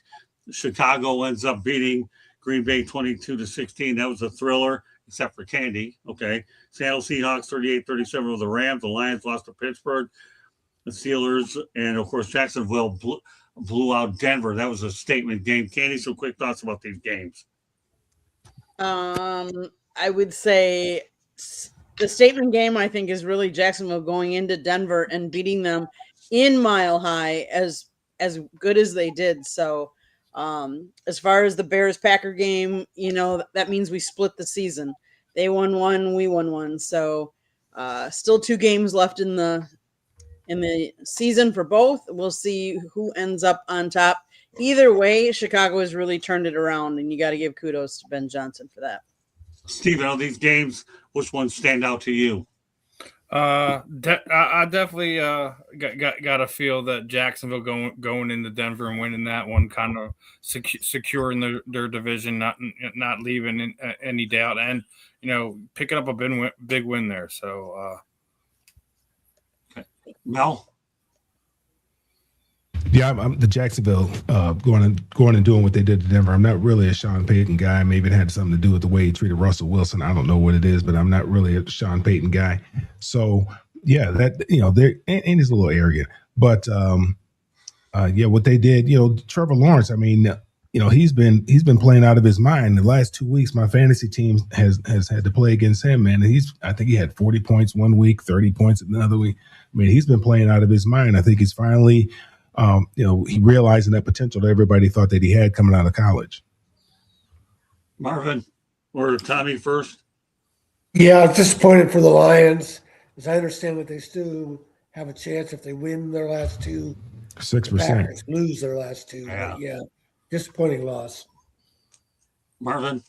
Chicago ends up beating Green Bay 22-16. That was a thriller, except for Candy. Okay. Seattle Seahawks 38-37 with the Rams. The Lions lost to Pittsburgh. The Steelers and, of course, Jacksonville blew out Denver. That was a statement game. Candy, some quick thoughts about these games. I would say the statement game, I think, is really Jacksonville going into Denver and beating them in Mile High as good as they did. So as far as the Bears-Packer game, that means we split the season. They won one, we won one. So still 2 games left in the season for both. We'll see who ends up on top. Either way, Chicago has really turned it around, and you got to give kudos to Ben Johnson for that. Steven, of these games, which ones stand out to you? I definitely got a feel that Jacksonville going into Denver and winning that one, kind of securing their division, not leaving any doubt, and picking up a big win there. So, Mel. Yeah, I'm the Jacksonville going and doing what they did to Denver. I'm not really a Sean Payton guy. Maybe it had something to do with the way he treated Russell Wilson. I don't know what it is, but I'm not really a Sean Payton guy. So yeah, that they're and he's a little arrogant. But what they did, Trevor Lawrence. I mean, he's been playing out of his mind. The last 2 weeks, my fantasy team has had to play against him, man. And I think he had 40 points one week, 30 points another week. I mean, he's been playing out of his mind. I think he's finally. He realizing that potential that everybody thought that he had coming out of college. Marvin or Tommy first? Yeah, I was disappointed for the Lions, as I understand that they still have a chance if they win their last 2. 6%. Lose their last 2. Yeah, disappointing loss. Marvin?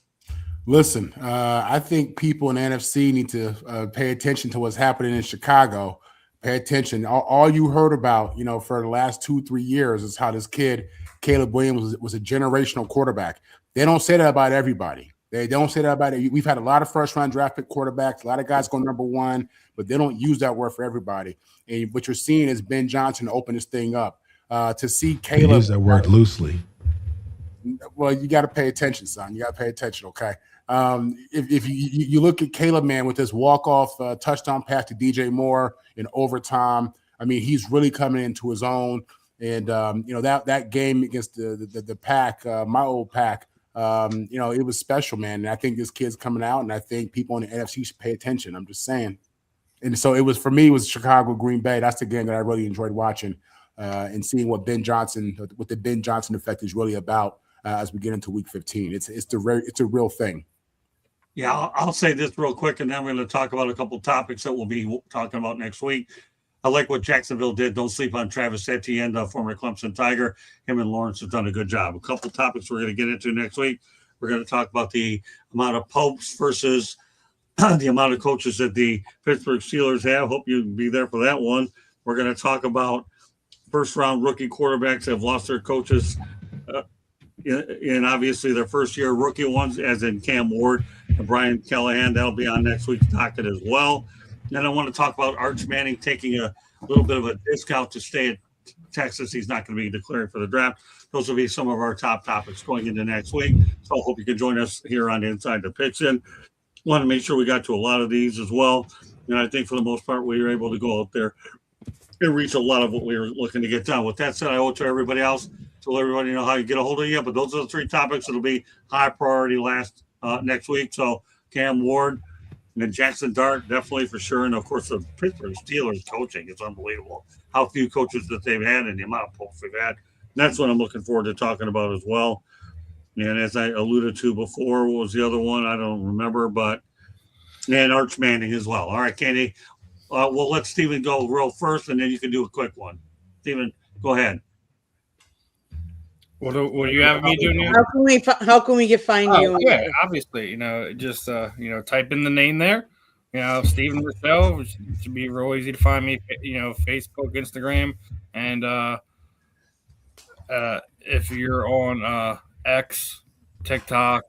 Listen, I think people in the NFC need to pay attention to what's happening in Chicago. Pay attention. All you heard about, for the last 2-3 years is how this kid, Caleb Williams, was a generational quarterback. They don't say that about everybody. They don't say that about it. We've had a lot of first-round draft pick quarterbacks, a lot of guys go number 1, but they don't use that word for everybody. And what you're seeing is Ben Johnson open this thing up. To see Caleb. Use that word loosely. Well, you got to pay attention, son. You got to pay attention, okay? If you look at Caleb, man, with this walk-off touchdown pass to DJ Moore in overtime, I mean, he's really coming into his own. And, that game against the Pack, my old Pack, it was special, man. And I think this kid's coming out, and I think people in the NFC should pay attention. I'm just saying. And so it was Chicago, Green Bay. That's the game that I really enjoyed watching and seeing what the Ben Johnson effect is really about as we get into Week 15. It's a real thing. Yeah, I'll say this real quick, and then we're going to talk about a couple topics that we'll be talking about next week. I like what Jacksonville did. Don't sleep on Travis Etienne, the former Clemson Tiger. Him and Lawrence have done a good job. A couple topics we're going to get into next week. We're going to talk about the amount of popes versus the amount of coaches that the Pittsburgh Steelers have. Hope you'll be there for that one. We're going to talk about first-round rookie quarterbacks that have lost their coaches and obviously their first-year rookie ones, as in Cam Ward and Brian Callahan. That'll be on next week's docket as well. Then I want to talk about Arch Manning taking a little bit of a discount to stay at Texas. He's not going to be declaring for the draft. Those will be some of our top topics going into next week. So I hope you can join us here on Inside the Pitch. And want to make sure we got to a lot of these as well. And I think for the most part, we were able to go out there and reach a lot of what we were looking to get done. With that said, I owe it to everybody else to let everybody know how you get a hold of you. But those are the 3 topics that'll be high priority next week. So Cam Ward and then Jackson Dart, definitely for sure. And, of course, the Pittsburgh Steelers coaching is unbelievable. How few coaches that they've had and the amount of popes they've had. And that's what I'm looking forward to talking about as well. And as I alluded to before, what was the other one? I don't remember, and Arch Manning as well. All right, Candy. We'll let Steven go real first, and then you can do a quick one. Steven, go ahead. What do you have me doing here? How can we find you? Yeah, obviously, just type in the name there. Steven Rousseau. It should be real easy to find me. Facebook, Instagram, and if you're on X, TikTok,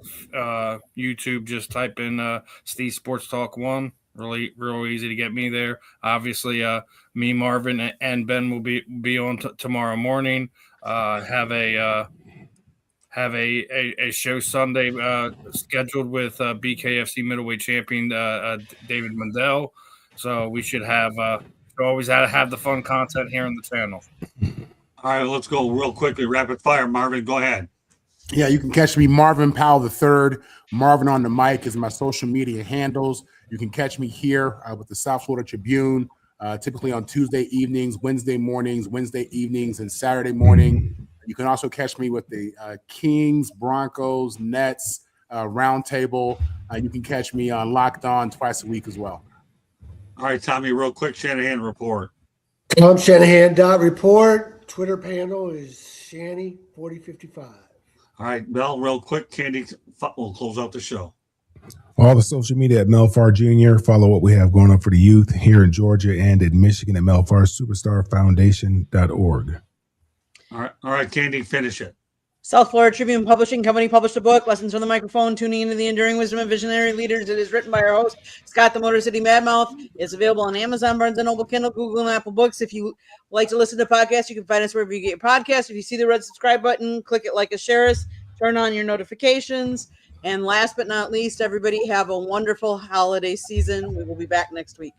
YouTube, just type in Steve Sports Talk 1. Really, real easy to get me there. Obviously, me, Marvin, and Ben will be on tomorrow morning. Have a show Sunday scheduled with BKFC middleweight champion David Mendel. So we should always have the fun content here on the channel. All right, let's go real quickly, rapid fire. Marvin, go ahead. Yeah, you can catch me, Marvin Powell III. Marvin on the mic is my social media handles. You can catch me here with the South Florida Tribune, typically on Tuesday evenings, Wednesday evenings, and Saturday morning. You can also catch me with the Kings, Broncos, Nets roundtable. You can catch me on Locked On twice a week as well. All right, Tommy, real quick, Shanahan report. Tom Shanahan report. Twitter handle is Shanny4055. All right, Mel, real quick, Candy, we'll close out the show. All the social media at Melfar Jr. Follow what we have going on for the youth here in Georgia and in Michigan at melfarsuperstarfoundation.org. All right, Candy, finish it. South Florida Tribune Publishing Company published a book, Lessons from the Microphone, Tuning into the Enduring Wisdom of Visionary Leaders. It is written by our host, Scott the Motor City Madmouth. It's available on Amazon, Barnes & Noble, Kindle, Google, and Apple Books. If you like to listen to podcasts, you can find us wherever you get your podcasts. If you see the red subscribe button, click it, like us, share us, turn on your notifications. And last but not least, everybody have a wonderful holiday season. We will be back next week.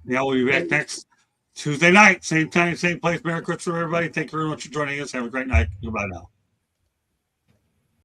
Yeah, we'll be back next Tuesday night, same time, same place. Merry Christmas, everybody. Thank you very much for joining us. Have a great night. Goodbye now.